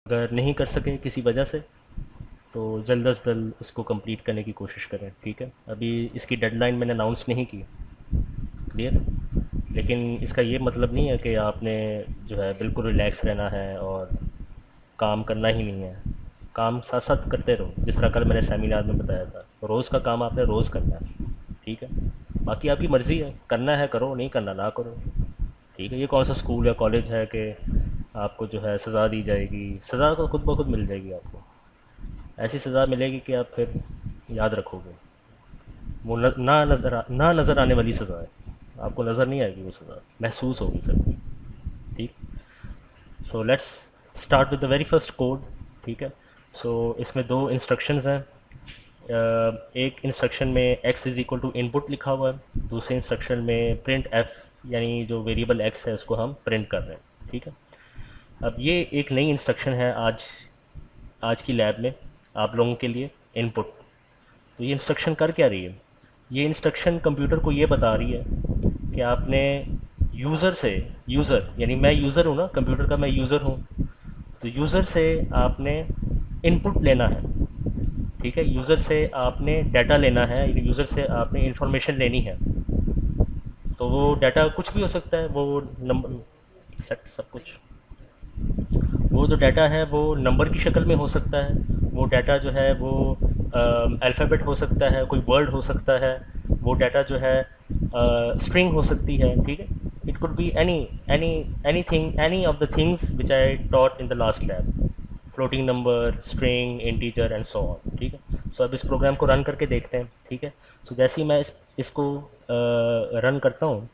अगर नहीं कर सके किसी वजह से तो जल्द अज जल्द उसको कंप्लीट करने की कोशिश करें, ठीक है। अभी इसकी डेडलाइन मैंने अनाउंस नहीं की, क्लियर। लेकिन इसका ये मतलब नहीं है कि आपने जो है बिल्कुल रिलैक्स रहना है और काम करना ही नहीं है। काम साथ साथ करते रहो, जिस तरह कल मैंने सेमिनार में बताया था, रोज़ का काम आपने रोज़ करना है, ठीक है। बाकी आपकी मर्ज़ी है, करना है करो, नहीं करना ना करो, ठीक है। ये कौन सा स्कूल या कॉलेज है कि आपको जो है सज़ा दी जाएगी। सज़ा तो खुद ब खुद मिल जाएगी आपको, ऐसी सज़ा मिलेगी कि आप फिर याद रखोगे। वो ना नज़र आने वाली सज़ा है, आपको नज़र नहीं आएगी, वो सज़ा महसूस होगी सिर्फ, ठीक। So let's start with the very first code, ठीक है। सो इसमें दो इंस्ट्रक्शंस हैं। एक इंस्ट्रक्शन में x is equal to input लिखा हुआ है, दूसरे इंस्ट्रक्शन में प्रिंट f, यानी जो वेरिएबल x है उसको हम प्रिंट कर रहे हैं, ठीक है। अब ये एक नई इंस्ट्रक्शन है आज आज की लैब में आप लोगों के लिए, इनपुट। तो ये इंस्ट्रक्शन कर क्या रही है? ये इंस्ट्रक्शन कंप्यूटर को ये बता रही है कि आपने यूज़र से, यूज़र यानी मैं यूज़र हूँ ना, कंप्यूटर का मैं यूज़र हूँ, तो यूज़र से आपने इनपुट लेना है, ठीक है। यूज़र से आपने डाटा लेना है, यूज़र से आपने इंफॉर्मेशन लेनी है। तो वो डाटा कुछ भी हो सकता है, वो नंबर सेट सब कुछ, वो जो डाटा है वो नंबर की शक्ल में हो सकता है, वो डाटा जो है वो अल्फ़ाबेट हो सकता है, कोई वर्ड हो सकता है, वो डाटा जो है स्ट्रिंग हो सकती है, ठीक है। It could be any any anything, any of the things which I taught in the last lab, floating number, string, integer and so on, ठीक है। सो अब इस प्रोग्राम को रन करके देखते हैं, ठीक है। सो जैसे ही मैं इसको रन करता हूँ,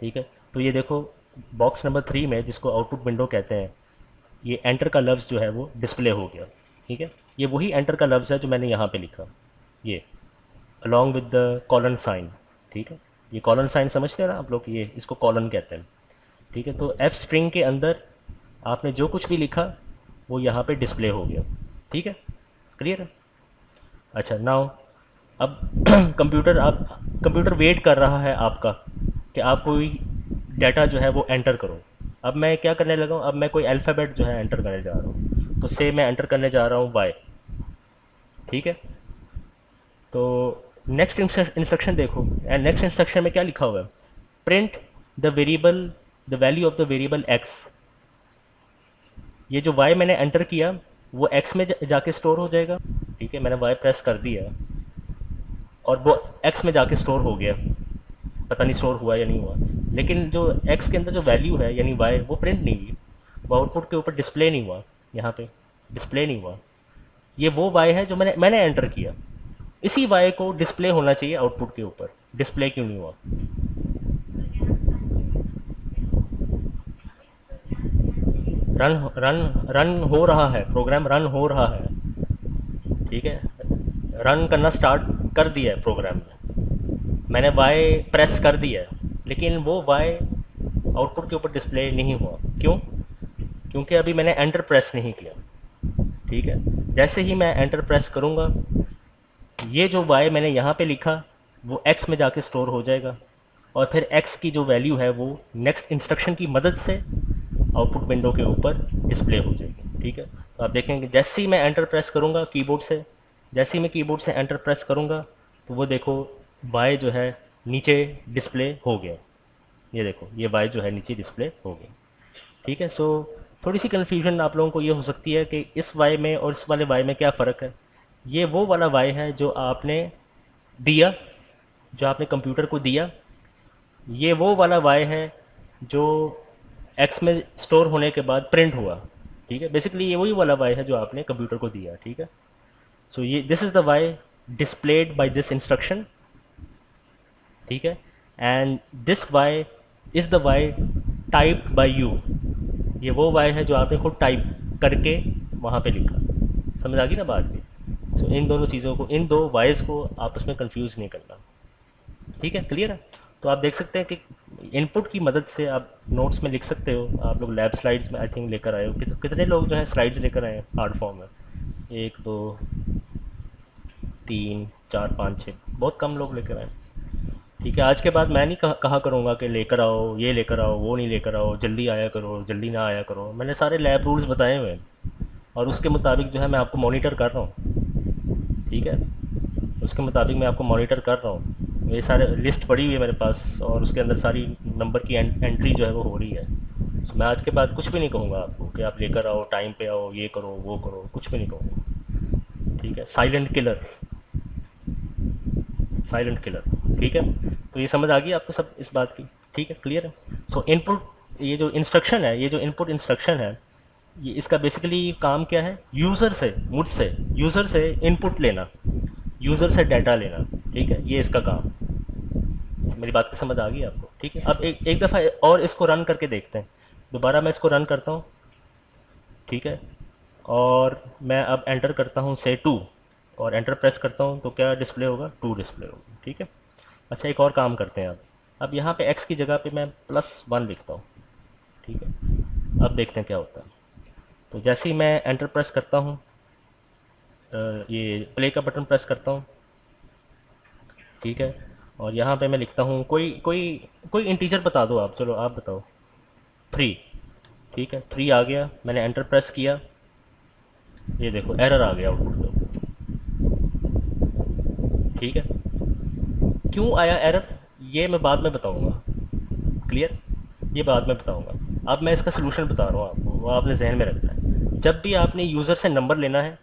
ठीक है, तो ये देखो बॉक्स नंबर 3 में, जिसको आउटपुट विंडो कहते हैं, ये एंटर का लफ्ज़ जो है वो डिस्प्ले हो गया, ठीक है। ये वही एंटर का लफ्ज़ है जो मैंने यहाँ पे लिखा, ये along with the colon sign, ठीक है। ये कॉलन साइन समझते हैं ना आप लोग, ये इसको कॉलन कहते हैं, ठीक है। तो एफ स्ट्रिंग के अंदर आपने जो कुछ भी लिखा वो यहाँ पे डिस्प्ले हो गया, ठीक है, क्लियर है। अच्छा नाउ अब कंप्यूटर वेट कर रहा है आपका कि आप कोई डाटा जो है वो एंटर करो। अब मैं क्या करने लगा हूँ, अब मैं कोई अल्फ़ाबेट जो है एंटर करने जा रहा हूँ, तो से मैं एंटर करने जा रहा हूँ वाई, ठीक है। तो नेक्स्ट इंस्ट्रक्शन देखो, एंड नेक्स्ट इंस्ट्रक्शन में क्या लिखा हुआ है, print the variable, the value of the variable x. ये जो वाई मैंने एंटर किया वो एक्स में जाके स्टोर हो जाएगा, ठीक है। मैंने वाई प्रेस कर दिया और वो एक्स में जाके स्टोर हो गया, पता नहीं स्टोर हुआ या नहीं हुआ। लेकिन जो एक्स के अंदर जो वैल्यू है यानी वाई, वो प्रिंट नहीं हुई, वो आउटपुट के ऊपर डिस्प्ले नहीं हुआ, यहाँ पे डिस्प्ले नहीं हुआ। ये वो वाई है जो मैंने एंटर किया, इसी वाई को डिस्प्ले होना चाहिए आउटपुट के ऊपर, डिस्प्ले क्यों नहीं हुआ? रन रन रन हो रहा है, प्रोग्राम रन हो रहा है, ठीक है। रन करना स्टार्ट कर दिया है प्रोग्राम ने, मैंने वाई प्रेस कर दिया है, लेकिन वो वाई आउटपुट के ऊपर डिस्प्ले नहीं हुआ, क्यों? क्योंकि अभी मैंने एंटर प्रेस नहीं किया, ठीक है। जैसे ही मैं एंटर प्रेस करूँगा, ये जो वाई मैंने यहाँ पे लिखा वो एक्स में जाके स्टोर हो जाएगा, और फिर एक्स की जो वैल्यू है वो नेक्स्ट इंस्ट्रक्शन की मदद से आउटपुट विंडो के ऊपर डिस्प्ले हो जाएगी, ठीक है। तो आप देखेंगे जैसे ही मैं एंटर प्रेस करूँगा कीबोर्ड से, जैसे ही मैं कीबोर्ड से एंटर प्रेस करूँगा, तो वो देखो वाई जो है नीचे डिस्प्ले हो गया, ये देखो ये वाई जो है नीचे डिस्प्ले हो गया, ठीक है। सो थोड़ी सी कन्फ्यूजन आप लोगों को ये हो सकती है कि इस वाई में और इस वाले वाई में क्या फ़र्क है। ये वो वाला वाई है जो आपने दिया, जो आपने कंप्यूटर को दिया। ये वो वाला वाई है जो एक्स में स्टोर होने के बाद प्रिंट हुआ, ठीक है। बेसिकली ये वही वाला वाई है जो आपने कंप्यूटर को दिया, ठीक है। सो ये this is the Y displayed by this instruction, ठीक है। And this Y is the Y type by you. ये वो वाई है जो आपने खुद टाइप करके वहाँ पे लिखा, समझ आ गई ना बात की। सो इन दोनों चीज़ों को, इन दो वाइज को आपस में कंफ्यूज नहीं करना, ठीक है, क्लियर है। तो आप देख सकते हैं कि इनपुट की मदद से आप नोट्स में लिख सकते हो। आप लोग लैब स्लाइड्स में आई थिंक लेकर आए हो, कितने लोग जो है स्लाइड्स लेकर आए हैं हार्ड फॉर्म में? एक दो तीन चार पाँच छः, बहुत कम लोग लेकर आए, ठीक है, आज के बाद मैं नहीं कहा करूँगा कि लेकर आओ, ये लेकर आओ, वो नहीं लेकर आओ, जल्दी आया करो, जल्दी ना आया करो। मैंने सारे लैब रूल्स बताए हुए हैं और उसके मुताबिक जो है मैं आपको मॉनिटर कर रहा हूँ। ठीक है, उसके मुताबिक मैं आपको मॉनिटर कर रहा हूँ। ये सारे लिस्ट पड़ी हुई है मेरे पास और उसके अंदर सारी नंबर की एंट्री जो है वो हो रही है। तो मैं आज के बाद कुछ भी नहीं कहूँगा आपको कि आप लेकर आओ, टाइम पे आओ, ये करो, वो करो, कुछ भी नहीं कहूँगा। ठीक है, साइलेंट किलर, साइलेंट किलर। ठीक है, तो ये समझ आ गई आपको सब इस बात की? ठीक है, क्लियर है। सो इनपुट, ये जो इंस्ट्रक्शन है, ये जो इनपुट इंस्ट्रक्शन है, ये इसका बेसिकली काम क्या है? यूज़र से, मुझसे, यूज़र से इनपुट लेना, यूज़र से डाटा लेना। ठीक है, ये इसका काम। मेरी बात की समझ आ गई आपको? ठीक है, अब एक दफ़ा और इसको रन करके देखते हैं। दोबारा मैं इसको रन करता हूँ। ठीक है, और मैं अब एंटर करता हूँ से 2 और एंटर प्रेस करता हूँ तो क्या डिस्प्ले होगा? 2 डिस्प्ले होगा। ठीक है, अच्छा एक और काम करते हैं। अब यहाँ पे x की जगह पे मैं +1 लिखता हूँ। ठीक है, अब देखते हैं क्या होता है। तो जैसे ही मैं एंटर प्रेस करता हूँ, ये प्ले का बटन प्रेस करता हूँ। ठीक है, और यहाँ पे मैं लिखता हूँ कोई कोई कोई इंटीजर बता दो आप, चलो आप बताओ। 3। ठीक है, 3 आ गया, मैंने एंटर प्रेस किया, ये देखो एरर आ गया आउटपुट पे। ठीक है, क्यों आया एरर ये मैं बाद में बताऊँगा। क्लियर, ये बाद में बताऊँगा। अब मैं इसका सलूशन बता रहा हूँ आपको, वो आपने जहन में रखना है। जब भी आपने यूज़र से नंबर लेना है,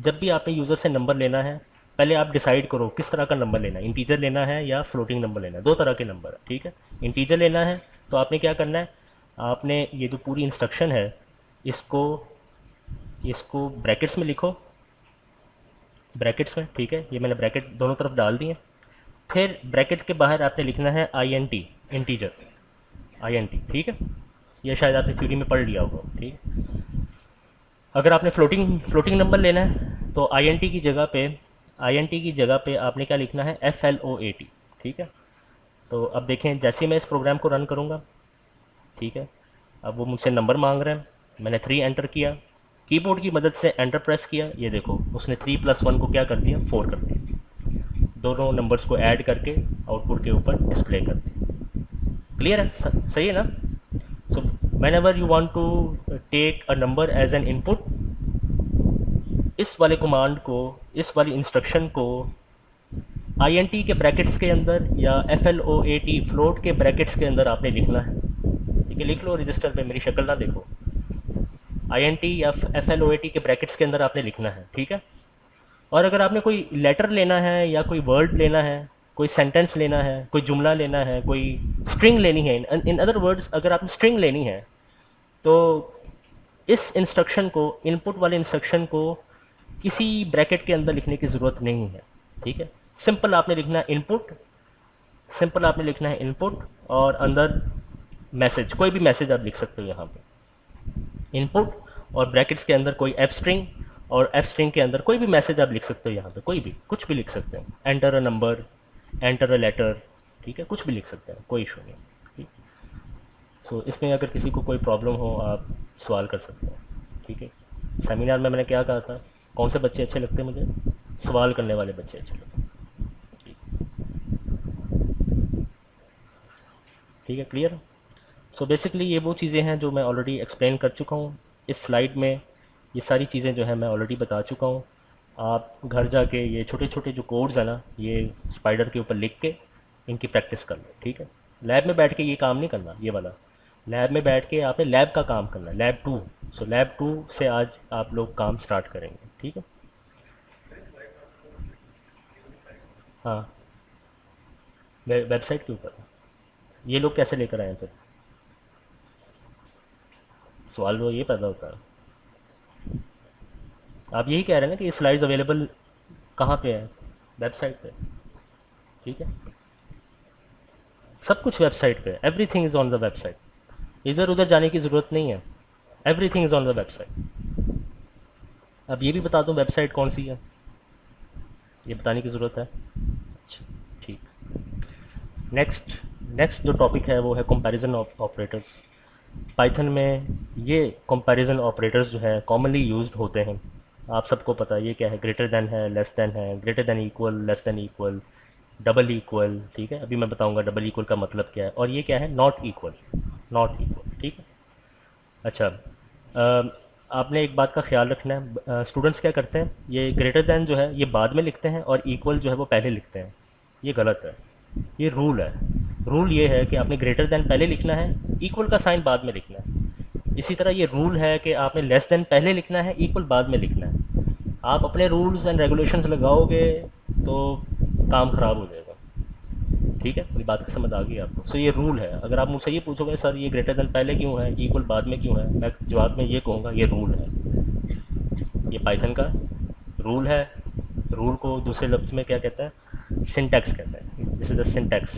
जब भी आपने यूज़र से नंबर लेना है, पहले आप डिसाइड करो किस तरह का नंबर लेना है। इंटीजर लेना है या फ्लोटिंग नंबर लेना है, दो तरह के नंबर है। ठीक है, इंटीजर लेना है तो आपने क्या करना है, आपने ये जो पूरी इंस्ट्रक्शन है, इसको इसको ब्रैकेट्स में लिखो, ब्रैकेट्स में। ठीक है, ये मैंने ब्रैकेट दोनों तरफ डाल दिए। फिर ब्रैकेट के बाहर आपने लिखना है INT, इंटीजर, INT। ठीक है, ये शायद आपने थ्योरी में पढ़ लिया होगा। ठीक है, अगर आपने फ्लोटिंग फ्लोटिंग नंबर लेना है तो INT की जगह पे आपने क्या लिखना है? FLOAT। ठीक है, तो अब देखें जैसे ही मैं इस प्रोग्राम को रन करूँगा, ठीक है, अब वो मुझसे नंबर मांग रहे हैं, मैंने 3 एंटर किया, कीबोर्ड की मदद से एंटर प्रेस किया, ये देखो उसने 3 + 1 को क्या कर दिया? 4 कर दिया। दोनों नंबर्स को ऐड करके आउटपुट के ऊपर डिस्प्ले कर दिया। क्लियर है? सही है ना? सो whenever you want to take a number as an input, इस वाले कमांड को, इस वाली इंस्ट्रक्शन को INT के ब्रैकेट्स के अंदर या FLOAT फ्लोट के ब्रैकेट्स के अंदर आपने लिखना है। ठीक है, लिख लो रजिस्टर पे, मेरी शक्ल ना देखो। INT या FLOAT के ब्रैकेट्स के अंदर आपने लिखना है। ठीक है, और अगर आपने कोई लेटर लेना है या कोई वर्ड लेना है, कोई सेंटेंस लेना है, कोई जुमला लेना है, कोई स्ट्रिंग लेनी है, इन अदर वर्ड्स अगर आपने स्ट्रिंग लेनी है, तो इस इंस्ट्रक्शन को, इनपुट वाले इंस्ट्रक्शन को किसी ब्रैकेट के अंदर लिखने की ज़रूरत नहीं है। ठीक है, सिंपल आपने लिखना है इनपुट, सिंपल आपने लिखना है इनपुट और अंदर मैसेज, कोई भी मैसेज आप लिख सकते हो यहाँ पे, इनपुट और ब्रैकेट्स के अंदर कोई एफ स्ट्रिंग, और एफ स्ट्रिंग के अंदर कोई भी मैसेज आप लिख सकते हो यहाँ पे, कोई भी कुछ भी लिख सकते हैं। Enter a number, enter a letter. ठीक है, कुछ भी लिख सकते हैं, कोई इशू नहीं। ठीक, सो इसमें अगर किसी को कोई प्रॉब्लम हो आप सवाल कर सकते हैं। ठीक है, सेमिनार में मैंने क्या कहा था, कौन से बच्चे अच्छे लगते हैं मुझे? सवाल करने वाले बच्चे अच्छे लगते हैं। ठीक है, क्लियर। सो बेसिकली ये वो चीज़ें हैं जो मैं ऑलरेडी एक्सप्लेन कर चुका हूँ इस स्लाइड में। ये सारी चीज़ें जो है मैं ऑलरेडी बता चुका हूँ। आप घर जाके ये छोटे छोटे जो कोड्स हैं ना, ये स्पाइडर के ऊपर लिख के इनकी प्रैक्टिस कर लो। ठीक है, लैब में बैठ के ये काम नहीं करना, ये वाला लैब में बैठ के आपने लैब का काम करना है, लैब 2। सो लैब 2 से आज आप लोग काम स्टार्ट करेंगे। ठीक है, हाँ, वेबसाइट के ऊपर ये लोग कैसे लेकर आए हैं फिर? सवाल वो ये पैदा होता है। आप यही कह रहे हैं ना कि ये स्लाइड्स अवेलेबल कहाँ पे है? वेबसाइट पे। ठीक है, सब कुछ वेबसाइट पे, everything is on the website, इधर उधर जाने की ज़रूरत नहीं है, everything is on the website. अब ये भी बता दूं वेबसाइट कौन सी है, ये बताने की ज़रूरत है? अच्छा, ठीक। नेक्स्ट नेक्स्ट जो टॉपिक है वो है कंपैरिजन ऑपरेटर्स। पाइथन में ये कंपैरिजन ऑपरेटर्स जो है कॉमनली यूज्ड होते हैं। आप सबको पता है ये क्या है, ग्रेटर देन है, लेस देन है, greater than equal, less than equal, double equal, ठीक है, अभी मैं बताऊंगा डबल इक्वल का मतलब क्या है। और ये क्या है, नॉट इक्वल, नॉट इक्वल, ठीक है। अच्छा, आपने एक बात का ख्याल रखना है, स्टूडेंट्स क्या करते हैं, ये ग्रेटर दैन जो है ये बाद में लिखते हैं और इक्वल जो है वो पहले लिखते हैं। ये गलत है, ये रूल है। रूल ये है कि आपने ग्रेटर दैन पहले लिखना है, इक्वल का साइन बाद में लिखना है। इसी तरह ये रूल है कि आपने लेस देन पहले लिखना है, इक्वल बाद में लिखना है। आप अपने रूल्स एंड रेगुलेशंस लगाओगे तो काम ख़राब हो जाएगा, ठीक है। मेरी बात की समझ आ गई आपको। सो ये रूल है। अगर आप मुझसे ये पूछोगे सर ये ग्रेटर देन पहले क्यों है, इक्वल बाद में क्यों है, मैं जवाब में ये कहूँगा ये रूल है, ये पाइथन का रूल है। रूल को दूसरे लफ्ज़ में क्या कहते हैं, सिंटैक्स कहते हैं। This is the syntax,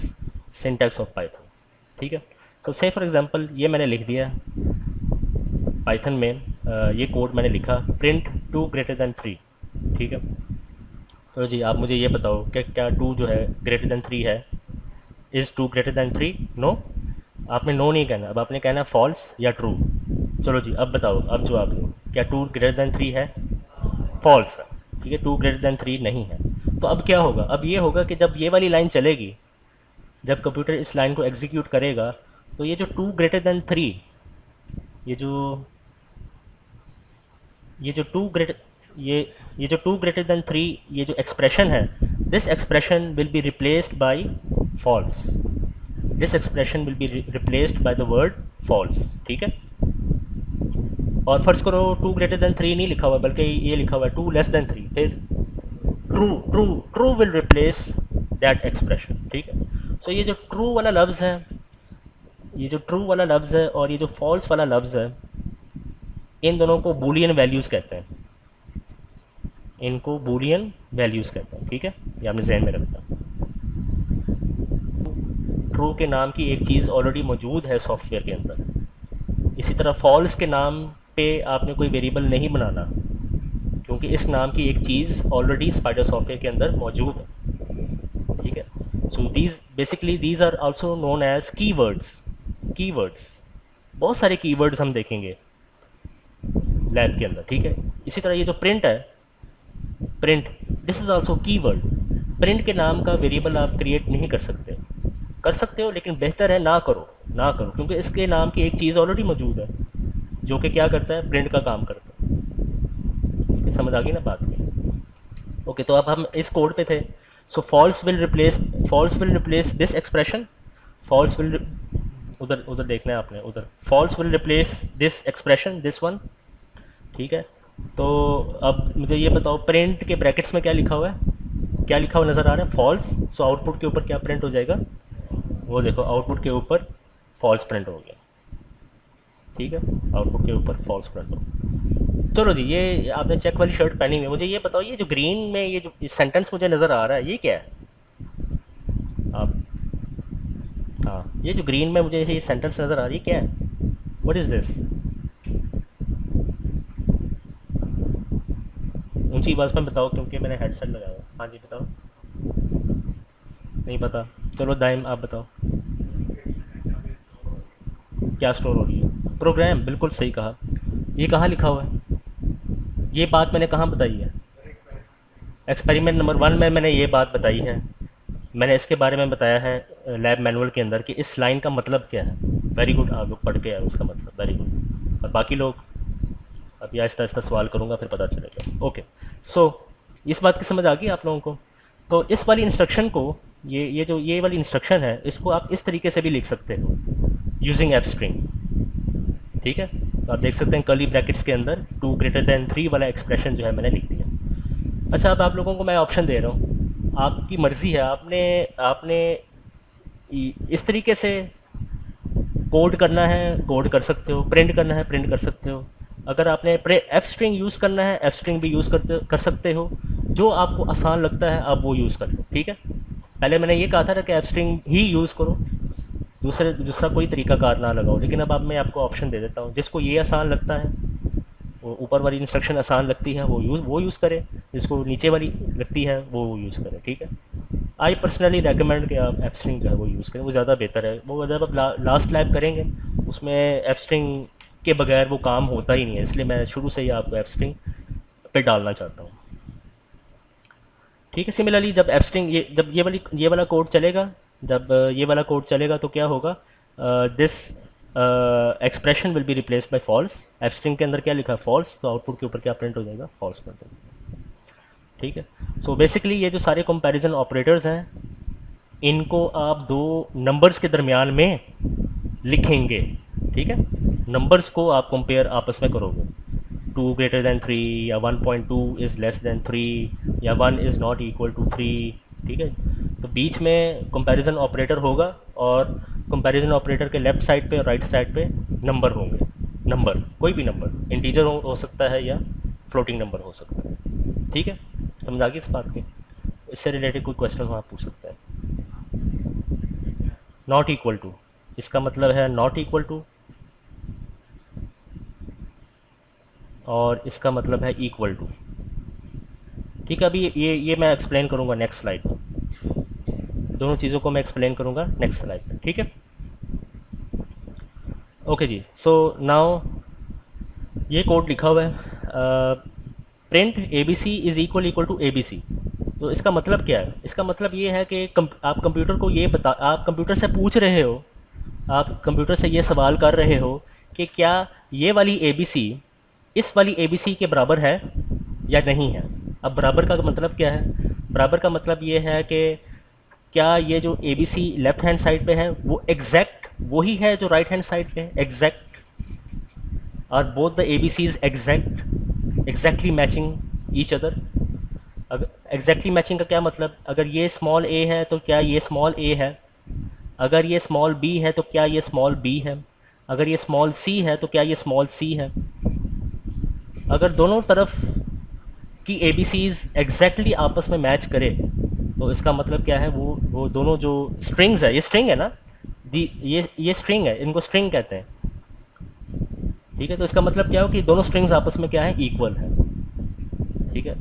syntax of Python, ठीक है। तो से फॉर एग्जांपल ये मैंने लिख दिया पाइथन में, ये कोड मैंने लिखा print two greater than three, ठीक है। तो जी आप मुझे ये बताओ कि क्या टू जो है ग्रेटर दैन थ्री है, is two greater than three, no. आपने नो नहीं कहना, अब आपने कहना फॉल्स या ट्रू। चलो जी अब बताओ, अब जवाब दो, क्या टू ग्रेटर दैन थ्री है, फॉल्स है, ठीक है, टू ग्रेटर दैन थ्री नहीं है। तो अब क्या होगा, अब ये होगा कि जब ये वाली लाइन चलेगी, जब कंप्यूटर इस लाइन को एग्जीक्यूट करेगा, तो ये जो टू ग्रेटर दैन थ्री, ये जो ये जो टू ग्रेटर ये ये जो टू ग्रेटर दैन थ्री, ये जो एक्सप्रेशन है, this expression will be replaced by false, this expression will be replaced by the word false, ठीक है। और फर्ज करो टू ग्रेटर देन थ्री नहीं लिखा हुआ, बल्कि ये लिखा हुआ है टू लेस देन थ्री, फिर true true true will replace that expression, ठीक है। सो ये जो ट्रू वाला लफ्ज़ है, ये जो ट्रू वाला लफ्ज़ है और ये जो फॉल्स वाला लफ्ज़ है, इन दोनों को बूलियन वैल्यूज़ कहते हैं, इनको बूलियन वैल्यूज़ कहते हैं, ठीक है। ये आपने जहन में रखना। ट्रू के नाम की एक चीज़ ऑलरेडी मौजूद है सॉफ्टवेयर के अंदर। इसी तरह फॉल्स के नाम पे आपने कोई वेरिएबल नहीं बनाना, क्योंकि इस नाम की एक चीज़ ऑलरेडी स्पाइडर सॉफ्टवेयर के अंदर मौजूद है, ठीक है। So these are also known as keywords. Keywords, बहुत सारे कीवर्ड्स हम देखेंगे लैब के अंदर, ठीक है। इसी तरह ये जो प्रिंट है, print, this is also keyword. Print के नाम का वेरिएबल आप क्रिएट नहीं कर सकते, कर सकते हो लेकिन बेहतर है ना करो, ना करो, क्योंकि इसके नाम की एक चीज़ ऑलरेडी मौजूद है जो कि क्या करता है, प्रिंट का काम करता है। समझ आ गई ना बात में। ओके, तो अब हम इस कोड पे थे। So false will replace this expression, false will, उधर उधर देखना है आपने, उधर false will replace this expression, this one, ठीक है। तो अब मुझे ये बताओ प्रिंट के ब्रैकेट्स में क्या लिखा हुआ है, क्या लिखा हुआ नज़र आ रहा है, फॉल्स। सो आउटपुट के ऊपर क्या प्रिंट हो जाएगा, वो देखो आउटपुट के ऊपर फॉल्स प्रिंट हो गया, ठीक है, आउटपुट के ऊपर फॉल्स प्रिंट हो गया। चलो जी, ये आपने चेक वाली शर्ट पहनी हुई है, मुझे ये बताओ ये जो ग्रीन में ये जो सेंटेंस मुझे नज़र आ रहा है ये क्या है, आप, हाँ, ये जो ग्रीन में मुझे ये सेंटेंस नज़र आ रही है क्या है, व्हाट इज़ दिस। ऊंची आवाज़ में बताओ क्योंकि मैंने हेडसेट लगाया हुआ है। हाँ जी बताओ, नहीं पता, चलो दाइम आप बताओ क्या स्टोर हो रही है, प्रोग्राम, बिल्कुल सही कहा। ये कहाँ लिखा हुआ है, ये बात मैंने कहाँ बताई है, एक्सपेरिमेंट नंबर वन में मैंने ये बात बताई है, मैंने इसके बारे में बताया है लैब मैनुअल के अंदर कि इस लाइन का मतलब क्या है। वेरी गुड, आप लोग पढ़ के आए उसका मतलब, वेरी गुड। और बाकी लोग अभी आहिस्ता आहिस्ता सवाल करूँगा फिर पता चलेगा। ओके, सो इस बात की समझ आ गई आप लोगों को। तो इस वाली इंस्ट्रक्शन को, ये वाली इंस्ट्रक्शन है, इसको आप इस तरीके से भी लिख सकते हो यूजिंग एफ स्ट्रिंग, ठीक है। तो आप देख सकते हैं कर्ली ब्रैकेट्स के अंदर टू ग्रेटर दैन थ्री वाला एक्सप्रेशन जो है मैंने लिख दिया। अच्छा, अब आप लोगों को मैं ऑप्शन दे रहा हूँ, आपकी मर्ज़ी है, आपने आपने इस तरीके से कोड करना है कोड कर सकते हो, प्रिंट करना है प्रिंट कर सकते हो। अगर आपने एफ स्ट्रिंग यूज़ करना है एफ स्ट्रिंग भी यूज़ कर सकते हो, जो आपको आसान लगता है आप वो यूज़ कर लो, ठीक है। पहले मैंने ये कहा था ना कि एफ स्ट्रिंग ही यूज़ करो, दूसरा कोई तरीका कार ना लगाओ, लेकिन अब मैं आपको ऑप्शन दे देता हूँ, जिसको ये आसान लगता है, वो ऊपर वाली इंस्ट्रक्शन आसान लगती है वो यूज़ करे, जिसको नीचे वाली लगती है वो यूज़ करे, ठीक है। आई पर्सनली रेकमेंड कि आप एफ स्ट्रिंग जो है वो यूज़ करें, वो ज़्यादा बेहतर है। वो जब आप लास्ट लैब करेंगे उसमें एफ स्ट्रिंग के बगैर वो काम होता ही नहीं है, इसलिए मैं शुरू से ही आपको एफ स्ट्रिंग पे डालना चाहता हूँ, ठीक है। सिमिलरली जब एफ स्ट्रिंग जब ये वाला कोड चलेगा, जब ये वाला कोड चलेगा तो क्या होगा, this expression will be replaced by false. F string के अंदर क्या लिखा है, फॉल्स, तो आउटपुट के ऊपर क्या प्रिंट हो जाएगा, फॉल्स प्रिंट हो जाएगा। ठीक है। सो बेसिकली ये जो सारे कंपैरिजन ऑपरेटर्स हैं, इनको आप दो नंबर्स के दरमियान में लिखेंगे। ठीक है, नंबर्स को आप कंपेयर आपस में करोगे, 2 ग्रेटर दैन 3 या 1.2 इज़ लेस दैन 3 या 1 इज़ नॉट इक्वल टू 3। ठीक है, तो बीच में कंपैरिजन ऑपरेटर होगा और कंपैरिजन ऑपरेटर के लेफ्ट साइड पे और राइट साइड पे नंबर होंगे। नंबर कोई भी नंबर, इंटीजर हो सकता है या फ्लोटिंग नंबर हो सकता है। ठीक है, समझ आ गई इस बात की। इससे रिलेटेड कोई क्वेश्चन हो आप पूछ सकते हैं। नॉट इक्वल टू, इसका मतलब है नॉट इक्वल टू, और इसका मतलब है इक्वल टू। ठीक है, अभी ये मैं एक्सप्लेन करूँगा नेक्स्ट स्लाइड में, दोनों चीज़ों को मैं एक्सप्लेन करूँगा नेक्स्ट स्लाइड में। ठीक है, ओके जी। सो नाउ ये कोड लिखा हुआ है, print A B C is equal to A B C. तो इसका मतलब क्या है, इसका मतलब ये है कि आप कंप्यूटर को ये आप कंप्यूटर से पूछ रहे हो, आप कंप्यूटर से ये सवाल कर रहे हो कि क्या ये वाली ए बी सी इस वाली ए बी सी के बराबर है या नहीं है। अब बराबर का मतलब क्या है, बराबर का मतलब ये है कि क्या ये जो A B C left hand side पे है वो एग्जैक्ट वही है जो राइट हैंड साइड पे है, एग्जैक्ट, और both the A B C is exact, exactly matching each other. अगर एग्जैक्टली मैचिंग का क्या मतलब, अगर ये स्मॉल ए है तो क्या ये स्मॉल ए है, अगर ये स्मॉल बी है तो क्या ये स्मॉल बी है, अगर ये स्मॉल सी है तो क्या ये स्मॉल सी है। अगर दोनों तरफ की ए बी सीज एग्जैक्टली आपस में मैच करे तो इसका मतलब क्या है, वो दोनों जो स्ट्रिंग्स है, ये स्ट्रिंग है ना, ये स्ट्रिंग है, इनको स्ट्रिंग कहते हैं। ठीक है, तो इसका मतलब क्या हो कि दोनों स्ट्रिंग्स आपस में क्या है, इक्वल है। ठीक है,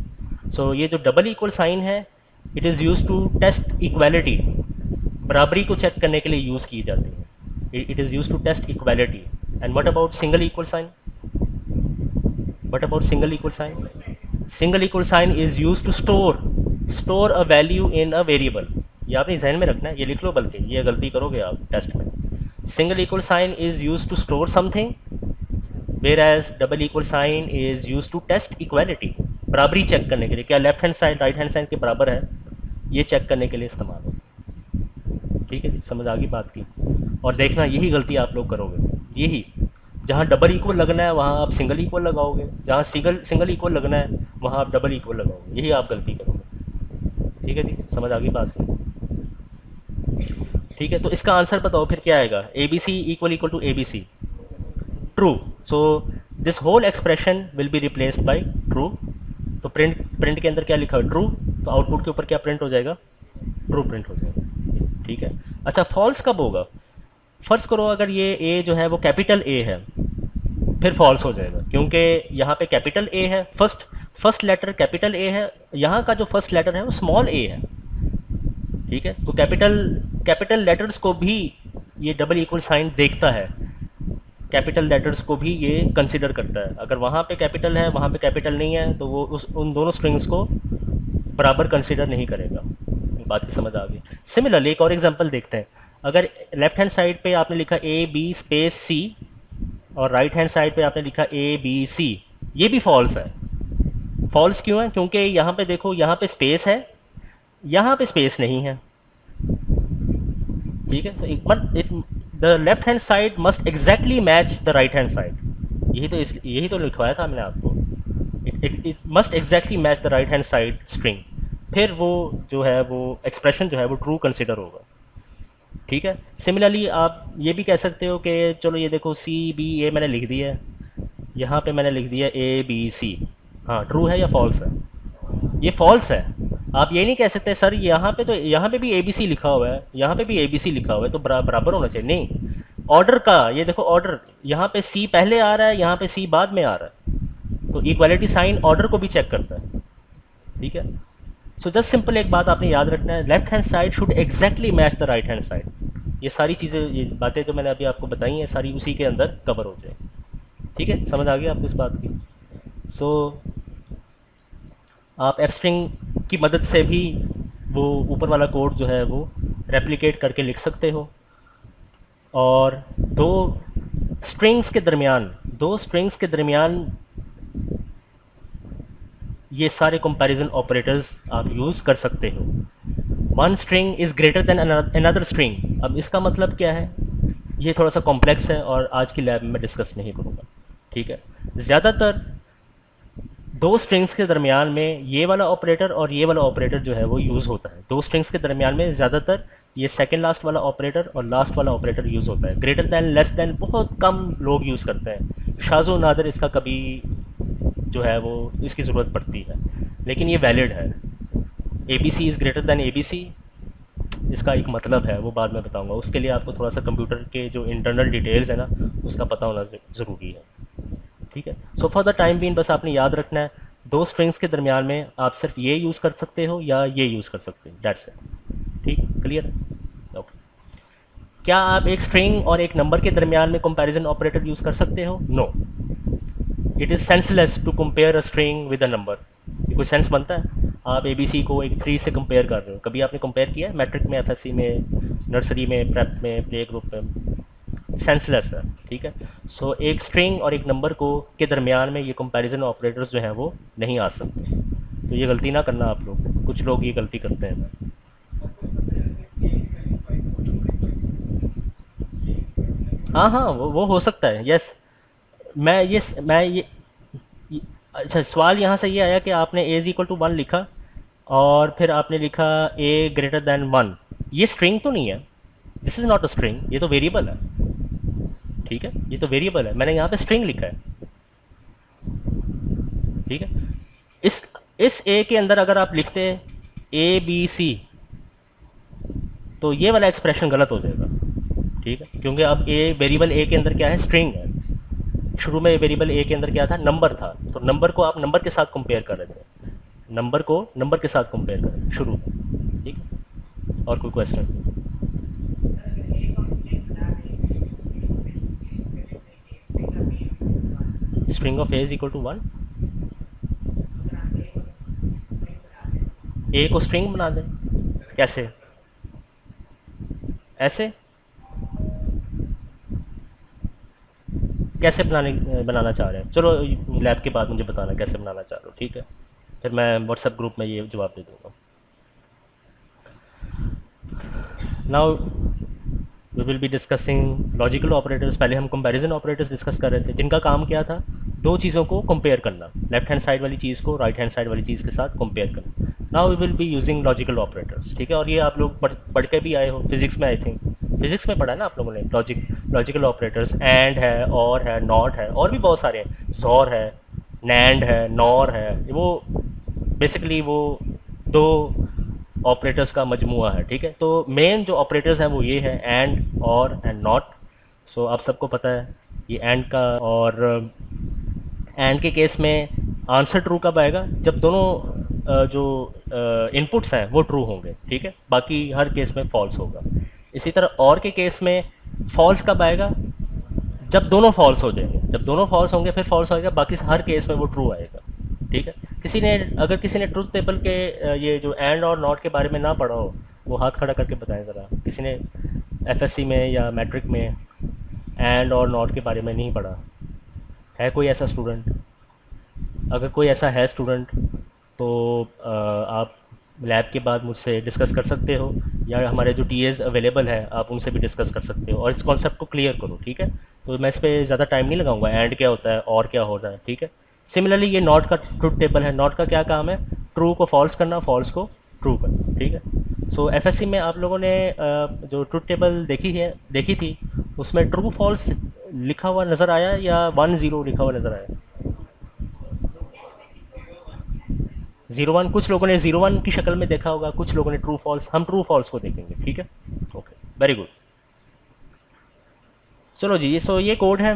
सो ये जो डबल इक्वल साइन है, it is use to test equality, बराबरी को चेक करने के लिए यूज़ की जाती है। It is use to test equality. And what about single equal sign, what about single equal sign, single equal sign is use to store a value in a variable. ये आपने जहन में रखना है, ये लिख लो, बल्कि ये गलती करोगे आप टेस्ट में। Single equal sign is use to store something, whereas double equal sign is use to test equality, बराबरी चेक करने के लिए, क्या left hand side right hand side के बराबर है, ये चेक करने के लिए इस्तेमाल होता है। ठीक है जी, समझ आ गई बात की। और देखना यही गलती आप लोग करोगे, यही, जहाँ डबल इक्वल लगना है वहाँ आप सिंगल इक्वल लगाओगे, जहाँ सिंगल इक्वल लगना है वहाँ आप डबल इक्वल लगाओगे, यही आप गलती करोगे। ठीक है जी, समझ आ गई बात की। ठीक है, तो इसका आंसर बताओ फिर क्या आएगा, A B C equal to A B C, true. So this whole expression will be replaced by true. तो प्रिंट के अंदर क्या लिखा है, ट्रू, तो आउटपुट के ऊपर क्या प्रिंट हो जाएगा, ट्रू प्रिंट हो जाएगा। ठीक है, अच्छा फॉल्स कब होगा, फर्ज करो अगर ये ए जो है वो कैपिटल ए है, फिर फॉल्स हो जाएगा, क्योंकि यहाँ पे कैपिटल ए है, फर्स्ट लेटर कैपिटल ए है, यहाँ का जो फर्स्ट लेटर है वो स्मॉल ए है। ठीक है, तो कैपिटल लेटर्स को भी ये डबल इक्वल साइन देखता है, कैपिटल लेटर्स को भी ये कंसिडर करता है। अगर वहाँ पे कैपिटल है वहाँ पे कैपिटल नहीं है तो वो उन दोनों स्ट्रिंग्स को बराबर कंसिडर नहीं करेगा। बात की समझ आ गई। सिमिलरली एक और एग्जांपल देखते हैं, अगर लेफ्ट हैंड साइड पे आपने लिखा ए बी स्पेस सी और राइट हैंड साइड पे आपने लिखा ए बी सी, ये भी फॉल्स है। फॉल्स क्यों है, क्योंकि यहाँ पे देखो, यहाँ पे स्पेस है, यहाँ पे स्पेस नहीं है। ठीक है, तो it the left hand side must exactly match the right hand side, यही तो लिखवाया था हमने आपको, it must exactly match the right hand side string, फिर वो जो है वो एक्सप्रेशन जो है वो ट्रू कंसिडर होगा। ठीक है, सिमिलरली आप ये भी कह सकते हो कि चलो ये देखो सी बी ए मैंने लिख दिया है, यहाँ पे मैंने लिख दिया ए बी सी, हाँ ट्रू है या फॉल्स है, ये फॉल्स है। आप ये नहीं कह सकते सर यहाँ पे तो यहाँ पे भी ए बी सी लिखा हुआ है, यहाँ पे भी ए बी सी लिखा हुआ है, तो बराबर होना चाहिए, नहीं। ऑर्डर का ये देखो, ऑर्डर यहाँ पे सी पहले आ रहा है, यहाँ पे सी बाद में आ रहा है, तो इक्वालिटी साइन ऑर्डर को भी चेक करता है। ठीक है, सो जस्ट सिंपल एक बात आपने याद रखना है, left hand side should exactly match the right hand side. ये सारी चीज़ें, ये बातें जो मैंने अभी आपको बताई हैं सारी उसी के अंदर कवर हो जाए। ठीक है, समझ आ गई आपको इस बात की। सो आप एफ स्ट्रिंग की मदद से भी वो ऊपर वाला कोड जो है वो रेप्लिकेट करके लिख सकते हो। और दो स्ट्रिंग्स के दरमियान ये सारे कंपैरिजन ऑपरेटर्स आप यूज़ कर सकते हो। One string is greater than another string. अब इसका मतलब क्या है, ये थोड़ा सा कॉम्प्लेक्स है और आज की लैब में डिस्कस नहीं करूँगा, ठीक है। ज़्यादातर दो स्ट्रिंग्स के दरमियान में ये वाला ऑपरेटर और ये वाला ऑपरेटर जो है वो यूज़ होता है। दो स्ट्रिंग्स के दरमियान में ज़्यादातर ये सेकंड लास्ट वाला ऑपरेटर और लास्ट वाला ऑपरेटर यूज़ होता है। ग्रेटर दैन, लेस दैन बहुत कम लोग यूज़ करते हैं। शाज़ो नादर इसका कभी जो है वो इसकी ज़रूरत पड़ती है, लेकिन ये वैलिड है। A B C is greater than A B C, इसका एक मतलब है वो बाद में बताऊंगा। उसके लिए आपको थोड़ा सा कंप्यूटर के जो इंटरनल डिटेल्स है ना उसका पता होना ज़रूरी है, ठीक है। So for the time being बस आपने याद रखना है, दो स्ट्रिंग्स के दरमियान में आप सिर्फ ये यूज़ कर सकते हो या ये यूज़ कर सकते हो, दैट्स इट। ठीक, क्लियर है, ओके। क्या आप एक स्ट्रिंग और एक नंबर के दरमियान में कंपैरिजन ऑपरेटर यूज़ कर सकते हो? No, it is senseless to compare a string with a number. ये कोई सेंस बनता है? आप ए बी सी को एक 3 से कंपेयर कर रहे हो, कभी आपने कंपेयर किया है मैट्रिक में, एफ एस सी में, नर्सरी में, प्रेप में, प्ले ग्रुप में? सेंसलेस है, ठीक है। सो एक स्ट्रिंग और एक नंबर को के दरमियान में ये कंपैरिजन ऑपरेटर्स जो हैं वो नहीं आ सकते। तो ये गलती ना करना आप लोग, कुछ लोग ये गलती करते हैं। हाँ हाँ, वो हो सकता है, यस। मैं ये अच्छा, सवाल यहाँ से ये आया कि आपने ए इज इक्वल टू 1 लिखा और फिर आपने लिखा ए ग्रेटर देन 1। ये स्ट्रिंग तो नहीं है, this is not a string, ये तो वेरिएबल है, ठीक है। ये तो वेरिएबल है, मैंने यहाँ पे स्ट्रिंग लिखा है, ठीक है। इस इस ए के अंदर अगर आप लिखते ए बी सी तो ये वाला एक्सप्रेशन गलत हो जाएगा, ठीक है। क्योंकि अब ए वेरिएबल ए के अंदर क्या है, स्ट्रिंग है। शुरू में वेरिएबल ए के अंदर क्या था, नंबर था। तो नंबर को आप नंबर के साथ कंपेयर कर रहे थे, नंबर को नंबर के साथ कंपेयर करें शुरू में, ठीक है। और कोई question? String of A is equal to 1, A को स्ट्रिंग बना दें, कैसे? ऐसे कैसे बनाना चाह रहे हैं? चलो लैब के बाद मुझे बताना कैसे बनाना चाह रहे हो, ठीक है। फिर मैं व्हाट्सएप ग्रुप में ये जवाब दे दूंगा। Now we will be discussing logical operators. पहले हम कंपैरिजन ऑपरेटर्स डिस्कस कर रहे थे, जिनका काम क्या था, दो चीज़ों को कंपेयर करना, लेफ्ट हैंड साइड वाली चीज़ को राइट हैंड साइड वाली चीज़ के साथ कंपेयर करना। Now we will be using logical operators, ठीक है। और ये आप लोग पढ़ के भी आए हो फिजिक्स में, आई थिंक फिजिक्स में पढ़ा है ना आप लोगों ने, लॉजिकल ऑपरेटर्स। एंड है, और है, नॉट है, और भी बहुत सारे हैं, जोर है, नैंड है, नॉर है। वो बेसिकली वो दो ऑपरेटर्स का मजमुआ है, ठीक है। तो मेन जो ऑपरेटर्स हैं वो ये है, एंड, और एंड नॉट। सो आप सबको पता है ये एंड का, और एंड के केस में आंसर ट्रू कब आएगा, जब दोनों जो इनपुट्स हैं वो ट्रू होंगे, ठीक है। बाकी हर केस में फॉल्स होगा। इसी तरह और के केस में फॉल्स कब आएगा, जब दोनों फॉल्स हो जाएंगे। जब दोनों फॉल्स होंगे फिर फॉल्स आएगा, बाकी हर केस में वो ट्रू आएगा, ठीक है। अगर किसी ने ट्रुथ टेबल के ये जो एंड और नॉट के बारे में ना पढ़ा हो, वो हाथ खड़ा करके बताएं ज़रा। किसी ने एफएससी में या मैट्रिक में एंड और नॉट के बारे में नहीं पढ़ा है? कोई ऐसा स्टूडेंट? अगर कोई ऐसा है स्टूडेंट तो आप लैब के बाद मुझसे डिस्कस कर सकते हो, या हमारे जो टीएस अवेलेबल है आप उनसे भी डिस्कस कर सकते हो, और इस कॉन्सेप्ट को क्लियर करो, ठीक है। तो मैं इस पर ज़्यादा टाइम नहीं लगाऊंगा, एंड क्या होता है और क्या हो रहा है, ठीक है। सिमिलरली ये नॉट का ट्रुथ टेबल है। नॉट का क्या काम है, ट्रू को फॉल्स करना, फॉल्स को ट्रू करना, ठीक है। सो एफएससी में आप लोगों ने जो ट्रुथ टेबल देखी थी, उसमें ट्रू फॉल्स लिखा हुआ नज़र आया या 1 0 लिखा हुआ नज़र आया? 0 1, कुछ लोगों ने 0 1 की शक्ल में देखा होगा, कुछ लोगों ने ट्रू फॉल्स। हम ट्रू फॉल्स को देखेंगे, ठीक है, ओके, वेरी गुड। चलो जी, सो ये कोड है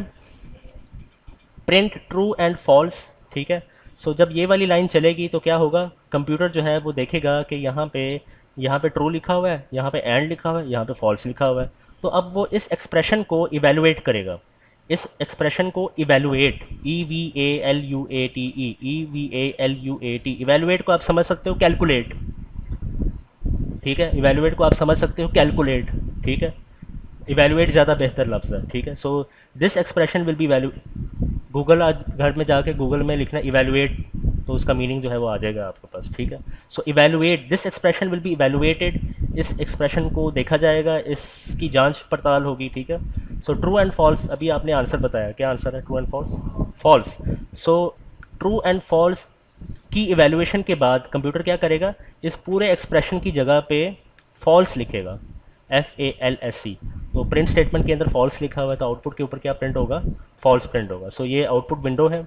प्रिंट ट्रू एंड फॉल्स, ठीक है। सो जब ये वाली लाइन चलेगी तो क्या होगा, कंप्यूटर जो है वो देखेगा कि यहाँ पे ट्रू लिखा हुआ है, यहाँ पे एंड लिखा हुआ है, यहाँ पे फॉल्स लिखा हुआ है। तो अब वो इस एक्सप्रेशन को इवेलुएट करेगा इस एक्सप्रेशन को इवेलुएट, EVALUATE, EVALUAT, इवेलुएट को आप समझ सकते हो कैलकुलेट, ठीक है, इवेलुएट को आप समझ सकते हो कैलकुलेट, ठीक है, इवेलुएट ज़्यादा बेहतर लफ्ज़ है, ठीक है। So this expression will B value, Google आज घर में जाके गूगल में लिखना इवेलुएट, तो उसका मीनिंग जो है वो आ जाएगा आपके पास, ठीक है। So evaluate, this expression will be evaluated, इस एक्सप्रेशन को देखा जाएगा, इसकी जांच पड़ताल होगी, ठीक है। सो ट्रू एंड फॉल्स, अभी आपने आंसर बताया, क्या आंसर है, true and false, false. So true and false की इवेल्युएशन के बाद कंप्यूटर क्या करेगा, इस पूरे एक्सप्रेशन की जगह पे फॉल्स लिखेगा, FALSE। तो प्रिंट स्टेटमेंट के अंदर फॉल्स लिखा हुआ है, तो आउटपुट के ऊपर क्या प्रिंट होगा, फॉल्स प्रिंट होगा। सो ये आउटपुट विंडो है,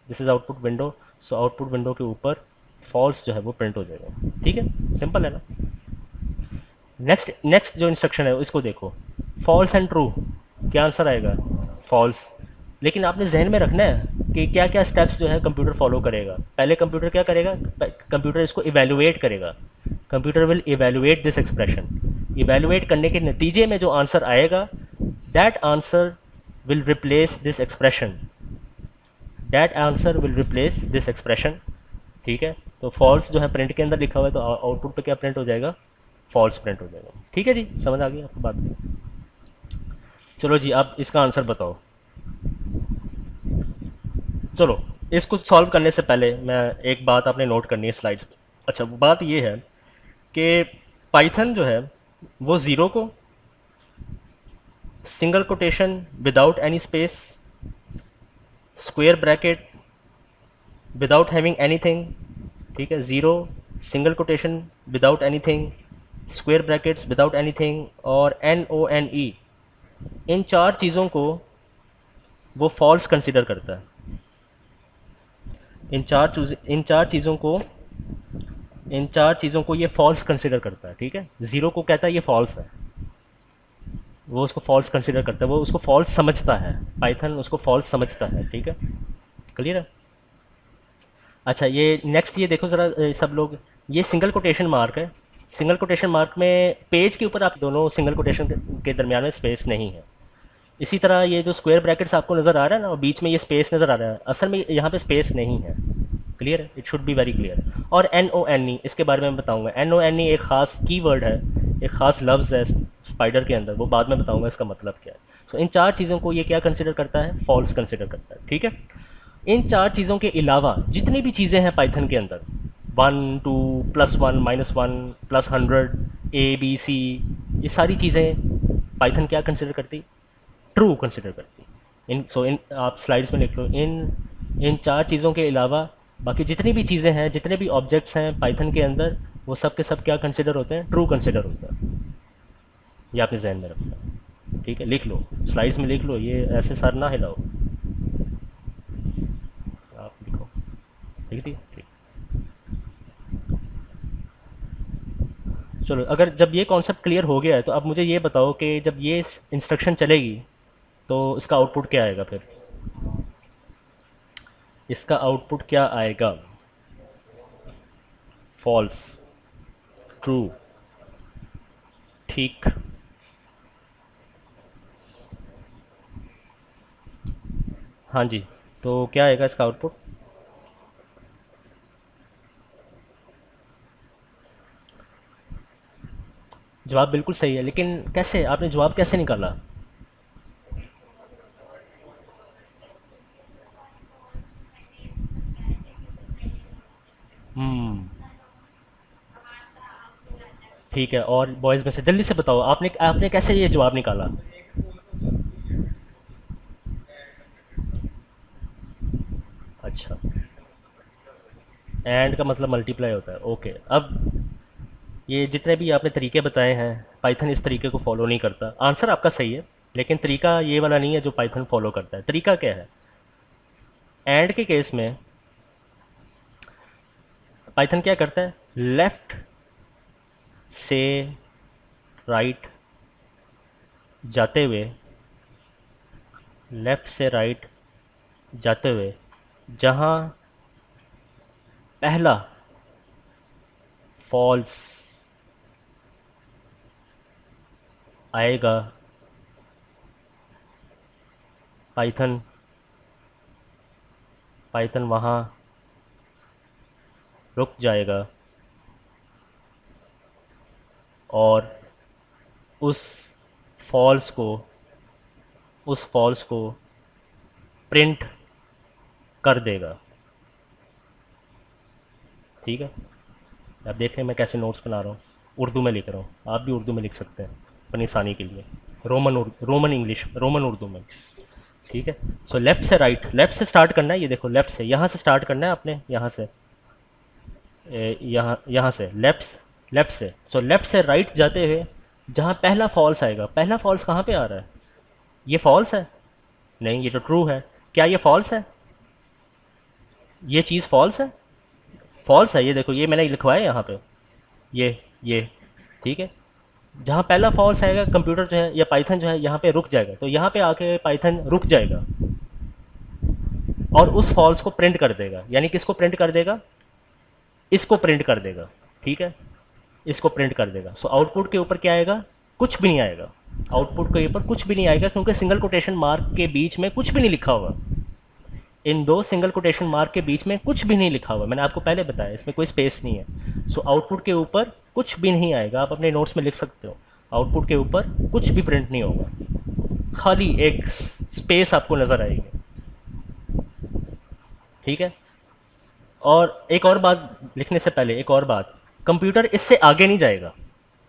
this is output window. So output window के ऊपर फॉल्स जो है वो प्रिंट हो जाएगा, ठीक है, सिंपल है ना। नेक्स्ट नेक्स्ट जो इंस्ट्रक्शन है इसको देखो, फॉल्स एंड ट्रू, क्या आंसर आएगा, फॉल्स। लेकिन आपने जहन में रखना है कि क्या क्या स्टेप्स जो है कंप्यूटर फॉलो करेगा। पहले कंप्यूटर क्या करेगा, कंप्यूटर इसको इवेलुएट करेगा, computer will evaluate this expression, evaluate करने के नतीजे में जो आंसर आएगा, that answer will replace this expression, that answer will replace this expression, ठीक है। तो फॉल्स जो है प्रिंट के अंदर लिखा हुआ है, तो आउटपुट पे क्या प्रिंट हो जाएगा, फॉल्स प्रिंट हो जाएगा, ठीक है जी, समझ आ गई आपको बात। चलो जी, अब इसका आंसर बताओ। चलो, इसको सॉल्व करने से पहले मैं एक बात आपने नोट करनी है स्लाइड्स पे। अच्छा, वो बात ये है कि पाइथन जो है वो ज़ीरो को single quotation without any space, square bracket without having anything, ठीक है, zero, single quotation without anything, square brackets without anything और NONE, इन चार चीज़ों को वो फॉल्स कंसिडर करता है। इन चार चीज़ों को ये फॉल्स कंसिडर करता है, ठीक है। ज़ीरो को कहता है ये फॉल्स है, वो उसको फॉल्स कंसिडर करता है, वो उसको फॉल्स समझता है, पाइथन उसको फॉल्स समझता है, ठीक है, क्लियर है। अच्छा, ये नेक्स्ट ये देखो ज़रा सब लोग, ये सिंगल कोटेशन मार्क है, सिंगल कोटेशन मार्क में पेज के ऊपर आप दोनों सिंगल कोटेशन के दरमियान में स्पेस नहीं है। इसी तरह ये जो स्क्वायर ब्रैकेट्स आपको नज़र आ रहा है ना, और बीच में ये स्पेस नज़र आ रहा है, असल में यहाँ पे स्पेस नहीं है, क्लियर है, it should be very clear. और NONE, इसके बारे में मैं बताऊंगा, NONE एक ख़ास कीवर्ड है, एक ख़ास लफ्ज़ है स्पाइडर के अंदर, वो बाद में बताऊंगा इसका मतलब क्या है। सो इन चार चीज़ों को ये क्या कंसिडर करता है, फॉल्स कंसिडर करता है, ठीक है। इन चार चीज़ों के अलावा जितनी भी चीज़ें हैं पाइथन के अंदर, 1 2 +1 -1 +100 ABC, ये सारी चीज़ें पाइथन क्या कंसिडर करती, ट्रू कंसिडर करती। इन आप स्लाइड्स में लिख लो, इन इन चार चीज़ों के अलावा बाकी जितनी भी चीज़ें हैं, जितने भी ऑब्जेक्ट्स हैं पाइथन के अंदर, वो सब के सब क्या कंसिडर होते हैं, ट्रू कंसिडर होता है। ये आपने जहन में रखना है, ठीक है, लिख लो, स्लाइड्स में लिख लो, ये ऐसे सर ना हिलाओ, आप लिखो, लिख दी, ठीक। चलो, अगर जब ये कॉन्सेप्ट क्लियर हो गया है, तो अब मुझे ये बताओ कि जब ये इंस्ट्रक्शन चलेगी तो इसका आउटपुट क्या आएगा फिर, इसका आउटपुट क्या आएगा, फॉल्स, ट्रू, ठीक, हाँ जी। तो क्या आएगा इसका आउटपुट, जवाब बिल्कुल सही है, लेकिन कैसे, आपने जवाब कैसे निकाला, हम्म, ठीक है, और बॉयज़ में से जल्दी से बताओ, आपने आपने कैसे ये जवाब निकाला, अच्छा, एंड का मतलब मल्टीप्लाई होता है, ओके। अब ये जितने भी आपने तरीके बताए हैं, पाइथन इस तरीके को फॉलो नहीं करता, आंसर आपका सही है, लेकिन तरीका ये वाला नहीं है जो पाइथन फॉलो करता है। तरीका क्या है, एंड के केस में पाइथन क्या करता है, लेफ्ट से राइट जाते हुए, लेफ्ट से राइट जाते हुए, जहाँ पहला फॉल्स आएगा, पाइथन पाइथन वहाँ रुक जाएगा और उस फॉल्स को उस फॉल्स को प्रिंट कर देगा। ठीक है, आप देख रहे हैं मैं कैसे नोट्स बना रहा हूँ, उर्दू में लिख रहा हूँ, आप भी उर्दू में लिख सकते हैं अपनी आसानी के लिए, रोमन इंग्लिश, रोमन उर्दू में। ठीक है। सो लेफ्ट से राइट, लेफ्ट से स्टार्ट करना है, ये देखो लेफ्ट से, यहाँ से स्टार्ट करना है आपने, यहाँ से यहाँ यहाँ से लेफ्ट से, सो लेफ्ट से राइट जाते हुए जहाँ पहला फॉल्स आएगा, पहला फॉल्स कहाँ पे आ रहा है, ये फॉल्स है, नहीं ये तो ट्रू है, क्या ये फॉल्स है, ये चीज़ फॉल्स है, फॉल्स है, ये देखो ये मैंने लिखवाया है यहाँ पे, ये ठीक है। जहाँ पहला फॉल्स आएगा कंप्यूटर जो है या पाइथन जो है यहाँ पे रुक जाएगा, तो यहाँ पे आके पाइथन रुक जाएगा और उस फॉल्स को प्रिंट कर देगा, यानी किसको प्रिंट कर देगा, इसको प्रिंट कर देगा। ठीक है, इसको प्रिंट कर देगा। सो आउटपुट के ऊपर क्या आएगा, कुछ भी नहीं आएगा, आउटपुट के ऊपर कुछ भी नहीं आएगा, क्योंकि सिंगल कोटेशन मार्क के बीच में कुछ भी नहीं लिखा हुआ, इन दो सिंगल कोटेशन मार्क के बीच में कुछ भी नहीं लिखा हुआ, मैंने आपको पहले बताया इसमें कोई स्पेस नहीं है। सो आउटपुट के ऊपर कुछ भी नहीं आएगा, आप अपने नोट्स में लिख सकते हो, आउटपुट के ऊपर कुछ भी प्रिंट नहीं होगा, खाली एक स्पेस आपको नज़र आएगी। ठीक है, और एक और बात लिखने से पहले, एक और बात, कंप्यूटर इससे आगे नहीं जाएगा,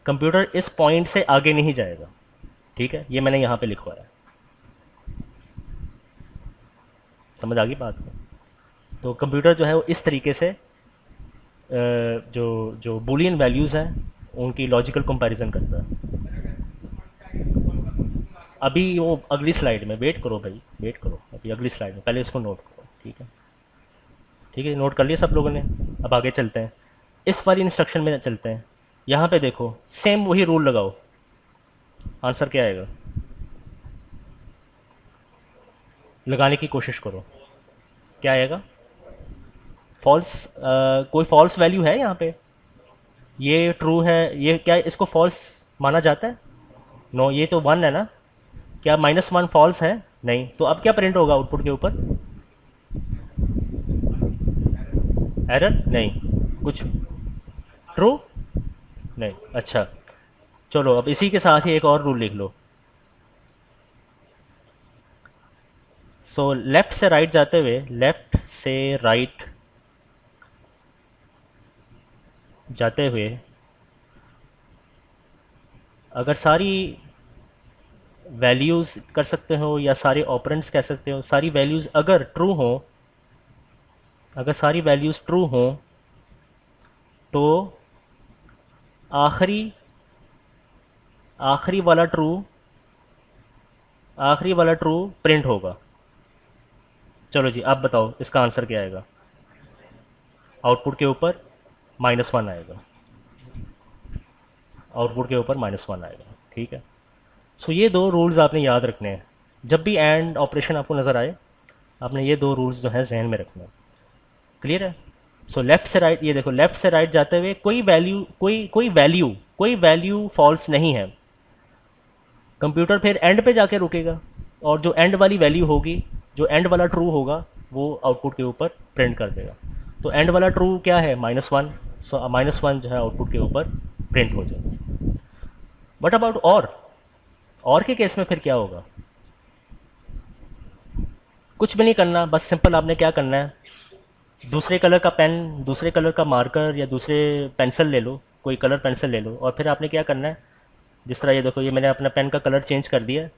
कंप्यूटर इस पॉइंट से आगे नहीं जाएगा। ठीक है, ये मैंने यहाँ पे लिखवाया, समझ आ गई बात को। तो कंप्यूटर जो है वो इस तरीके से जो जो बूलियन वैल्यूज़ हैं उनकी लॉजिकल कंपैरिजन करता है। अभी वो अगली स्लाइड में, वेट करो भाई वेट करो, अभी अगली स्लाइड में, पहले इसको नोट करो। ठीक है, ठीक है, नोट कर लिया सब लोगों ने। अब आगे चलते हैं, इस वाली इंस्ट्रक्शन में चलते हैं। यहाँ पे देखो सेम वही रूल लगाओ, आंसर क्या आएगा, लगाने की कोशिश करो, क्या आएगा, फॉल्स, कोई फॉल्स वैल्यू है यहाँ पे, ये ट्रू है, ये क्या इसको फॉल्स माना जाता है, नो ये तो वन है ना, क्या -1 फॉल्स है, नहीं, तो अब क्या प्रिंट होगा आउटपुट के ऊपर, एरर नहीं, कुछ ट्रू नहीं, अच्छा चलो अब इसी के साथ ही एक और रूल लिख लो। सो लेफ्ट से राइट जाते हुए, लेफ्ट से राइट जाते हुए अगर सारी वैल्यूज़ कर सकते हो या सारे ऑपरेंड्स कह सकते हो, सारी वैल्यूज़ अगर ट्रू हो, अगर सारी वैल्यूज़ ट्रू हो तो आखिरी आखिरी वाला ट्रू आखिरी वाला ट्रू प्रिंट होगा। चलो जी आप बताओ इसका आंसर क्या आएगा, आउटपुट के ऊपर -1 आएगा, आउटपुट के ऊपर -1 आएगा। ठीक है, सो ये दो रूल्स आपने याद रखने हैं, जब भी एंड ऑपरेशन आपको नज़र आए आपने ये दो रूल्स जो है जहन में रखने हैं। क्लियर है। सो लेफ्ट से राइट, ये देखो लेफ्ट से राइट जाते हुए कोई वैल्यू कोई वैल्यू फॉल्स नहीं है, कंप्यूटर फिर एंड पे जाके रुकेगा और जो एंड वाली वैल्यू होगी, जो एंड वाला ट्रू होगा वो आउटपुट के ऊपर प्रिंट कर देगा। तो एंड वाला ट्रू क्या है, -1, सो -1 जो है आउटपुट के ऊपर प्रिंट हो जाएगा। बट अबाउट और के केस में फिर क्या होगा, कुछ भी नहीं करना, बस सिंपल आपने क्या करना है, दूसरे कलर का पेन, दूसरे कलर का मार्कर या दूसरे पेंसिल ले लो, कोई कलर पेंसिल ले लो, और फिर आपने क्या करना है, जिस तरह ये देखो ये मैंने अपना पेन का कलर चेंज कर दिया है,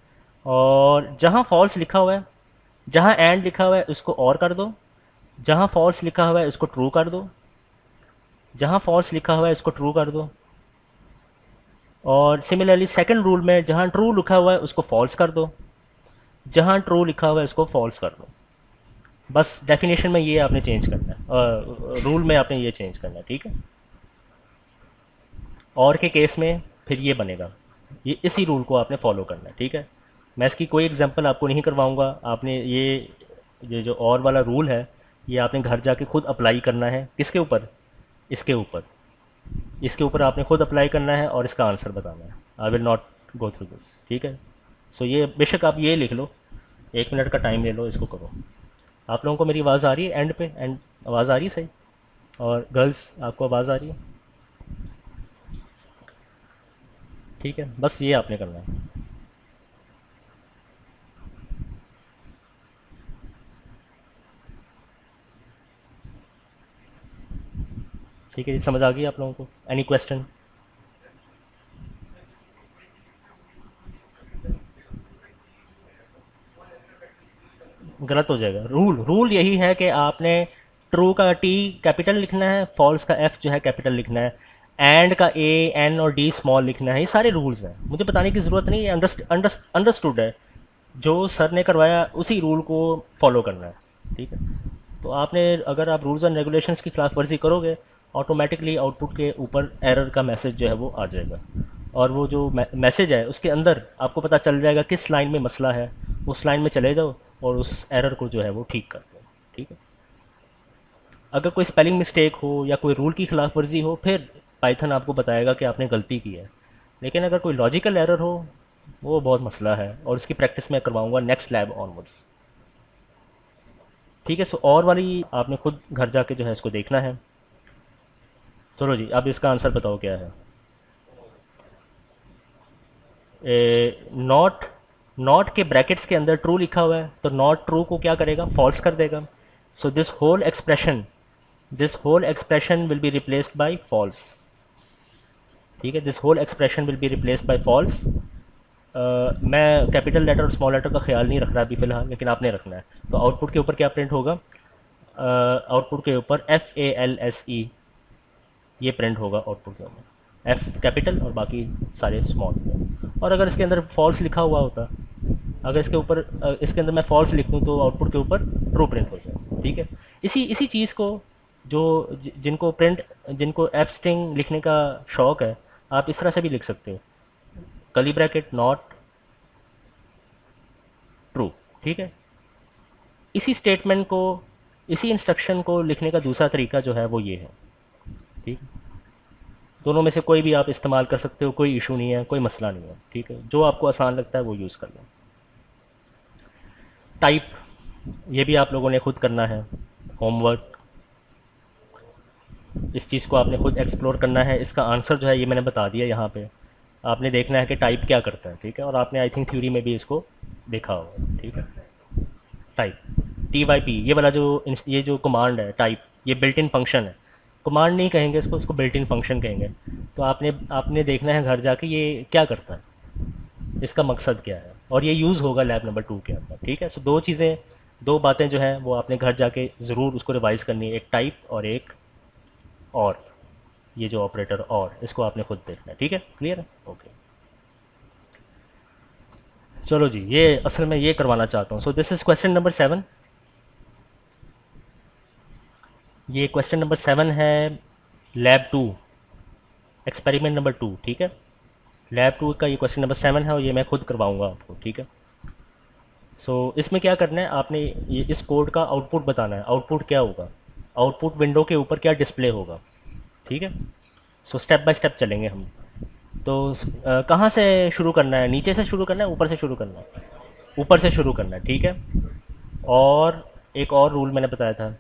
और जहाँ फॉल्स लिखा हुआ है, जहाँ एंड लिखा हुआ है उसको और कर दो, जहाँ फॉल्स लिखा हुआ है उसको ट्रू कर दो, जहाँ फॉल्स लिखा हुआ है इसको ट्रू कर दो, और सिमिलरली सेकंड रूल में जहाँ ट्रू लिखा हुआ है उसको फॉल्स कर दो, जहाँ ट्रू लिखा हुआ है उसको फॉल्स कर दो। बस डेफिनेशन में ये आपने चेंज करना है, रूल में आपने ये चेंज करना है। ठीक है, और के केस में फिर ये बनेगा, ये इसी रूल को आपने फॉलो करना है। ठीक है, मैं इसकी कोई एग्जांपल आपको नहीं करवाऊंगा, आपने ये जो और वाला रूल है ये आपने घर जाके खुद अप्लाई करना है, किसके ऊपर, इसके ऊपर, इसके ऊपर आपने खुद अप्लाई करना है और इसका आंसर बताना है। I will not go through this. ठीक है, सो ये बेशक आप ये लिख लो, 1 मिनट का टाइम ले लो, इसको करो। आप लोगों को मेरी आवाज़ आ रही है एंड पे? एंड आवाज़ आ रही है सही? और गर्ल्स आपको आवाज़ आ रही है? ठीक है, बस ये आपने करना है। ठीक है, ये समझ आ गई आप लोगों को? Any question? गलत हो जाएगा। रूल रूल यही है कि आपने ट्रू का टी कैपिटल लिखना है, फॉल्स का एफ जो है कैपिटल लिखना है, एंड का ए एन और डी स्मॉल लिखना है। ये सारे रूल्स हैं, मुझे बताने की ज़रूरत नहीं है, अंडरस्टूड है। जो सर ने करवाया उसी रूल को फॉलो करना है। ठीक है, तो आपने, अगर आप रूल्स एंड रेगुलेशंस की खिलाफ वर्जी करोगे, ऑटोमेटिकली आउटपुट के ऊपर एरर का मैसेज जो है वो आ जाएगा। और वो जो मैसेज है उसके अंदर आपको पता चल जाएगा किस लाइन में मसला है, उस लाइन में चले जाओ और उस एरर को जो है वो ठीक कर दो। ठीक है, अगर कोई स्पेलिंग मिस्टेक हो या कोई रूल की खिलाफ वर्जी हो, फिर पाइथन आपको बताएगा कि आपने गलती की है। लेकिन अगर कोई लॉजिकल एरर हो, वो बहुत मसला है, और इसकी प्रैक्टिस मैं करवाऊंगा नेक्स्ट लैब ऑनवर्ड्स। ठीक है, सो और वाली आपने खुद घर जाके जो है इसको देखना है। चलो जी, अब इसका आंसर बताओ क्या है। नॉट नॉट के ब्रैकेट्स के अंदर ट्रू लिखा हुआ है, तो नॉट ट्रू को क्या करेगा, फॉल्स कर देगा। So this whole expression will be replaced by false. ठीक है, this whole expression will be replaced by false. मैं कैपिटल लेटर और स्मॉल लेटर का ख्याल नहीं रख रहा अभी फ़िलहाल, लेकिन आपने रखना है। तो आउटपुट के ऊपर क्या प्रिंट होगा? आउटपुट के ऊपर FALSE, ये प्रिंट होगा आउटपुट के अंदर, एफ कैपिटल और बाकी सारे स्मॉल। और अगर इसके अंदर फॉल्स लिखा हुआ होता, अगर इसके अंदर मैं फॉल्स लिख दूँ, तो आउटपुट के ऊपर ट्रू प्रिंट हो जाए। ठीक है, इसी इसी चीज़ को जो जिनको एफ स्ट्रिंग लिखने का शौक़ है, आप इस तरह से भी लिख सकते हो, कली ब्रैकेट नॉट ट्रू। ठीक है, इसी स्टेटमेंट को, इसी इंस्ट्रक्शन को लिखने का दूसरा तरीका जो है वो ये है। ठीक, दोनों में से कोई भी आप इस्तेमाल कर सकते हो, कोई इशू नहीं है, कोई मसला नहीं है। ठीक है, जो आपको आसान लगता है वो यूज़ कर लो। टाइप, ये भी आप लोगों ने खुद करना है होमवर्क। इस चीज़ को आपने खुद एक्सप्लोर करना है। इसका आंसर जो है ये मैंने बता दिया यहाँ पे। आपने देखना है कि टाइप क्या करता है। ठीक है, और आपने आई थिंक थ्योरी में भी इसको देखा होगा। ठीक है, टाइप, TYP, ये जो कमांड है टाइप, ये बिल्ट इन फंक्शन है। कमांड नहीं कहेंगे इसको बिल्ट इन फंक्शन कहेंगे। तो आपने देखना है घर जाके ये क्या करता है, इसका मकसद क्या है, और ये यूज़ होगा लैब नंबर 2 के अंदर। ठीक है, सो दो बातें जो हैं वो आपने घर जाके ज़रूर उसको रिवाइज़ करनी है, एक टाइप और एक और, ये जो ऑपरेटर और, इसको आपने खुद देखना है। ठीक है, क्लियर है? ओके, चलो जी, ये असल में ये करवाना चाहता हूँ। सो दिस इज़ क्वेश्चन नंबर 7। ये क्वेश्चन नंबर 7 है, लैब 2, एक्सपेरिमेंट नंबर 2। ठीक है, लैब 2 का ये क्वेश्चन नंबर 7 है, और ये मैं खुद करवाऊँगा आपको। ठीक है, सो इसमें क्या करना है, आपने ये इस कोड का आउटपुट बताना है। आउटपुट क्या होगा, आउटपुट विंडो के ऊपर क्या डिस्प्ले होगा। ठीक है, सो स्टेप बाय स्टेप चलेंगे हम। तो कहाँ से शुरू करना है, नीचे से शुरू करना है, ऊपर से शुरू करना है? ऊपर से शुरू करना है। ठीक है, और एक और रूल मैंने बताया था,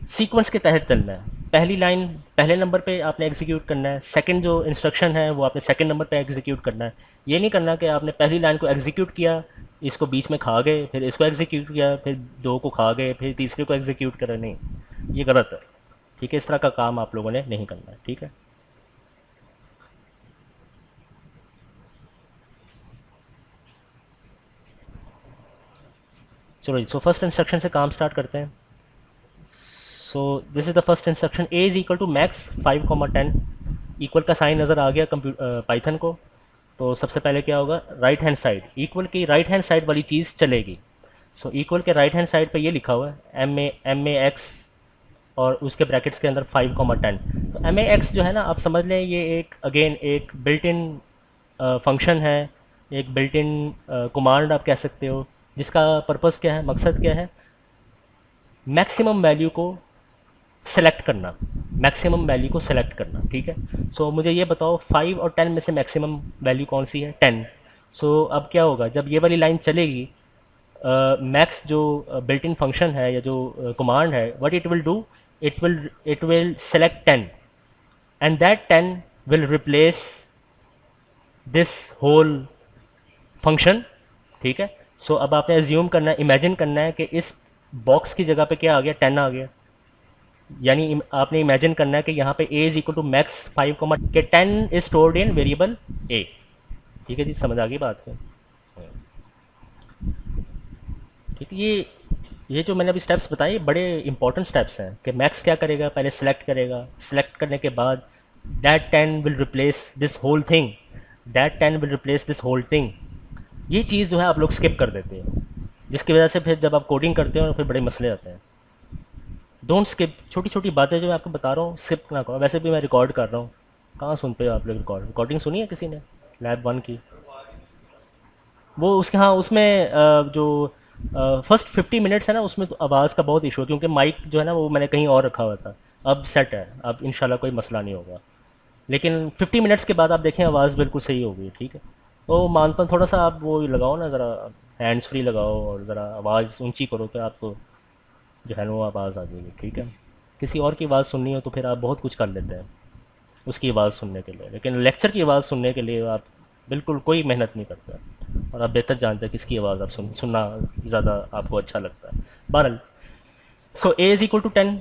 सीक्वेंस के तहत चलना है। पहली लाइन पहले नंबर पे आपने एग्जीक्यूट करना है, सेकंड जो इंस्ट्रक्शन है वो आपने सेकंड नंबर पे एग्जीक्यूट करना है। ये नहीं करना कि आपने पहली लाइन को एग्जीक्यूट किया, इसको बीच में खा गए, फिर इसको एग्जीक्यूट किया, फिर दो को खा गए, फिर तीसरे को एग्जीक्यूट करा। नहीं, ये गलत है। ठीक है, इस तरह का काम आप लोगों ने नहीं करना है। ठीक है, चलो जी, सो फर्स्ट इंस्ट्रक्शन से काम स्टार्ट करते हैं। So this is the first instruction, A is equal to max 5,10। Equal का साइन नज़र आ गया पाइथन को। तो सबसे पहले क्या होगा, राइट हैंड साइड, इक्वल की राइट हैंड साइड वाली चीज़ चलेगी। सो इक्वल के राइट हैंड साइड पे ये लिखा हुआ है MAX, और उसके ब्रैकेट्स के अंदर 5,10। तो MAX जो है ना, आप समझ लें ये एक अगेन एक बिल्ट इन फंक्शन है, एक बिल्ट इन कमांड आप कह सकते हो, जिसका पर्पस क्या है, मकसद क्या है, मैक्सिमम वैल्यू को सेलेक्ट करना, मैक्सिमम वैल्यू को सेलेक्ट करना। ठीक है, सो मुझे ये बताओ 5 और 10 में से मैक्सिमम वैल्यू कौन सी है? 10। सो अब क्या होगा, जब ये वाली लाइन चलेगी मैक्स जो बिल्ट इन फंक्शन है या जो कमांड है, what it will do, it will select 10 and that 10 will replace this whole function. ठीक है। सो अब आपने एज्यूम करना है, इमेजिन करना है कि इस बॉक्स की जगह पे क्या आ गया, 10 आ गया। यानी आपने इमेजिन करना है कि यहाँ पे a is equal to max 5 के 10 is stored in variable a। ठीक है जी, समझ आ गई बात है। ठीक है, ये जो मैंने अभी स्टेप्स बताए बड़े इंपॉर्टेंट स्टेप्स हैं कि मैक्स क्या करेगा, पहले सेलेक्ट करेगा, सेलेक्ट करने के बाद that 10 will replace this whole thing, that 10 will replace this whole thing. ये चीज़ जो है आप लोग स्किप कर देते हैं, जिसकी वजह से फिर जब आप कोडिंग करते हो फिर बड़े मसले आते हैं। डोंट स्किप, छोटी छोटी बातें जो मैं आपको बता रहा हूँ स्किप ना करो। वैसे भी मैं रिकॉर्ड कर रहा हूँ, कहाँ सुनते हो आप लोग रिकॉर्डिंग सुनी है किसी ने लैब 1 की? वो उसके, हाँ उसमें जो फर्स्ट 50 मिनट्स है ना, उसमें तो आवाज़ का बहुत इशू है क्योंकि माइक जो है ना वो मैंने कहीं और रखा हुआ था। अब सेट है, अब इंशाल्लाह कोई मसला नहीं होगा। लेकिन 50 मिनट्स के बाद आप देखें आवाज़ बिल्कुल सही होगी। ठीक है, तो मानता हूँ थोड़ा सा आप वो लगाओ ना ज़रा, हैंड्स फ्री लगाओ और ज़रा आवाज़ ऊंची करो तो आपको जो है ना वो आवाज़ आ जाएगी। ठीक है, किसी और की आवाज़ सुननी हो तो फिर आप बहुत कुछ कर लेते हैं उसकी आवाज़ सुनने के लिए, लेकिन लेक्चर की आवाज़ सुनने के लिए आप बिल्कुल कोई मेहनत नहीं करते। और आप बेहतर जानते हैं किसकी आवाज़ आप सुनना ज़्यादा आपको अच्छा लगता है। बहरहाल, so A is equal to 10,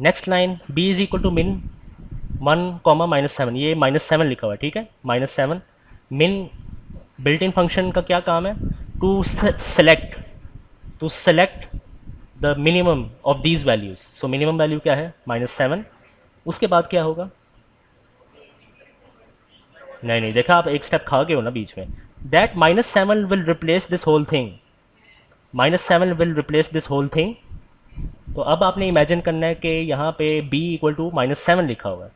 next line B is equal to min 1, -7, ये -7 लिखा हुआ है। ठीक है, -7 मिन बिल्ट इन फंक्शन का क्या काम है, to select, to select the minimum of these values. So minimum value क्या है, -7। उसके बाद क्या होगा, नहीं नहीं देखा, आप एक स्टेप खा गए हो ना बीच में। That -7 will replace this whole thing, -7 will replace this whole thing. तो अब आपने इमेजिन करना है कि यहाँ पे b इक्वल टू -7 लिखा हुआ है,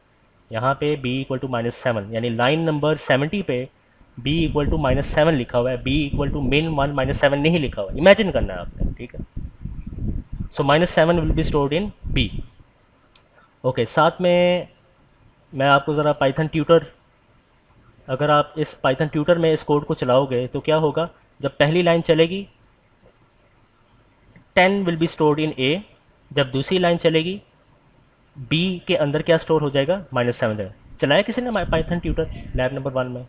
यहाँ पे b इक्वल टू -7, यानी लाइन नंबर 70 पे b इक्वल टू -7 लिखा हुआ है, b इक्वल टू min 1 -7 नहीं लिखा हुआ है। इमेजिन करना है आपने। ठीक है, सो -7 will be stored in b। Okay, साथ में मैं आपको ज़रा पाइथन ट्यूटर, अगर आप इस पाइथन ट्यूटर में इस कोड को चलाओगे तो क्या होगा, जब पहली लाइन चलेगी 10 विल बी स्टोर्ड इन ए, जब दूसरी लाइन चलेगी बी के अंदर क्या स्टोर हो जाएगा, -7 चलाया किसी ने पाइथन ट्यूटर लैब नंबर 1 में?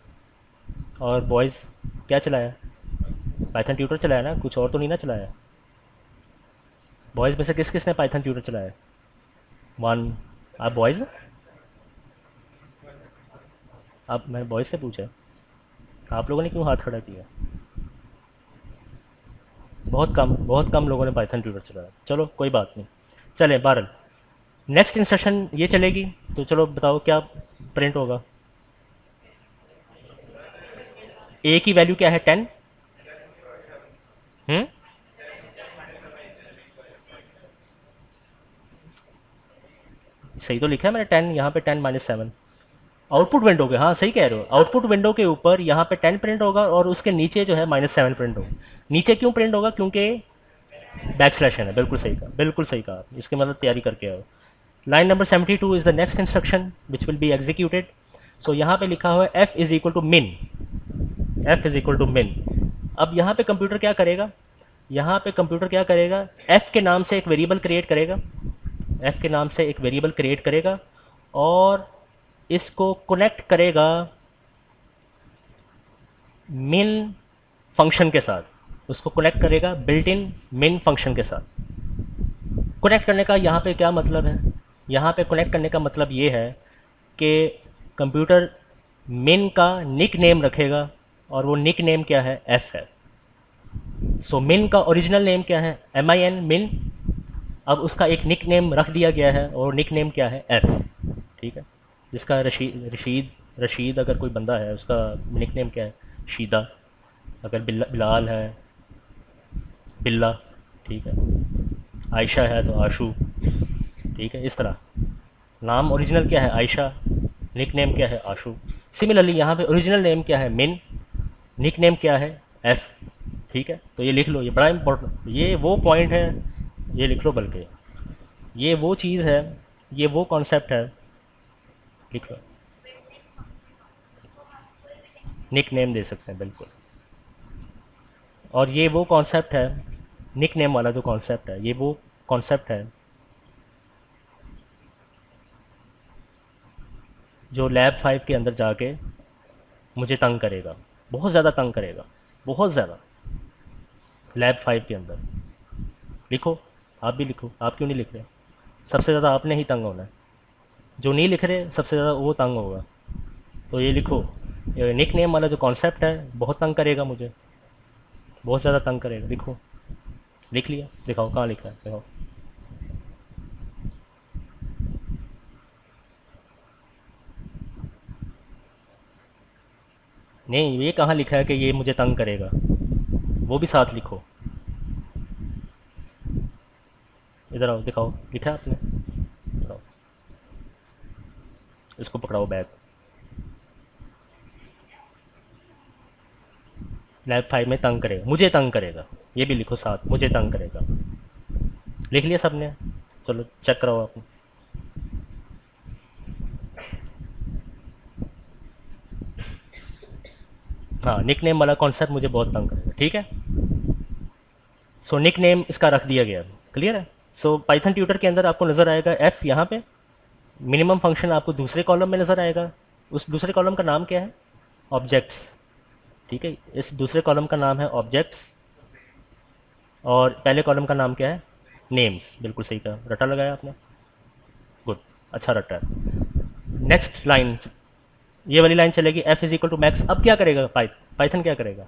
और बॉयज़ क्या चलाया, पाइथन ट्यूटर चलाया ना, कुछ और तो नहीं ना चलाया? बॉयज़ में से किस किस ने पाइथन ट्यूटर चलाया? 1, आप बॉयज़, आप, मैं बॉयज़ से पूछा, आप लोगों ने क्यों हाथ खड़ा किया? बहुत कम लोगों ने पाइथन ट्यूटर चलाया। चलो कोई बात नहीं, चले बहरहाल नेक्स्ट इंस्ट्रक्शन ये चलेगी। तो चलो बताओ क्या प्रिंट होगा, ए की वैल्यू क्या है, 10। हम्म, सही तो लिखा है मैंने 10, यहाँ पे 10 -7 आउटपुट विंडो के, हाँ सही कह रहे हो, आउटपुट विंडो के ऊपर यहाँ पे 10 प्रिंट होगा और उसके नीचे जो है -7 प्रिंट होगा। नीचे क्यों प्रिंट होगा, क्योंकि बैक स्लैश है। बिल्कुल सही कहा, बिल्कुल सही कहा, इसके मतलब तैयारी करके आओ। Line number 72 is the next instruction which will be executed. So यहाँ पे लिखा हुआ है f is equal to min, f is equal to min. अब यहाँ पे कंप्यूटर क्या करेगा, यहाँ पे कंप्यूटर क्या करेगा, f के नाम से एक वेरिएबल क्रिएट करेगा, f के नाम से एक वेरिएबल क्रिएट करेगा और इसको कनेक्ट करेगा मिन फंक्शन के साथ, उसको कनेक्ट करेगा बिल्ट इन मिन फंक्शन के साथ। कनेक्ट करने का यहाँ पे क्या मतलब है, यहाँ पे कनेक्ट करने का मतलब ये है कि कंप्यूटर मिन का निक नेम रखेगा और वो निक नेम क्या है, f है। सो मिन का ओरिजिनल नेम क्या है, min मिन, अब उसका एक निक नेम रख दिया गया है और निक नेम क्या है, f। ठीक है, जिसका रशीद रशीद रशीद अगर कोई बंदा है उसका निक नेम क्या है, शीदा। अगर बिलाल है, बिल्ला। ठीक है, आयशा है तो आशू। ठीक है, इस तरह नाम ओरिजिनल क्या है, आयशा, निक नेम क्या है, आशू। सिमिलरली यहाँ पे ओरिजिनल नेम क्या है, मिन, निक नेम क्या है, एफ। ठीक है, तो ये लिख लो, ये बड़ा इंपॉर्टेंट, ये वो पॉइंट है, ये लिख लो, बल्कि ये वो चीज़ है, ये वो कॉन्सेप्ट है, लिख लो। निक नेम दे सकते हैं बिल्कुल। और ये वो कॉन्सेप्ट है, निक नेम वाला जो कॉन्सेप्ट है, ये वो कॉन्सेप्ट है जो लैब 5 के अंदर जाके मुझे तंग करेगा, बहुत ज़्यादा तंग करेगा, बहुत ज़्यादा। लैब 5 के अंदर लिखो, आप भी लिखो, आप क्यों नहीं लिख रहे? सबसे ज़्यादा आपने ही तंग होना है, जो नहीं लिख रहे सबसे ज़्यादा वो तंग होगा। तो ये लिखो, निक नेम वाला जो कॉन्सेप्ट है बहुत तंग करेगा मुझे, बहुत ज़्यादा तंग करेगा। लिखो, लिख लिया? दिखाओ कहाँ लिखा है, दिखाओ। नहीं, ये कहाँ लिखा है कि ये मुझे तंग करेगा? वो भी साथ लिखो। इधर आओ, दिखाओ, लिखा है आपने? इधर आओ, इसको पकड़ाओ बैग। लैब 5 में तंग करेगा, मुझे तंग करेगा, ये भी लिखो साथ, मुझे तंग करेगा। लिख लिया सबने? चलो चेक कराओ आप। हाँ, निक नेम वाला कॉन्सेप्ट मुझे बहुत तंग करेगा, ठीक है। सो निक नेम इसका रख दिया गया, क्लियर है। सो पाइथन ट्यूटर के अंदर आपको नज़र आएगा एफ यहाँ पे, मिनिमम फंक्शन आपको दूसरे कॉलम में नज़र आएगा। उस दूसरे कॉलम का नाम क्या है? ऑब्जेक्ट्स, ठीक है। इस दूसरे कॉलम का नाम है ऑब्जेक्ट्स, और पहले कॉलम का नाम क्या है? नेम्स। बिल्कुल सही कहा, रटा लगाया आपने, गुड, अच्छा रटा है। नेक्स्ट लाइन, ये वाली लाइन चलेगी, F is equal to max. अब क्या करेगा पाइथन क्या करेगा?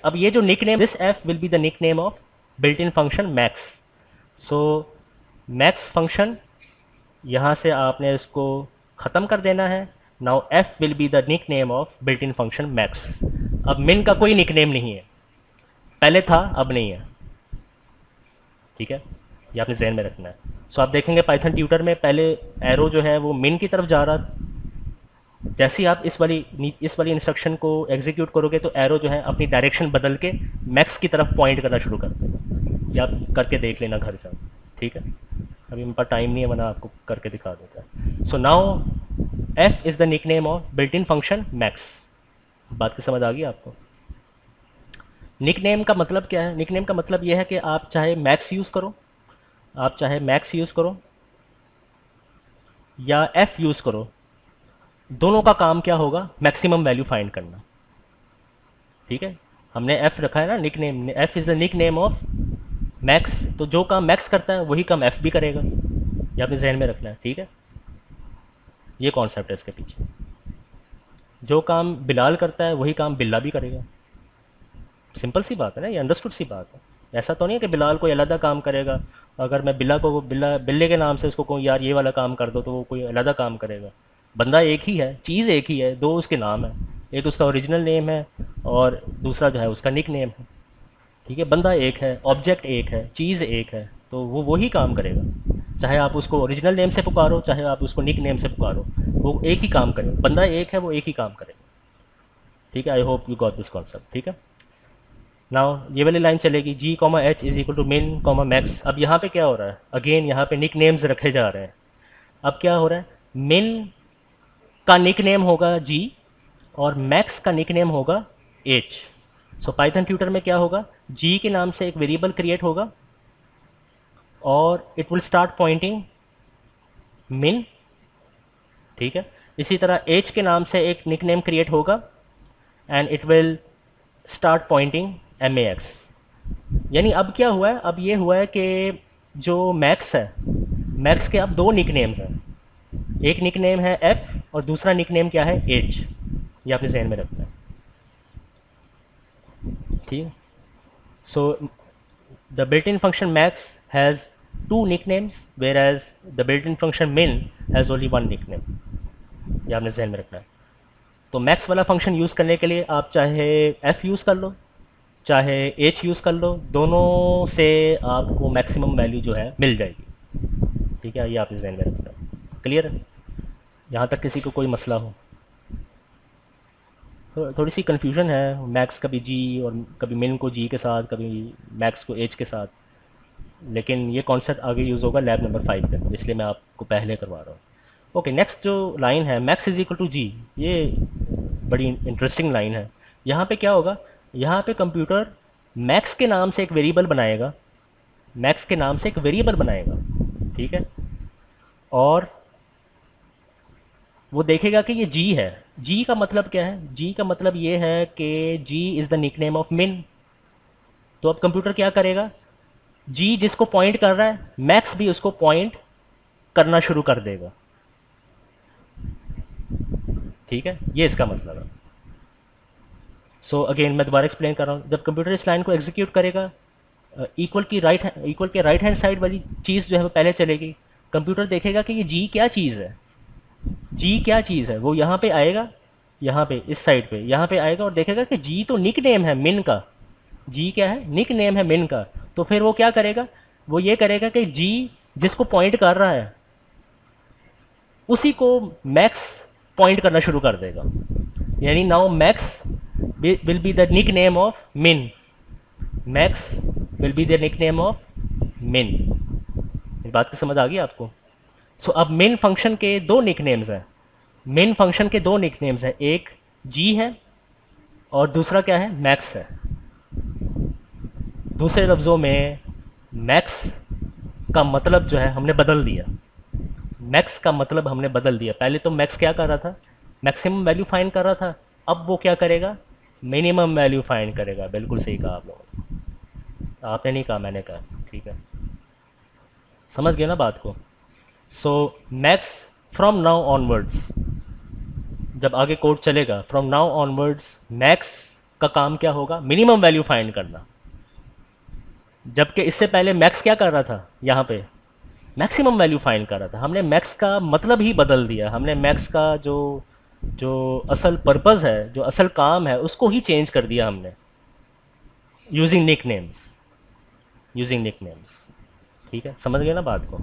अब ये जो nick name, this F will be the nick name of built in function max. So max function, यहाँ से आपने इसको ख़त्म कर देना है। Now F will be the nick name of built in function max. अब मिन का कोई निक नेम नहीं है, पहले था अब नहीं है, ठीक है। ये आपने जहन में रखना है। सो आप देखेंगे पाइथन ट्यूटर में पहले एरो जो है वो मिन की तरफ जा रहा, जैसे ही आप इस वाली इंस्ट्रक्शन को एग्जीक्यूट करोगे तो एरो जो है अपनी डायरेक्शन बदल के मैक्स की तरफ पॉइंट करना शुरू कर देगा। ये आप करके देख लेना घर जाओ, ठीक है। अभी मेरे पास टाइम नहीं है, वरना आपको करके दिखा देता है। So now F is the nick name of built in function max. बात की समझ आ गई आपको? निक नेम का मतलब क्या है? निक नेम का मतलब यह है कि आप चाहे मैक्स यूज़ करो, आप चाहे मैक्स यूज़ करो या एफ यूज़ करो, दोनों का काम क्या होगा? मैक्सिमम वैल्यू फाइंड करना, ठीक है। हमने एफ रखा है ना nick name, F is the nick name of max, तो जो काम मैक्स करता है वही काम एफ भी करेगा, ये आपने जहन में रखना है, ठीक है। ये कॉन्सेप्ट है इसके पीछे, जो काम बिलाल करता है वही काम बिल्ला भी करेगा। सिंपल सी बात है ना, ये अंडरस्टूड सी बात है। ऐसा तो नहीं है कि बिलाल कोई अलग काम करेगा, अगर मैं बिल्ला को बिल्ले के नाम से उसको कहूँ यार ये वाला काम कर दो, तो वो कोई अलग काम करेगा। बंदा एक ही है, चीज़ एक ही है, दो उसके नाम है, एक उसका ओरिजिनल नेम है और दूसरा जो है उसका निक नेम है, ठीक है। बंदा एक है, ऑब्जेक्ट एक है, चीज़ एक है, तो वो वही काम करेगा, चाहे आप उसको ओरिजिनल नेम से पुकारो चाहे आप उसको निक नेम से पुकारो, वो एक ही काम करेगा। बंदा एक है, वो एक ही काम करेगा, ठीक है। I hope you got this concept, ठीक है। नाउ ये वाली लाइन चलेगी, G comma H is equal to min comma max. अब यहाँ पे क्या हो रहा है? अगेन यहाँ पे निक नेम्स रखे जा रहे हैं। अब क्या हो रहा है? मिन का निक नेम होगा जी और मैक्स का निक नेम होगा एच। सो पाइथन ट्यूटर में क्या होगा? जी के नाम से एक वेरिएबल क्रिएट होगा और इट विल स्टार्ट पॉइंटिंग मिन, ठीक है। इसी तरह एच के नाम से एक निक नेम क्रिएट होगा and it will start pointing M A X. यानी अब क्या हुआ है? अब ये हुआ है कि जो मैक्स है, मैक्स के अब दो निक नेम्स हैं, एक निक नेम है एफ और दूसरा निक नेम क्या है? एच। ये आपने जहन में रखना है, ठीक है। So the built in function max has two nicknames whereas the built in function min has only one nickname. ये आपने जहन में रखना है। तो मैक्स वाला फंक्शन यूज़ करने के लिए आप चाहे एफ़ यूज़ कर लो चाहे एच यूज़ कर लो, दोनों से आपको मैक्सिमम वैल्यू जो है मिल जाएगी, ठीक है। ये आप इस ध्यान में रखना, क्लियर है? यहाँ तक किसी को कोई मसला हो? तो थोड़ी सी कन्फ्यूजन है, मैक्स कभी जी और कभी मिन को जी के साथ, कभी मैक्स को एच के साथ, लेकिन ये कॉन्सेप्ट आगे यूज़ होगा लैब नंबर 5 के अंदर, इसलिए मैं आपको पहले करवा रहा हूँ। ओके, नेक्स्ट जो लाइन है मैक्स इज इक्वल टू जी, ये बड़ी इंटरेस्टिंग लाइन है। यहाँ पे क्या होगा, यहाँ पे कंप्यूटर मैक्स के नाम से एक वेरिएबल बनाएगा, मैक्स के नाम से एक वेरिएबल बनाएगा, ठीक है। और वो देखेगा कि ये जी है। जी का मतलब क्या है, जी का मतलब ये है कि जी इज़ द निकनेम ऑफ मिन। तो अब कंप्यूटर क्या करेगा, जी जिसको पॉइंट कर रहा है मैक्स भी उसको पॉइंट करना शुरू कर देगा, ठीक है, ये इसका मतलब है। सो अगेन मैं दोबारा एक्सप्लेन कर रहा हूँ, जब कंप्यूटर इस लाइन को एग्जीक्यूट करेगा, इक्वल के राइट हैंड साइड वाली चीज़ जो है वो पहले चलेगी। कंप्यूटर देखेगा कि ये जी क्या चीज़ है, जी क्या चीज़ है, वो यहाँ पे आएगा, यहाँ पे इस साइड पे यहाँ पे आएगा और देखेगा कि जी तो निक नेम है मिन का, जी क्या है, निक नेम है मिन का। तो फिर वो क्या करेगा, वो ये करेगा कि जी जिसको पॉइंट कर रहा है उसी को मैक्स पॉइंट करना शुरू कर देगा, यानी now max will be the nick name of min, max will be the nick name of min. इस बात की समझ आ गई आपको। सो अब मेन फंक्शन के दो निकनेम्स हैं, मेन फंक्शन के दो निकनेम्स हैं, एक जी है और दूसरा क्या है, मैक्स है। दूसरे लफ्ज़ों में मैक्स का मतलब जो है हमने बदल दिया, मैक्स का मतलब हमने बदल दिया। पहले तो मैक्स क्या कर रहा था, मैक्सिमम वैल्यू फाइंड कर रहा था, अब वो क्या करेगा, मिनिमम वैल्यू फाइंड करेगा। बिल्कुल सही कहा आप लोगों ने, आपने नहीं कहा मैंने कहा, ठीक है, समझ गए ना बात को। सो मैक्स फ्रॉम नाउ ऑनवर्ड्स, जब आगे कोड चलेगा फ्रॉम नाउ ऑनवर्ड्स मैक्स का काम क्या होगा, मिनिमम वैल्यू फाइंड करना। जबकि इससे पहले मैक्स क्या कर रहा था, यहाँ पे मैक्सिमम वैल्यू फाइंड कर रहा था। हमने मैक्स का मतलब ही बदल दिया, हमने मैक्स का जो जो असल पर्पज़ है, जो असल काम है, उसको ही चेंज कर दिया हमने, using nick names, using nick names, ठीक है, समझ गए ना बात को।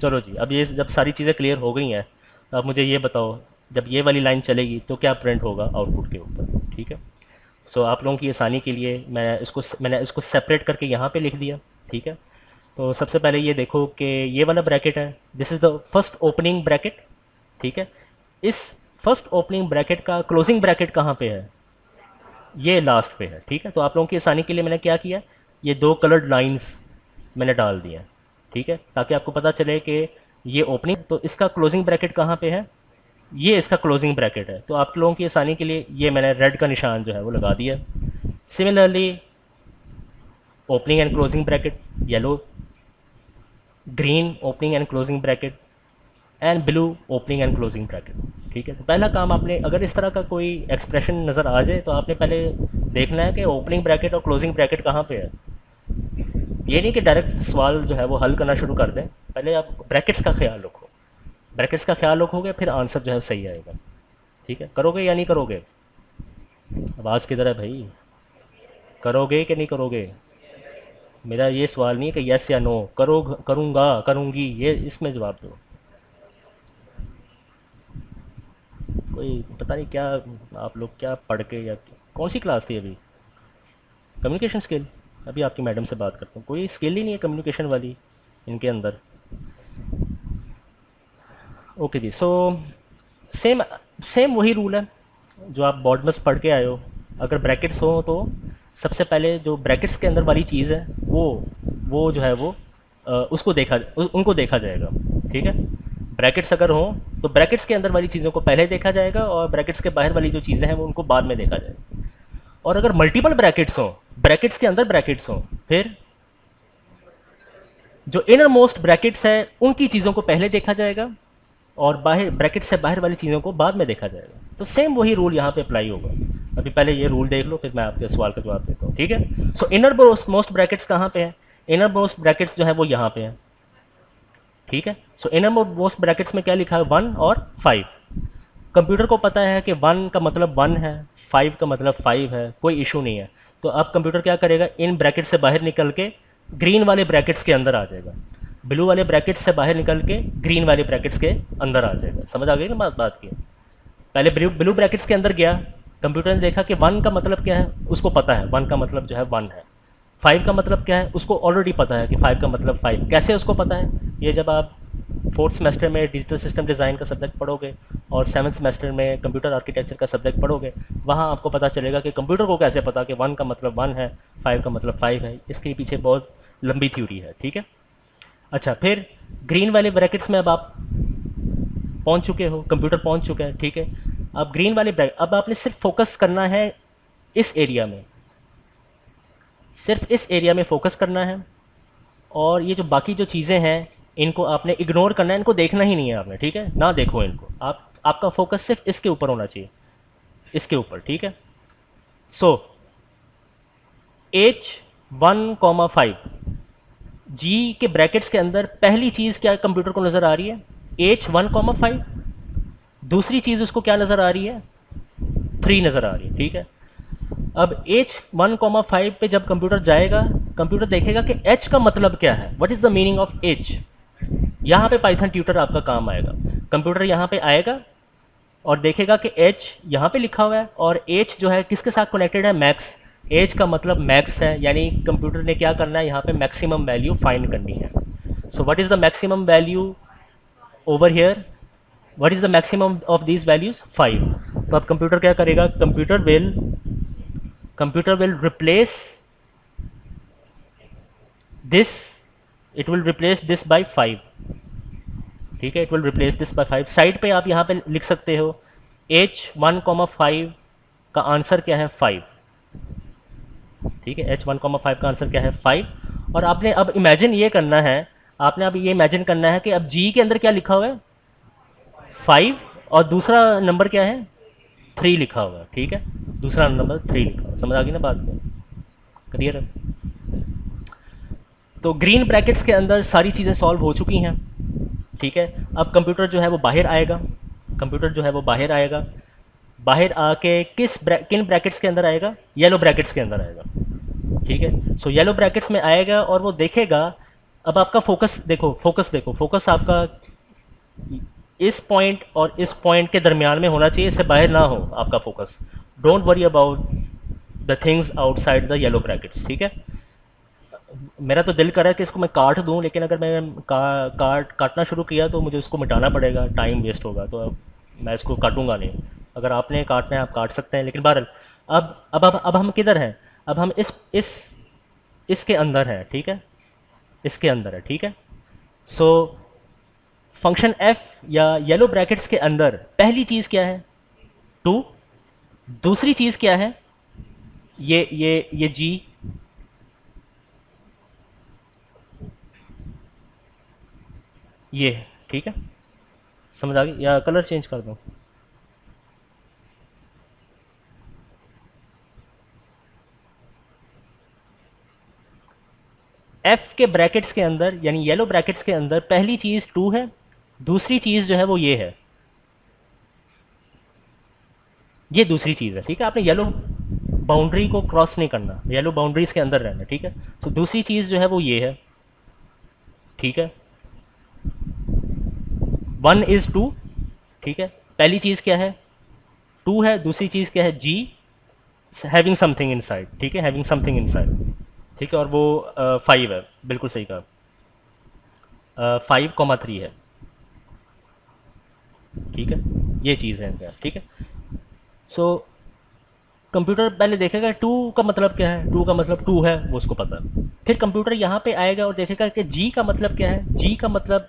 चलो जी, अब ये जब सारी चीज़ें क्लियर हो गई हैं तो अब मुझे ये बताओ, जब ये वाली लाइन चलेगी तो क्या प्रिंट होगा आउटपुट के ऊपर, ठीक है। सो आप लोगों की आसानी के लिए मैंने इसको सेपरेट करके यहाँ पे लिख दिया, ठीक है। तो सबसे पहले ये देखो कि ये वाला ब्रैकेट है, this is the first opening bracket, ठीक है। इस फर्स्ट ओपनिंग ब्रैकेट का क्लोजिंग ब्रैकेट कहाँ पे है, ये लास्ट पे है, ठीक है। तो आप लोगों की आसानी के लिए मैंने क्या किया, ये दो कलर्ड लाइंस मैंने डाल दिया, ठीक है, ताकि आपको पता चले कि ये ओपनिंग, तो इसका क्लोजिंग ब्रैकेट कहाँ पे है, ये इसका क्लोजिंग ब्रैकेट है। तो आप लोगों की आसानी के लिए ये मैंने रेड का निशान जो है वो लगा दिया। Similarly opening and closing bracket yellow, green opening and closing bracket and blue opening and closing bracket, ठीक है। तो पहला काम आपने, अगर इस तरह का कोई एक्सप्रेशन नज़र आ जाए तो आपने पहले देखना है कि ओपनिंग ब्रैकेट और क्लोजिंग ब्रैकेट कहाँ पे है। ये नहीं कि डायरेक्ट सवाल जो है वो हल करना शुरू कर दें, पहले आप ब्रैकेट्स का ख्याल रखो, ब्रैकेट्स का ख्याल रखोगे फिर आंसर जो है सही आएगा, ठीक है। करोगे या नहीं करोगे, आवाज़ किधर है भाई, करोगे कि नहीं करोगे। मेरा ये सवाल नहीं है कि यस या नो, करो, करूँगा, करूँगी, ये इसमें जवाब दो। कोई पता नहीं क्या आप लोग क्या पढ़ के, या कौन सी क्लास थी अभी, कम्युनिकेशन स्किल। अभी आपकी मैडम से बात करता हूँ, कोई स्किल ही नहीं है कम्युनिकेशन वाली इनके अंदर। ओके जी, सो सेम सेम वही रूल है जो आप बोर्ड में से पढ़ के आए हो। अगर ब्रैकेट्स हो तो सबसे पहले जो ब्रैकेट्स के अंदर वाली चीज़ है वो जो है वो उसको उनको देखा जाएगा, ठीक है। ब्रैकेट्स अगर हों तो ब्रैकेट्स के अंदर वाली चीज़ों को पहले देखा जाएगा और ब्रैकेट्स के बाहर वाली जो चीज़ें हैं वो उनको बाद में देखा जाएगा। और अगर मल्टीपल ब्रैकेट्स हों, ब्रैकेट्स के अंदर ब्रैकेट्स हों, फिर जो इनर मोस्ट ब्रैकेट्स है उनकी चीज़ों को पहले देखा जाएगा और बाहर ब्रैकेट से बाहर वाली चीज़ों को बाद में देखा जाएगा। तो सेम वही रूल यहाँ पे अप्लाई होगा। अभी पहले ये रूल देख लो फिर मैं आपके सवाल का जवाब देता हूँ, ठीक है। सो इनर मोस्ट ब्रैकेट्स कहाँ पे है, इनर मोस्ट ब्रैकेट्स जो है वो यहाँ पे है, ठीक है। सो इनर मोस्ट ब्रैकेट्स में क्या लिखा है, 1 और 5। कंप्यूटर को पता है कि 1 का मतलब 1 है, 5 का मतलब 5 है, कोई इशू नहीं है। तो अब कंप्यूटर क्या करेगा, इन ब्रैकेट से बाहर निकल के ग्रीन वाले ब्रैकेट्स के अंदर आ जाएगा, ब्लू वाले ब्रैकेट्स से बाहर निकल के ग्रीन वाले ब्रैकेट्स के अंदर आ जाएगा। समझ आ गई ना बात की। पहले ब्लू ब्रैकेट्स के अंदर गया, कंप्यूटर ने देखा कि 1 का मतलब क्या है, उसको पता है 1 का मतलब जो है 1 है। 5 का मतलब क्या है, उसको ऑलरेडी पता है कि 5 का मतलब 5। कैसे उसको पता है, ये जब आप फोर्थ सेमेस्टर में डिजिटल सिस्टम डिज़ाइन का सब्जेक्ट पढ़ोगे और सेवन्थ सेमेस्टर में कंप्यूटर आर्किटेक्चर का सब्जेक्ट पढ़ोगे, वहाँ आपको पता चलेगा कि कंप्यूटर को कैसे पता कि 1 का मतलब 1 है, 5 का मतलब 5 है। इसके पीछे बहुत लंबी थ्योरी है, ठीक है। अच्छा, फिर ग्रीन वाले ब्रैकेट्स में अब आप पहुंच चुके हो, कंप्यूटर पहुंच चुका है, ठीक है। अब ग्रीन वाले ब्रैकेट, अब आपने सिर्फ फोकस करना है इस एरिया में, सिर्फ इस एरिया में फोकस करना है, और ये जो बाकी जो चीज़ें हैं इनको आपने इग्नोर करना है, इनको देखना ही नहीं है आपने, ठीक है, ना देखो इनको, आपका फोकस सिर्फ इसके ऊपर होना चाहिए, इसके ऊपर, ठीक है। सो H1,5 जी के ब्रैकेट्स के अंदर पहली चीज़ क्या कंप्यूटर को नज़र आ रही है? H1,5। दूसरी चीज़ उसको क्या नज़र आ रही है? 3 नज़र आ रही है, ठीक है। अब H1,5 पे जब कंप्यूटर जाएगा, कंप्यूटर देखेगा कि H का मतलब क्या है, what is the meaning of H। यहाँ पे पाइथन ट्यूटर आपका काम आएगा। कंप्यूटर यहाँ पे आएगा और देखेगा कि H यहाँ पे लिखा हुआ है, और H जो है किसके साथ कनेक्टेड है? मैक्स। H का मतलब मैक्स है, यानी कंप्यूटर ने क्या करना है, यहाँ पे मैक्सिमम वैल्यू फाइंड करनी है। So what is the maximum value over here? What is the maximum of these values? 5। तो अब कंप्यूटर क्या करेगा? Computer will replace this, it will replace this by 5, ठीक है, it will replace this by 5। Side पे आप यहाँ पे लिख सकते हो H1,5 का आंसर क्या है? 5, ठीक है। H1,5 का आंसर क्या है? 5। और आपने अब इमेजिन ये करना है, आपने अब ये इमेजिन करना है कि अब G के अंदर क्या लिखा हुआ है? 5, और दूसरा नंबर क्या है? 3 लिखा हुआ है, ठीक है, दूसरा नंबर 3 लिखा हुआ है। समझ आ गई ना बात में? क्लियर है? तो ग्रीन ब्रैकेट्स के अंदर सारी चीज़ें सॉल्व हो चुकी हैं, ठीक है। अब कंप्यूटर जो है वो बाहर आएगा, कंप्यूटर जो है वो बाहर आएगा, बाहर आके किन ब्रैकेट्स के अंदर आएगा? येलो ब्रैकेट्स के अंदर आएगा, ठीक है। सो येलो ब्रैकेट्स में आएगा और वो देखेगा, अब आपका फोकस देखो, फोकस आपका इस पॉइंट और इस पॉइंट के दरमियान में होना चाहिए, इससे बाहर ना हो आपका focus. Don't worry about the things outside the yellow brackets, ठीक है। मेरा तो दिल कर रहा है कि इसको मैं काट दूं, लेकिन अगर मैं काटना शुरू किया तो मुझे इसको मिटाना पड़ेगा, टाइम वेस्ट होगा, तो अब मैं इसको काटूंगा नहीं। अगर आपने काटना है आप काट सकते हैं, लेकिन बहरहाल अब हम किधर हैं? अब हम इसके अंदर हैं, ठीक है, इसके अंदर है, ठीक है। सो फंक्शन f या येलो ब्रैकेट्स के अंदर पहली चीज़ क्या है? 2। दूसरी चीज़ क्या है? ये g, ये, ठीक है। समझ आ गई? या कलर चेंज कर दूं? f के ब्रैकेट्स के अंदर यानी येलो ब्रैकेट्स के अंदर पहली चीज़ 2 है, दूसरी चीज़ जो है वो ये है, ये दूसरी चीज़ है, ठीक है। आपने येलो बाउंड्री को क्रॉस नहीं करना, येलो बाउंड्रीज के अंदर रहना, ठीक है। तो दूसरी चीज़ जो है वो ये है, ठीक है। 1 is 2, ठीक है। पहली चीज़ क्या है? 2 है, दूसरी चीज़ क्या है? G हैविंग समथिंग इनसाइड, ठीक है, हैविंग समथिंग इनसाइड, ठीक है। और वो 5 है, बिल्कुल सही कहा, 5,3 है, ठीक है, ये चीज़ है इनका, ठीक है। सो कंप्यूटर पहले देखेगा 2 का मतलब क्या है, 2 का मतलब 2 है, वो उसको पता है। फिर कंप्यूटर यहाँ पे आएगा और देखेगा कि G का मतलब क्या है। G का मतलब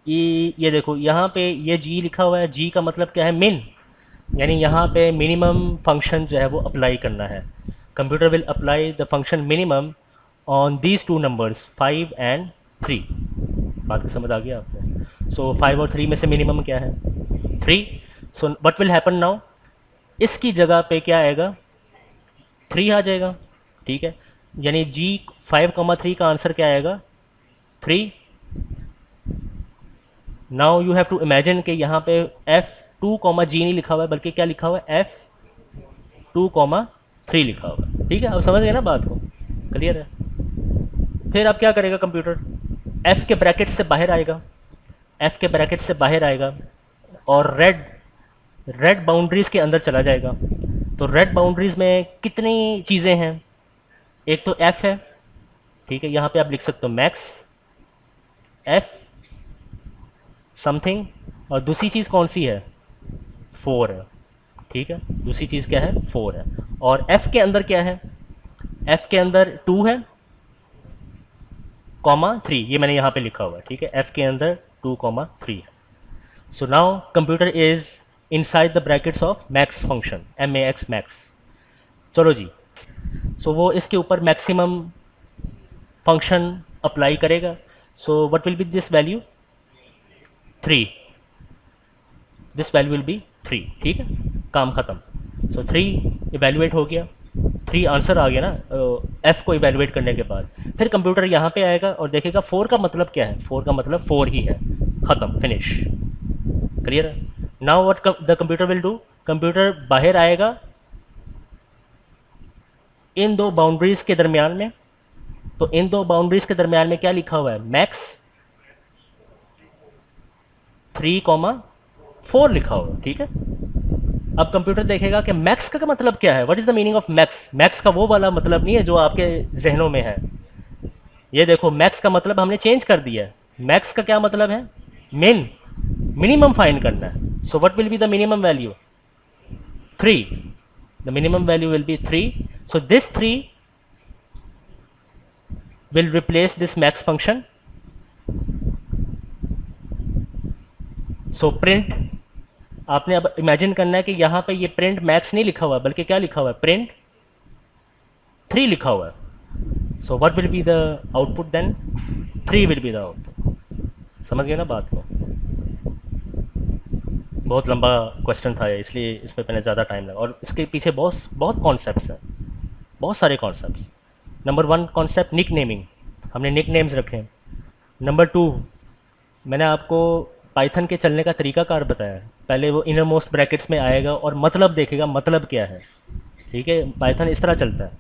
ये देखो, यहाँ पे ये G लिखा हुआ है, G का मतलब क्या है? मिन, यानी यहाँ पे मिनिमम फंक्शन जो है वो अप्लाई करना है। Computer will apply the function minimum on these 2 numbers 5 and 3। बात को समझ आ गया आपको? सो 5 और 3 में से मिनिमम क्या है? 3। सो व्हाट विल हैपन नाउ? इसकी जगह पे क्या आएगा? 3 आ जाएगा, ठीक है। यानी G 5,3 का आंसर क्या आएगा? 3। Now you have to imagine कि यहाँ पे F2, G नहीं लिखा हुआ है, बल्कि क्या लिखा हुआ है? F2, 3 लिखा हुआ है, ठीक है। अब समझ गए ना बात को? क्लियर है? फिर अब क्या करेगा कंप्यूटर? F के ब्रैकेट से बाहर आएगा, F के ब्रैकेट से बाहर आएगा और रेड बाउंड्रीज के अंदर चला जाएगा। तो रेड बाउंड्रीज में कितनी चीज़ें हैं? एक तो F है, ठीक है, यहाँ पे आप लिख सकते हो मैक्स F, समथिंग, और दूसरी चीज़ कौन सी है, 4 है, ठीक है, दूसरी चीज़ क्या है, 4 है। और एफ के अंदर क्या है, एफ के अंदर 2 है, कॉमा 3, ये मैंने यहाँ पे लिखा हुआ है, ठीक है, एफ के अंदर 2 कॉमा 3 है। So now computer is inside the brackets of max function, M A X max. चलो जी, सो वो इसके ऊपर मैक्सिमम फंक्शन अप्लाई करेगा। सो what will B this value, 3, this value will be 3, ठीक है, काम ख़त्म। सो 3 इवेल्युएट हो गया, 3 आंसर आ गया ना एफ को इवेल्युएट करने के बाद। फिर कंप्यूटर यहाँ पे आएगा और देखेगा 4 का मतलब क्या है, 4 का मतलब 4 ही है, ख़त्म, फिनिश, क्लियर है। Now what the computer will do, computer बाहर आएगा इन दो बाउंड्रीज के दरमियान में। तो इन दो बाउंड्रीज के दरमियान में क्या लिखा हुआ है, मैक्स 3,4 लिखा हुआ है, ठीक है। अब कंप्यूटर देखेगा कि मैक्स का मतलब क्या है, what is the meaning of max. Max का वो वाला मतलब नहीं है जो आपके जहनों में है। ये देखो, मैक्स का मतलब हमने चेंज कर दिया है। मैक्स का क्या मतलब है, मिन, मिनिमम फाइंड करना है। So what will be the minimum value, 3, the minimum value will be 3। So this 3 will replace this max function. So print, आपने अब इमेजिन करना है कि यहाँ पे ये प्रिंट मैक्स नहीं लिखा हुआ बल्कि क्या लिखा हुआ है, प्रिंट 3 लिखा हुआ है। So what will be the output then, 3 will be the output. समझ गए ना बात को। बहुत लंबा क्वेश्चन था इसलिए इसमें मैंने ज़्यादा टाइम लगा, और इसके पीछे बहुत बहुत कॉन्सेप्ट्स हैं, बहुत सारे कॉन्सेप्ट्स। नंबर 1 कॉन्सेप्ट निक नेमिंग, हमने निक नेम्स रखे हैं। नंबर 2, मैंने आपको पाइथन के चलने का तरीकाकार बताया है। पहले वो इनर मोस्ट ब्रैकेट्स में आएगा और मतलब देखेगा मतलब क्या है, ठीक है। पाइथन इस तरह चलता है,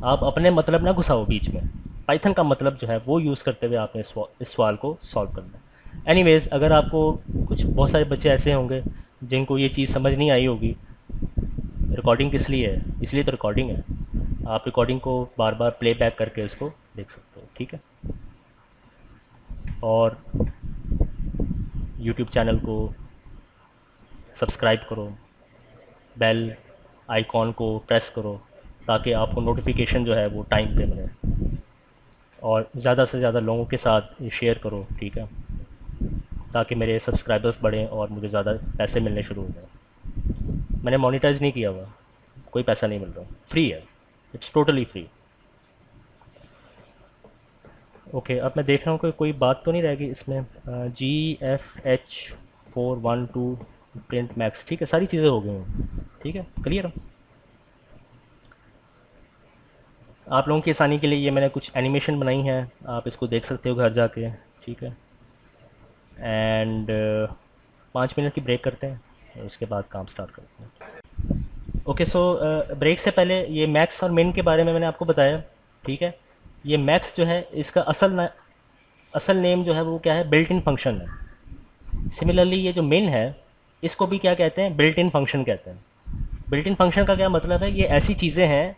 आप अपने मतलब ना घुसाओ बीच में, पाइथन का मतलब जो है वो यूज़ करते हुए आपने इस सवाल को सॉल्व करना है। एनीवेज, अगर आपको कुछ, बहुत सारे बच्चे ऐसे होंगे जिनको ये चीज़ समझ नहीं आई होगी, रिकॉर्डिंग किस लिए है, इसलिए तो रिकॉर्डिंग है, आप रिकॉर्डिंग को बार बार प्ले बैक करके उसको देख सकते हो, ठीक है। और यूट्यूब चैनल को सब्सक्राइब करो, बेल आइकॉन को प्रेस करो ताकि आपको नोटिफिकेशन जो है वो टाइम पे मिले, और ज़्यादा से ज़्यादा लोगों के साथ शेयर करो, ठीक है, ताकि मेरे सब्सक्राइबर्स बढ़ें और मुझे ज़्यादा पैसे मिलने शुरू हो जाए। मैंने मोनेटाइज नहीं किया हुआ, कोई पैसा नहीं मिल रहा, फ्री है, इट्स टोटली फ्री। ओके, अब मैं देख रहा हूँ कि कोई बात तो नहीं रहेगी इसमें। GFH412 प्रिंट मैक्स, ठीक है, सारी चीज़ें हो गई हैं, ठीक है, क्लियर। आप लोगों की आसानी के लिए ये मैंने कुछ एनिमेशन बनाई है, आप इसको देख सकते हो घर जाके, ठीक है। एंड 5 मिनट की ब्रेक करते हैं और उसके बाद काम स्टार्ट करते हैं। ओके, सो ब्रेक से पहले ये मैक्स और मिन के बारे में मैंने आपको बताया, ठीक है। ये मैक्स जो है इसका असल नेम जो है वो क्या है, बिल्ट इन फंक्शन है। सिमिलरली ये जो मिन है इसको भी क्या कहते हैं, बिल्ट इन फंक्शन कहते हैं। बिल्ट इन फंक्शन का क्या मतलब है, ये ऐसी चीज़ें हैं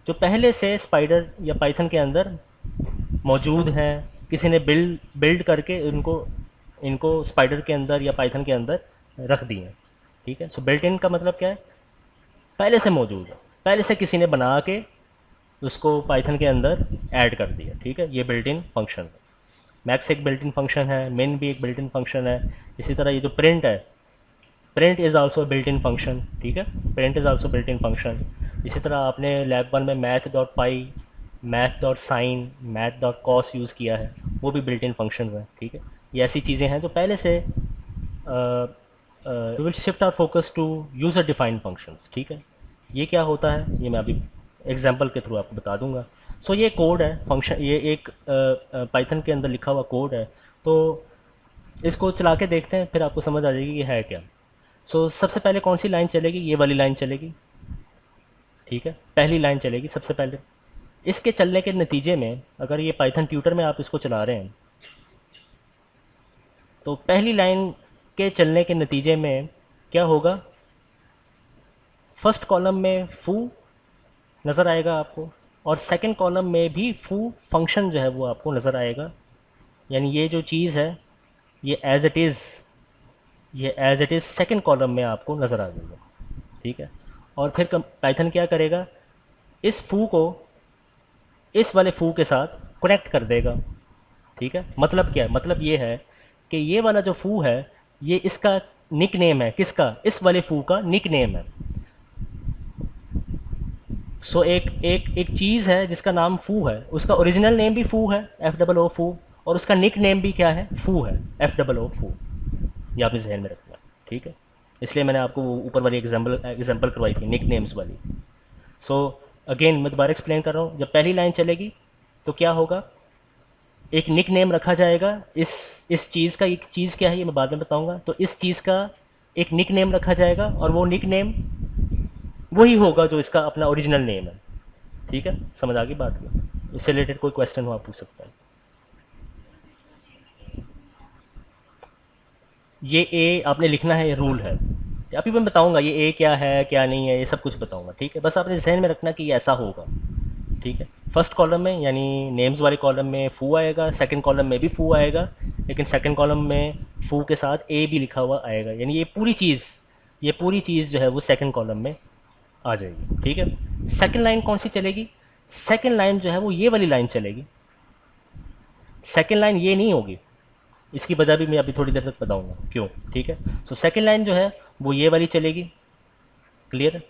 जो पहले से स्पाइडर या पाइथन के अंदर मौजूद हैं, किसी ने बिल्ड करके इनको स्पाइडर के अंदर या पाइथन के अंदर रख दिए हैं, ठीक है। सो बिल्ट इन का मतलब क्या है, पहले से मौजूद है, पहले से किसी ने बना के उसको पाइथन के अंदर ऐड कर दिया, ठीक है, ये बिल्ट इन फंक्शन है। मैक्स एक बिल्ट इन फंक्शन है, मिन भी एक बिल्ट इन फंक्शन है। इसी तरह ये जो प्रिंट है, print is also built in function, ठीक है, print is also built in function. इसी तरह आपने लैब 1 में math dot pi, math dot sine, math dot cos use किया है, वो भी बिल्ट इन फंक्शन हैं, ठीक है। ये ऐसी चीज़ें हैं जो पहले से will shift our focus to user defined functions, ठीक है। ये क्या होता है ये मैं अभी एग्जांपल के थ्रू आपको बता दूंगा। सो ये कोड है फंक्शन, ये एक पाइथन के अंदर लिखा हुआ कोड है, तो इसको चला के देखते हैं, फिर आपको समझ आ जाएगी कि है क्या। सो सबसे पहले कौन सी लाइन चलेगी, ये वाली लाइन चलेगी, ठीक है, पहली लाइन चलेगी सबसे पहले। इसके चलने के नतीजे में, अगर ये पाइथन ट्यूटर में आप इसको चला रहे हैं, तो पहली लाइन के चलने के नतीजे में क्या होगा, फर्स्ट कॉलम में फू नज़र आएगा आपको, और सेकंड कॉलम में भी फू फंक्शन जो है वो आपको नज़र आएगा। यानी ये जो चीज़ है ये as it is second column में आपको नज़र आ जाएगा, ठीक है। और फिर पाइथन क्या करेगा, इस फू को इस वाले फू के साथ कनेक्ट कर देगा, ठीक है। मतलब क्या है, मतलब ये है कि ये वाला जो फू है ये इसका निक नेम है, किसका, इस वाले फू का निक नेम है। सो एक चीज़ है जिसका नाम फू है, उसका ओरिजिनल नेम भी फू है, FOO फू, और उसका निक नेम भी क्या है, फू है, FOO फू। ये आपने जहन में रखना, ठीक है। इसलिए मैंने आपको वो ऊपर वाली एग्जाम्पल करवाई थी निक नेम्स वाली। सो अगेन मैं दोबारा एक्सप्लेन कर रहा हूँ, जब पहली लाइन चलेगी तो क्या होगा, एक निक नेम रखा जाएगा, इस चीज़ का, एक चीज़ क्या है ये मैं बाद में बताऊंगा। तो इस चीज़ का एक निक नेम रखा जाएगा और वो निक नेम वही होगा जो इसका अपना ओरिजिनल नेम है, ठीक है। समझ आ गई बात में, इससे रिलेटेड कोई क्वेश्चन हो आप पूछ सकते हैं। ये ए आपने लिखना है, ये रूल है। अभी मैं बताऊंगा ये ए क्या है क्या नहीं है, ये सब कुछ बताऊंगा, ठीक है। बस आपने जहन में रखना कि ये ऐसा होगा, ठीक है। फर्स्ट कॉलम में यानी नेम्स वाले कॉलम में फू आएगा, सेकंड कॉलम में भी फू आएगा, लेकिन सेकंड कॉलम में फू के साथ ए भी लिखा हुआ आएगा, यानी ये पूरी चीज़ जो है वो सेकंड कॉलम में आ जाएगी, ठीक है। सेकंड लाइन कौन सी चलेगी, सेकंड लाइन जो है वो ये वाली लाइन चलेगी, सेकंड लाइन ये नहीं होगी। इसकी वजह भी मैं अभी थोड़ी देर तक बताऊंगा क्यों, ठीक है। सो सेकंड लाइन जो है वो ये वाली चलेगी, क्लियर।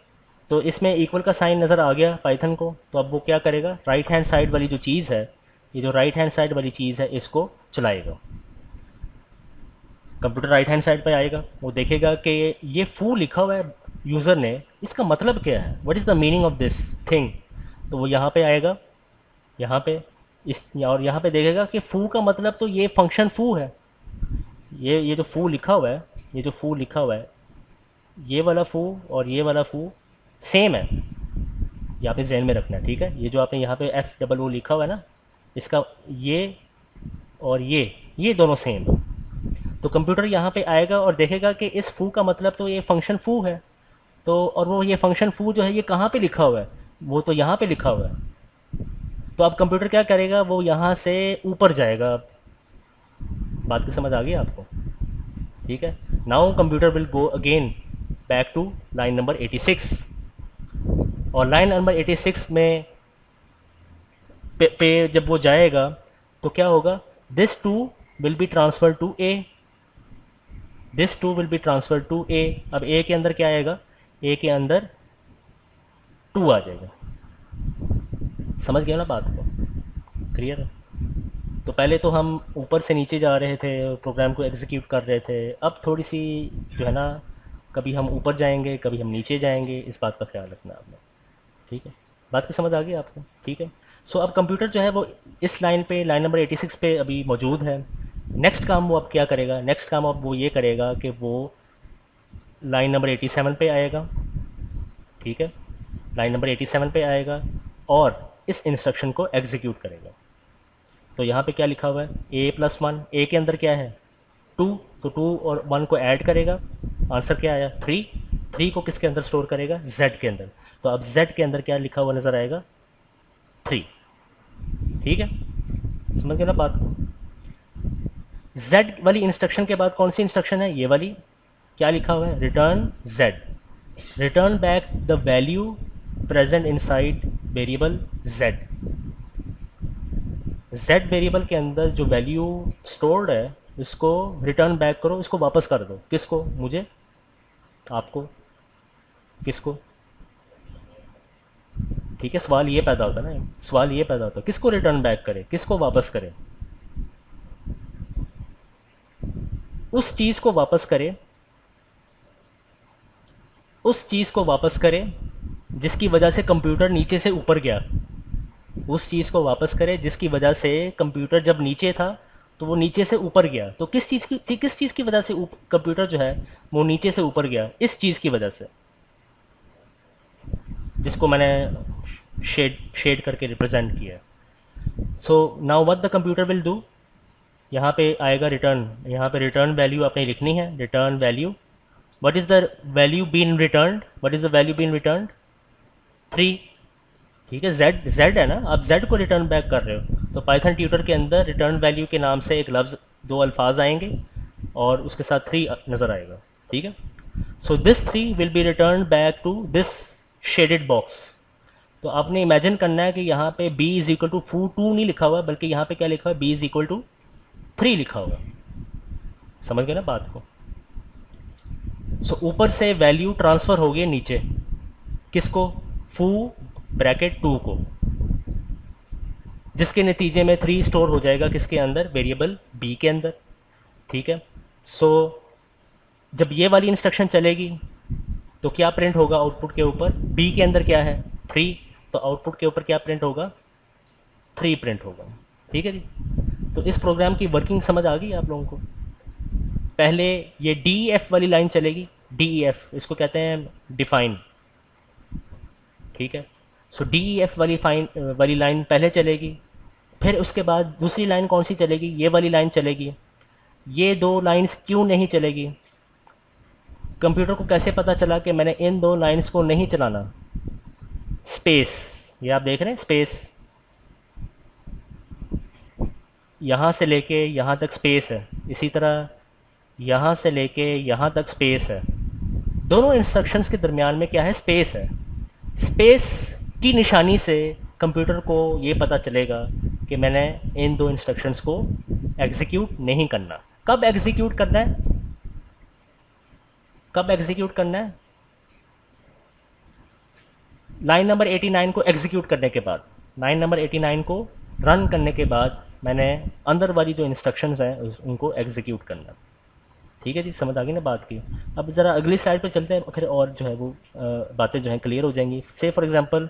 तो इसमें इक्वल का साइन नज़र आ गया पाइथन को, तो अब वो क्या करेगा, राइट हैंड साइड वाली जो चीज़ है, ये जो राइट हैंड साइड वाली चीज़ है इसको चलाएगा। कंप्यूटर राइट हैंड साइड पे आएगा, वो देखेगा कि ये फू लिखा हुआ है यूज़र ने, इसका मतलब क्या है, what is the meaning of this thing. तो वो यहाँ पे आएगा, यहाँ पे और यहाँ पे देखेगा कि फू का मतलब तो ये फंक्शन फू है, ये जो फू लिखा हुआ है, ये जो फू लिखा हुआ है, ये वाला फू और ये वाला फू सेम है, ये आपने जहन में रखना है, ठीक है। ये जो आपने यहाँ पे FOO लिखा हुआ है ना, इसका ये और ये दोनों सेम है। तो कंप्यूटर यहाँ पे आएगा और देखेगा कि इस फू का मतलब तो ये फंक्शन फू है, तो और वो ये फंक्शन फू जो है ये कहाँ पे लिखा हुआ है, वो तो यहाँ पे लिखा हुआ है। तो अब कंप्यूटर क्या करेगा, वो यहाँ से ऊपर जाएगा। बात की समझ आ गई आपको, ठीक है। Now computer will go again back to line number 86, और लाइन नंबर 86 में पे जब वो जाएगा तो क्या होगा, this two will be transfer to A, this two will be transfer to A. अब ए के अंदर क्या आएगा, ए के अंदर 2 आ जाएगा। समझ गया ना बात को, क्लियर है। तो पहले तो हम ऊपर से नीचे जा रहे थे, प्रोग्राम को एग्जीक्यूट कर रहे थे, अब थोड़ी सी जो है ना, कभी हम ऊपर जाएंगे कभी हम नीचे जाएंगे, इस बात का ख्याल रखना आपने, ठीक है। बात की समझ आ गई आपको, ठीक है। सो अब कंप्यूटर जो है वो इस लाइन पे, लाइन नंबर 86 पे अभी मौजूद है। नेक्स्ट काम वो अब क्या करेगा, नेक्स्ट काम अब वो ये करेगा कि वो लाइन नंबर 87 पे आएगा, ठीक है। लाइन नंबर 87 पे आएगा और इस इंस्ट्रक्शन को एग्जीक्यूट करेगा। तो यहाँ पे क्या लिखा हुआ है, A+1, ए के अंदर क्या है 2, तो 2 और 1 को ऐड करेगा, आंसर क्या आया 3, 3 को किसके अंदर स्टोर करेगा, Z के अंदर। तो अब Z के अंदर क्या लिखा हुआ नज़र आएगा 3, ठीक है। समझ गए ना बात को। Z वाली इंस्ट्रक्शन के बाद कौन सी इंस्ट्रक्शन है, ये वाली, क्या लिखा हुआ है, return Z, return back the value present inside variable Z। Z variable के अंदर जो वैल्यू स्टोर्ड है इसको रिटर्न बैक करो, इसको वापस कर दो, किसको, मुझे, आपको, किसको, ठीक है। सवाल ये पैदा होता है ना, सवाल ये पैदा होता है किसको रिटर्न बैक करे, किसको वापस करे, उस चीज़ को वापस करे, उस चीज़ को वापस करे जिसकी वजह से कंप्यूटर नीचे से ऊपर गया, उस चीज़ को वापस करे जिसकी वजह से कंप्यूटर जब नीचे था तो वो नीचे से ऊपर गया। तो किस चीज़ की वजह से कंप्यूटर जो है वो नीचे से ऊपर गया, इस चीज़ की वजह से, जिसको मैंने शेड करके रिप्रेजेंट किया। So now what the computer will do, यहाँ पे आएगा रिटर्न, यहाँ पे रिटर्न वैल्यू आपने लिखनी है, return value, what is the value been return, what is the value been return 3, ठीक है। Z है ना, आप Z को रिटर्न बैक कर रहे हो, तो पाइथन ट्यूटर के अंदर रिटर्न वैल्यू के नाम से एक लफ्ज़, 2 अल्फाज आएंगे, और उसके साथ 3 नज़र आएगा, ठीक है। So this 3 will be return back to this shaded box. तो आपने इमेजिन करना है कि यहाँ पे b इज इक्वल टू 2 नहीं लिखा हुआ, बल्कि यहाँ पे क्या लिखा हुआ है, b इज इक्वल टू 3 लिखा हुआ। समझ गए ना बात को। सो ऊपर से वैल्यू ट्रांसफ़र हो गई नीचे, किसको, फू ब्रैकेट 2 को, जिसके नतीजे में 3 स्टोर हो जाएगा किसके अंदर, वेरिएबल b के अंदर, ठीक है। सो जब ये वाली इंस्ट्रक्शन चलेगी तो क्या प्रिंट होगा आउटपुट के ऊपर, b के अंदर क्या है 3, तो आउटपुट के ऊपर क्या प्रिंट होगा, 3 प्रिंट होगा, ठीक है जी। तो इस प्रोग्राम की वर्किंग समझ आ गई आप लोगों को। पहले ये DEF वाली लाइन चलेगी, DEF इसको कहते हैं डिफाइन, ठीक है। सो DEF वाली लाइन पहले चलेगी, फिर उसके बाद दूसरी लाइन कौन सी चलेगी, ये वाली लाइन चलेगी। ये 2 लाइंस क्यों नहीं चलेगी, कंप्यूटर को कैसे पता चला कि मैंने इन 2 लाइंस को नहीं चलाना, स्पेस, ये आप देख रहे हैं स्पेस, यहाँ से लेके यहाँ तक स्पेस है, इसी तरह यहाँ से लेके यहाँ तक स्पेस है। दोनों इंस्ट्रक्शंस के दरमियान में क्या है, स्पेस है। स्पेस की निशानी से कंप्यूटर को ये पता चलेगा कि मैंने इन 2 इंस्ट्रक्शंस को एग्जीक्यूट नहीं करना। कब एग्जीक्यूट करना है, कब एग्जीक्यूट करना है, लाइन नंबर 89 को एग्जीक्यूट करने के बाद, लाइन नंबर 89 को रन करने के बाद मैंने अंदर वाली जो इंस्ट्रक्शंस हैं उनको एग्जीक्यूट करना, ठीक है जी। समझ आ गई ना बात की। अब ज़रा अगली स्लाइड पे चलते हैं, फिर और जो है वो बातें जो हैं क्लियर हो जाएंगी। से फॉर एग्जांपल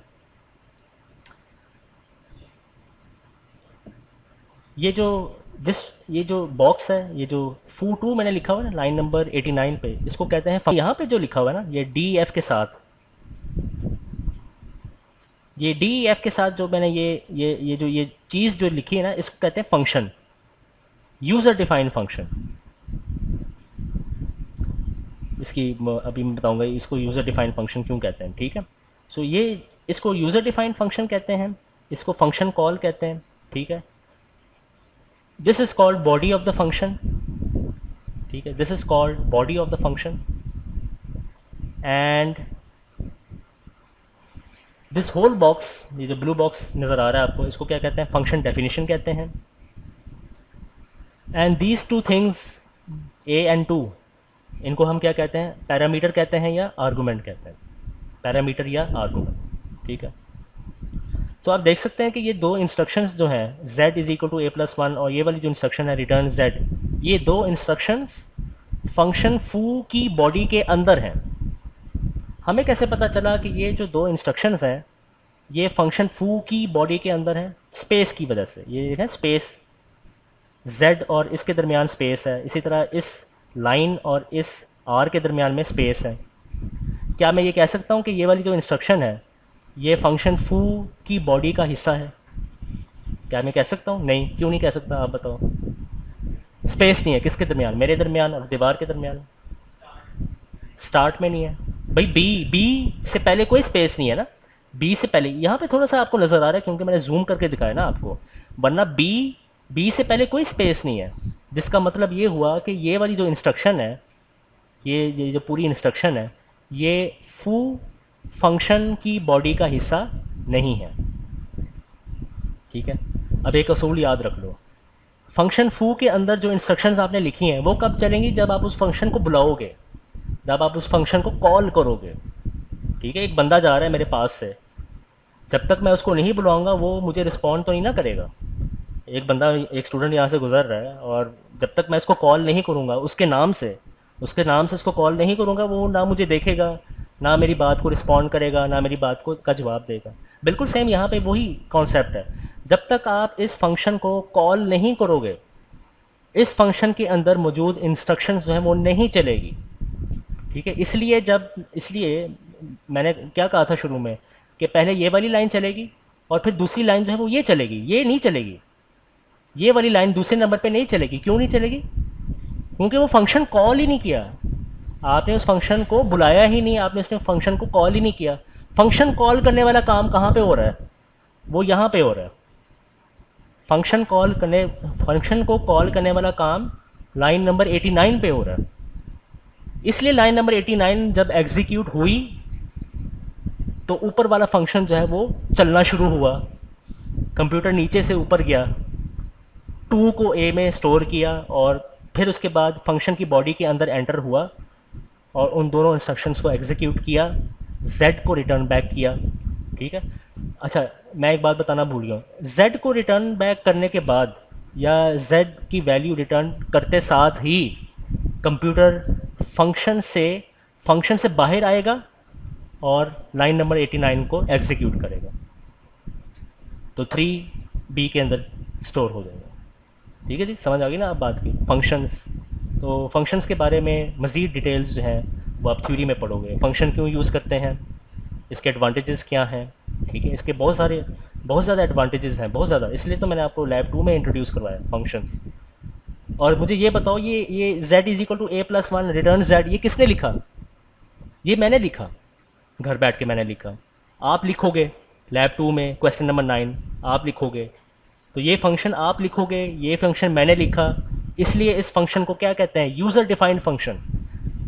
ये जो बॉक्स है, ये जो foo2 मैंने लिखा हुआ है ना लाइन नंबर 89 पे, इसको कहते हैं, यहाँ पे जो लिखा हुआ है ना ये DEF के साथ, ये DEF के साथ जो मैंने ये चीज़ जो लिखी है ना, इसको कहते हैं फंक्शन, यूज़र डिफाइंड फंक्शन। इसकी अभी मैं बताऊंगा इसको यूज़र डिफाइंड फंक्शन क्यों कहते हैं, ठीक है। सो ये इसको यूज़र डिफाइंड फंक्शन कहते हैं, इसको फंक्शन कॉल कहते हैं, ठीक है। This is called body of the function, ठीक है, this is called body of the function. And this whole box, ये जो ब्लू बॉक्स नज़र आ रहा है आपको, इसको क्या कहते हैं, फंक्शन डेफिनेशन कहते हैं। And these 2 things a and 2, इनको हम क्या कहते हैं, पैरामीटर कहते हैं या आर्गूमेंट कहते हैं, पैरामीटर या आर्गूमेंट, ठीक है। तो आप देख सकते हैं कि ये 2 इंस्ट्रक्शंस जो हैं z is equal to a+1 और ये वाली जो इंस्ट्रक्शन है रिटर्न z, ये 2 इंस्ट्रक्शंस फंक्शन foo की बॉडी के अंदर हैं। हमें कैसे पता चला कि ये जो 2 इंस्ट्रक्शंस हैं ये फंक्शन foo की बॉडी के अंदर हैं, स्पेस की वजह से। ये है स्पेस, z और इसके दरमियान स्पेस है, इसी तरह इस लाइन और इस r के दरमियान में स्पेस है। क्या मैं ये कह सकता हूँ कि ये वाली जो इंस्ट्रक्शन है ये फंक्शन foo की बॉडी का हिस्सा है, क्या मैं कह सकता हूँ, नहीं। क्यों नहीं कह सकता, आप बताओ। स्पेस नहीं है, किसके दरमियान, मेरे दरमियान और दीवार के दरमियान, स्टार्ट में नहीं है भाई, बी से पहले कोई स्पेस नहीं है ना, बी से पहले यहाँ पे थोड़ा सा आपको नज़र आ रहा है क्योंकि मैंने जूम करके दिखाया ना आपको, वरना बी से पहले कोई स्पेस नहीं है, जिसका मतलब ये हुआ कि ये वाली जो इंस्ट्रक्शन है, ये जो पूरी इंस्ट्रक्शन है, ये foo फंक्शन की बॉडी का हिस्सा नहीं है, ठीक है। अब एक असूल याद रख लो, फंक्शन foo के अंदर जो इंस्ट्रक्शंस आपने लिखी हैं वो कब चलेंगी, जब आप उस फंक्शन को बुलाओगे, जब आप उस फंक्शन को कॉल करोगे, ठीक है। एक बंदा जा रहा है मेरे पास से, जब तक मैं उसको नहीं बुलाऊंगा वो मुझे रिस्पॉन्ड तो नहीं ना करेगा। एक बंदा, एक स्टूडेंट यहाँ से गुजर रहा है और जब तक मैं इसको कॉल नहीं करूँगा उसके नाम से उसको कॉल नहीं करूँगा, वो ना मुझे देखेगा, ना मेरी बात को रिस्पॉन्ड करेगा, ना मेरी बात को का जवाब देगा। बिल्कुल सेम यहाँ पे वही कॉन्सेप्ट है, जब तक आप इस फंक्शन को कॉल नहीं करोगे इस फंक्शन के अंदर मौजूद इंस्ट्रक्शंस जो हैं वो नहीं चलेगी, ठीक है। इसलिए मैंने क्या कहा था शुरू में कि पहले ये वाली लाइन चलेगी और फिर दूसरी लाइन जो है वो ये चलेगी, ये नहीं चलेगी, ये वाली लाइन दूसरे नंबर पे नहीं चलेगी। क्यों नहीं चलेगी, क्योंकि वो फंक्शन कॉल ही नहीं किया, आपने उस फंक्शन को बुलाया ही नहीं, आपने उसने फंक्शन को कॉल ही नहीं किया। फंक्शन कॉल करने वाला काम कहाँ पे हो रहा है, वो यहाँ पे हो रहा है। फंक्शन को कॉल करने वाला काम लाइन नंबर 89 पे हो रहा है। इसलिए लाइन नंबर 89 जब एग्जीक्यूट हुई तो ऊपर वाला फंक्शन जो है वो चलना शुरू हुआ, कंप्यूटर नीचे से ऊपर गया, टू को ए में स्टोर किया और फिर उसके बाद फंक्शन की बॉडी के अंदर एंटर हुआ और उन दोनों इंस्ट्रक्शंस को एग्जीक्यूट किया, z को रिटर्न बैक किया। ठीक है। अच्छा, मैं एक बात बताना भूल गया, z को रिटर्न बैक करने के बाद या z की वैल्यू रिटर्न करते साथ ही कंप्यूटर फंक्शन से बाहर आएगा और लाइन नंबर 89 को एग्जीक्यूट करेगा, तो 3b के अंदर स्टोर हो जाएगा। ठीक है जी, समझ आ गई ना आप बात की। फंक्शंस, तो फंक्शंस के बारे में मज़ीद डिटेल्स जो हैं वो आप थ्योरी में पढ़ोगे। फंक्शन क्यों यूज़ करते हैं, इसके एडवांटेजेस क्या हैं। ठीक है, इसके बहुत ज़्यादा एडवांटेजेस हैं, बहुत ज़्यादा, इसलिए तो मैंने आपको लैब 2 में इंट्रोड्यूस करवाया फंक्शंस। और मुझे ये बताओ, ये z is equal to a plus one return z, ये किसने लिखा? ये मैंने लिखा, घर बैठ के मैंने लिखा। आप लिखोगे लैब 2 में क्वेश्चन नंबर 9 आप लिखोगे, तो ये फंक्शन आप लिखोगे, ये फंक्शन मैंने लिखा, इसलिए इस फंक्शन को क्या कहते हैं? User defined function.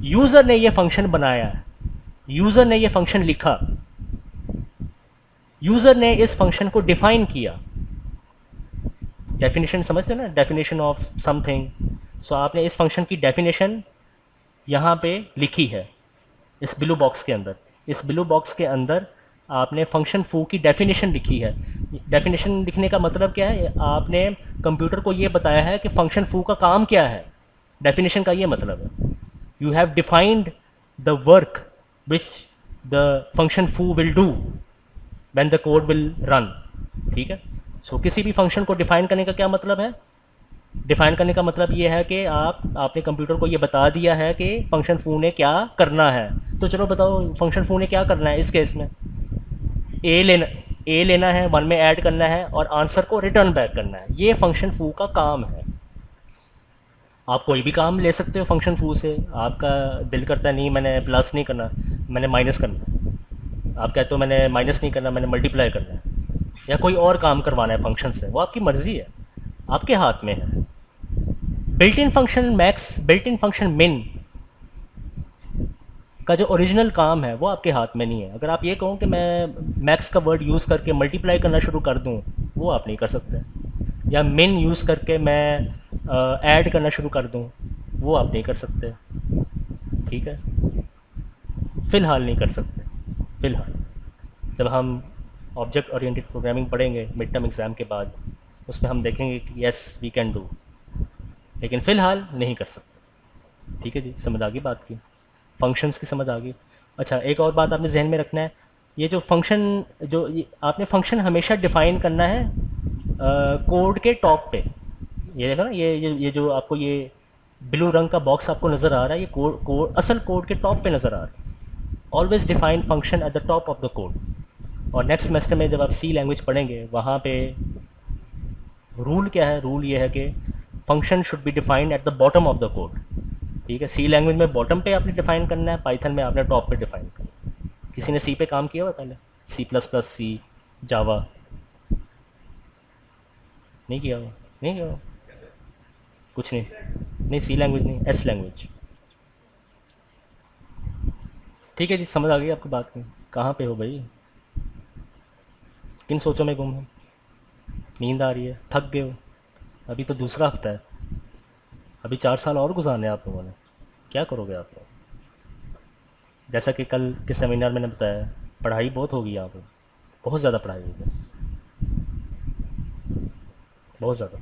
यूज़र ने ये फंक्शन बनाया है, यूज़र ने ये फंक्शन लिखा, यूज़र ने इस फंक्शन को डिफाइन किया। डेफिनेशन समझते हैं ना, डेफिनेशन ऑफ समथिंग। सो आपने इस फंक्शन की डेफिनेशन यहाँ पे लिखी है इस ब्लू बॉक्स के अंदर। इस ब्लू बॉक्स के अंदर आपने फंक्शन फू की डेफिनेशन लिखी है। डेफिनेशन लिखने का मतलब क्या है? आपने कंप्यूटर को ये बताया है कि फंक्शन फू का काम क्या है। डेफिनेशन का ये मतलब है, you have defined the work which the function foo will do when the code will run. ठीक है। सो किसी भी फंक्शन को डिफाइन करने का क्या मतलब है? डिफाइन करने का मतलब ये है कि आपने कंप्यूटर को ये बता दिया है कि फंक्शन फू ने क्या करना है। तो चलो बताओ फंक्शन फू ने क्या करना है इस केस में? ए लेना है, 1 में ऐड करना है और आंसर को रिटर्न बैक करना है। ये फंक्शन फू का काम है। आप कोई भी काम ले सकते हो फंक्शन फू से। आपका दिल करता है नहीं मैंने प्लस नहीं करना, मैंने माइनस करना है। आप कहते हो मैंने माइनस नहीं करना, मैंने मल्टीप्लाई करना है, या कोई और काम करवाना है फंक्शन से, वो आपकी मर्ज़ी है, आपके हाथ में है। Built in function max, built in function मिन का जो ओरिजिनल काम है वो आपके हाथ में नहीं है। अगर आप ये कहो कि मैं मैक्स का वर्ड यूज़ करके मल्टीप्लाई करना शुरू कर दूं, वो आप नहीं कर सकते। या मिन यूज़ करके मैं ऐड करना शुरू कर दूं, वो आप नहीं कर सकते। ठीक है, फ़िलहाल नहीं कर सकते। फ़िलहाल जब हम ऑब्जेक्ट ओरिएंटेड प्रोग्रामिंग पढ़ेंगे मिड टर्म एग्ज़ाम के बाद, उसमें हम देखेंगे कि येस वी कैन डू, लेकिन फ़िलहाल नहीं कर सकते। ठीक है जी, समझ आ गई बात की, फंक्शंस की समझ आ गई। अच्छा, एक और बात आपने जहन में रखना है, ये जो फंक्शन, आपने फंक्शन हमेशा डिफ़ाइन करना है कोड के टॉप पे। ये देखो ना, ये जो आपको ये ब्लू रंग का बॉक्स आपको नज़र आ रहा है, ये कोड असल कोड के टॉप पे नज़र आ रहा है। Always define function at the top of the code. और नेक्स्ट सेमेस्टर में जब आप सी लैंग्वेज पढ़ेंगे, वहाँ पे रूल क्या है? रूल ये है कि function should be defined at the bottom of the code. ठीक है, सी लैंग्वेज में बॉटम पे आपने डिफाइन करना है, पाइथन में आपने टॉप पे डिफाइन करना है। किसी ने सी पे काम किया हुआ पहले? सी प्लस प्लस, सी, जावा? नहीं किया हुआ? नहीं किया हुआ? कुछ नहीं? नहीं, सी लैंग्वेज नहीं, एस लैंग्वेज। ठीक है जी, समझ आ गई आपकी बात की। कहाँ पे हो भाई? किन सोचों में गुम हो? नींद आ रही है? थक गए हो? अभी तो दूसरा हफ्ता है, अभी 4 साल और गुजारने हैं आप लोगों ने। क्या करोगे आप लोग? जैसा कि कल के सेमिनार मैंने बताया, पढ़ाई बहुत होगी यहाँ पर, बहुत ज़्यादा पढ़ाई होगी, बहुत ज़्यादा।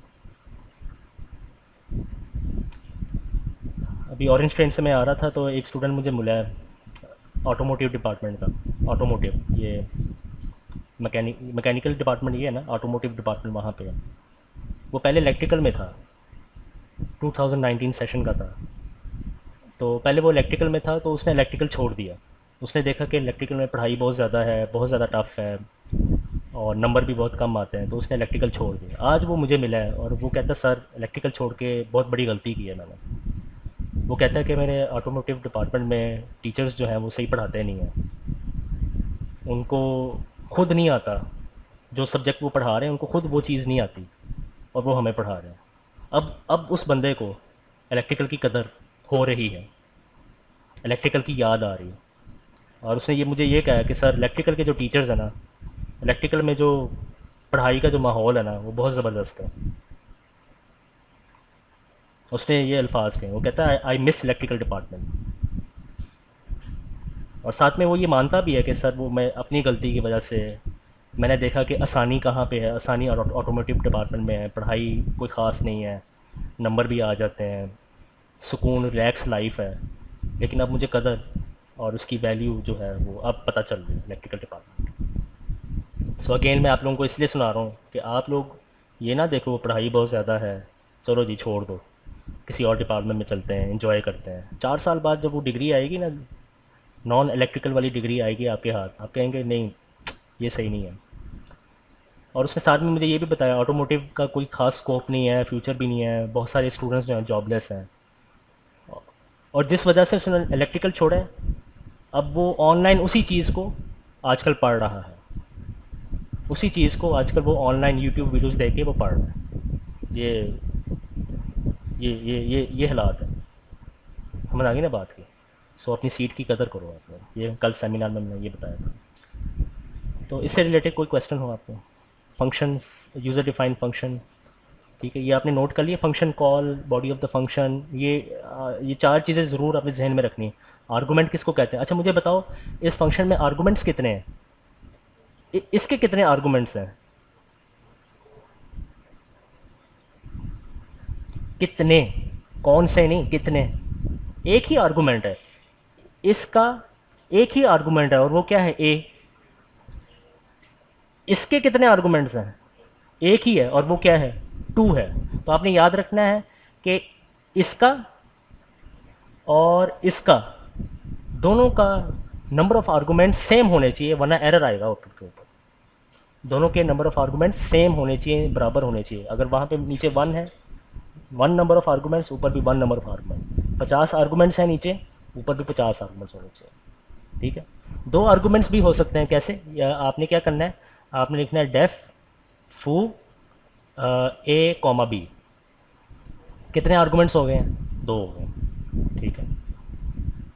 अभी ऑरेंज ट्रेन से मैं आ रहा था तो एक स्टूडेंट मुझे मिला है ऑटोमोटिव डिपार्टमेंट का। ऑटोमोटिव, ये मैकेनिकल डिपार्टमेंट ये है ना, ऑटोमोटिव डिपार्टमेंट वहाँ पे है। वो पहले इलेक्ट्रिकल में था, 2019 सेशन का था। तो पहले वो इलेक्ट्रिकल में था, तो उसने इलेक्ट्रिकल छोड़ दिया। उसने देखा कि इलेक्ट्रिकल में पढ़ाई बहुत ज़्यादा है, बहुत ज़्यादा टफ है और नंबर भी बहुत कम आते हैं, तो उसने इलेक्ट्रिकल छोड़ दिया। आज वो मुझे मिला है और वो कहता है सर इलेक्ट्रिकल छोड़ के बहुत बड़ी गलती की है मैंने। वो कहता है कि मेरे ऑटोमोटिव डिपार्टमेंट में टीचर्स जो हैं वो सही पढ़ाते नहीं हैं, उनको खुद नहीं आता जो सब्जेक्ट वो पढ़ा रहे हैं, उनको खुद वो चीज़ नहीं आती और वो हमें पढ़ा रहे हैं। अब उस बंदे को इलेक्ट्रिकल की कदर हो रही है, इलेक्ट्रिकल की याद आ रही है। और उसने ये मुझे ये कहा कि सर इलेक्ट्रिकल के जो टीचर्स हैं ना, इलेक्ट्रिकल में जो पढ़ाई का जो माहौल है ना वो बहुत ज़बरदस्त है। उसने ये अल्फाज कहे, वो कहता है आई मिस इलेक्ट्रिकल डिपार्टमेंट। और साथ में वो ये मानता भी है कि सर वो मैं अपनी गलती की वजह से मैंने देखा कि आसानी कहाँ पे है, आसानी और ऑटोमोटिव डिपार्टमेंट में है, पढ़ाई कोई ख़ास नहीं है, नंबर भी आ जाते हैं, सुकून रिलैक्स लाइफ है। लेकिन अब मुझे कदर और उसकी वैल्यू जो है वो अब पता चल रही है इलेक्ट्रिकल डिपार्टमेंट। सो अगेन मैं आप लोगों को इसलिए सुना रहा हूँ कि आप लोग ये ना देखो पढ़ाई बहुत ज़्यादा है, चलो जी छोड़ दो, किसी और डिपार्टमेंट में चलते हैं, इंजॉय करते हैं। 4 साल बाद जब वो डिग्री आएगी ना, नॉन इलेक्ट्रिकल वाली डिग्री आएगी आपके हाथ, आप कहेंगे नहीं ये सही नहीं है। और उसके साथ में मुझे ये भी बताया ऑटोमोटिव का कोई ख़ास स्कोप नहीं है, फ्यूचर भी नहीं है, बहुत सारे स्टूडेंट्स जो हैं जॉबलेस हैं। और जिस वजह से उसने इलेक्ट्रिकल छोड़ा है, अब वो ऑनलाइन उसी चीज़ को आजकल पढ़ रहा है, उसी चीज़ को आजकल वो ऑनलाइन यूट्यूब वीडियोस देख के वो पढ़ रहा है। ये हालात है। समझ आ गई ना बात की। सो अपनी सीट की कदर करो आप लोग, ये कल सेमिनार में मैंने ये बताया था। तो इससे रिलेटेड कोई क्वेश्चन हो आपको? फंक्शंस, यूज़र डिफाइंड फंक्शन, ठीक है, ये आपने नोट कर लिया। Function call, body of the function, ये 4 चीज़ें ज़रूर अपने जहन में रखनी है। आर्गूमेंट किसको कहते हैं? अच्छा मुझे बताओ इस फंक्शन में आर्गूमेंट्स कितने हैं? इसके कितने आर्गूमेंट्स हैं? कितने? कौन से नहीं, कितने? एक ही आर्गूमेंट है इसका, एक ही आर्गूमेंट है और वो क्या है? ए। इसके कितने आर्गूमेंट्स हैं? एक ही है और वो क्या है? 2 है। तो आपने याद रखना है कि इसका और इसका दोनों का नंबर ऑफ आर्गूमेंट सेम होने चाहिए, वरना एरर आएगा आउटपुट के ऊपर। दोनों के नंबर ऑफ आर्गूमेंट सेम होने चाहिए, बराबर होने चाहिए। अगर वहाँ पे नीचे 1 है, 1 नंबर ऑफ आर्गूमेंट्स, ऊपर भी 1 नंबर ऑफ आर्गूमेंट। 50 आर्गूमेंट्स हैं नीचे, ऊपर भी 50 आर्गूमेंट्स होने चाहिए। ठीक है। 2 आर्गूमेंट्स भी हो सकते हैं। कैसे? या आपने क्या करना है, आपने लिखना है डेफ फू ए कॉमा बी। कितने आर्गूमेंट्स हो गए हैं? 2 हो गए। ठीक है।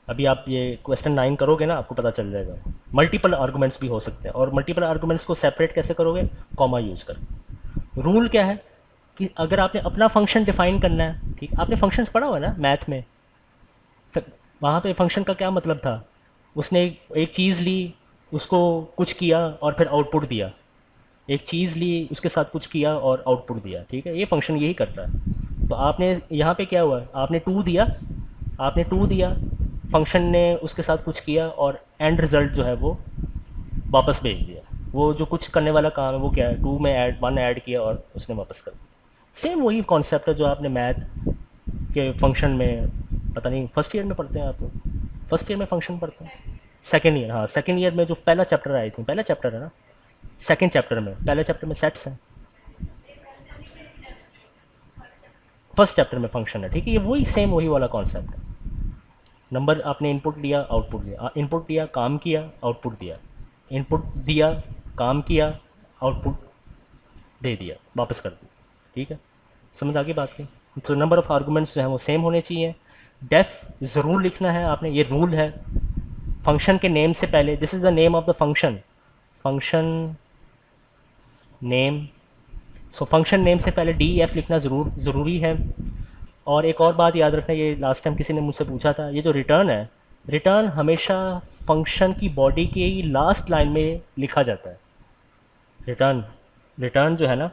अभी आप ये क्वेश्चन 9 करोगे ना, आपको पता चल जाएगा। मल्टीपल आर्गूमेंट्स भी हो सकते हैं, और मल्टीपल आर्गूमेंट्स को सेपरेट कैसे करोगे? कॉमा यूज़ कर। रूल क्या है कि अगर आपने अपना फंक्शन डिफाइन करना है, ठीक, आपने फंक्शंस पढ़ा हुआ है ना मैथ में, वहाँ पे फंक्शन का क्या मतलब था? उसने एक चीज़ ली, उसको कुछ किया और फिर आउटपुट दिया। एक चीज़ ली, उसके साथ कुछ किया और आउटपुट दिया। ठीक है, ये फंक्शन यही करता है। तो आपने यहाँ पे क्या हुआ, आपने 2 दिया, आपने 2 दिया, फंक्शन ने उसके साथ कुछ किया और एंड रिज़ल्ट जो है वो वापस भेज दिया। वो जो कुछ करने वाला काम है वो क्या है? 2 में 1 ऐड किया और उसने वापस कर दिया। सेम वही कॉन्सेप्ट है जो आपने मैथ के फंक्शन में, पता नहीं फर्स्ट ईयर में पढ़ते हैं आप लोग? फर्स्ट ईयर में फंक्शन पढ़ते हैं? सेकेंड ईयर, हाँ सेकेंड ईयर में जो पहला चैप्टर आई थी, पहला चैप्टर है ना, सेकेंड चैप्टर में, पहले चैप्टर में सेट्स हैं, फर्स्ट चैप्टर में फंक्शन है। ठीक है, ये वही सेम वही वाला कॉन्सेप्ट है। नंबर आपने इनपुट दिया, आउटपुट दिया, इनपुट दिया, काम किया, आउटपुट दिया, इनपुट दिया, काम किया, आउटपुट दे दिया, वापस कर दिया। ठीक है, समझ आ गई बात की? तो नंबर ऑफ आर्गूमेंट्स जो हैं वो सेम होने चाहिए। डेफ ज़रूर लिखना है आपने, ये रूल है। फंक्शन के नेम से पहले, this is the name of the function, function name, so function name से पहले डी एफ लिखना ज़रूरी है। और एक और बात याद रखना, ये लास्ट टाइम किसी ने मुझसे पूछा था, ये जो रिटर्न है, रिटर्न हमेशा फंक्शन की बॉडी के लास्ट लाइन में लिखा जाता है। रिटर्न, रिटर्न जो है ना,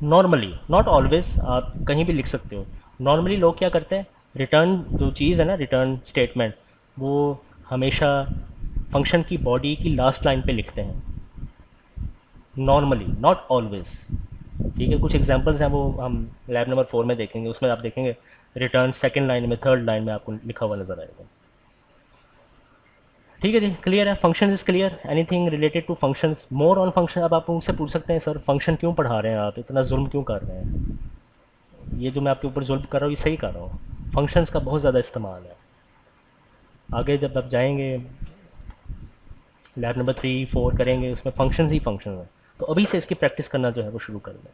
नॉर्मली, नॉट ऑलवेज, आप कहीं भी लिख सकते हो। नॉर्मली लोग क्या करते हैं, रिटर्न जो चीज़ है ना, रिटर्न स्टेटमेंट, वो हमेशा फंक्शन की बॉडी की लास्ट लाइन पे लिखते हैं, नॉर्मली, नॉट ऑलवेज। ठीक है, कुछ एग्जांपल्स हैं वो हम लैब नंबर 4 में देखेंगे, उसमें आप देखेंगे रिटर्न सेकंड लाइन में, थर्ड लाइन में आपको लिखा हुआ नज़र आएगा। ठीक है जी, क्लियर है? Function is clear? Anything related to functions, more on function? अब आप मुझसे पूछ सकते हैं सर फंक्शन क्यों पढ़ा रहे हैं आप, इतना जुल्म क्यों कर रहे हैं? ये जो मैं आपके ऊपर जुल्म कर रहा हूँ ये सही कर रहा हूँ। फंक्शंस का बहुत ज़्यादा इस्तेमाल है। आगे जब आप जाएंगे लैब नंबर 3, 4 करेंगे, उसमें फंक्शंस ही फंक्शन है। तो अभी से इसकी प्रैक्टिस करना जो है वो शुरू कर दें।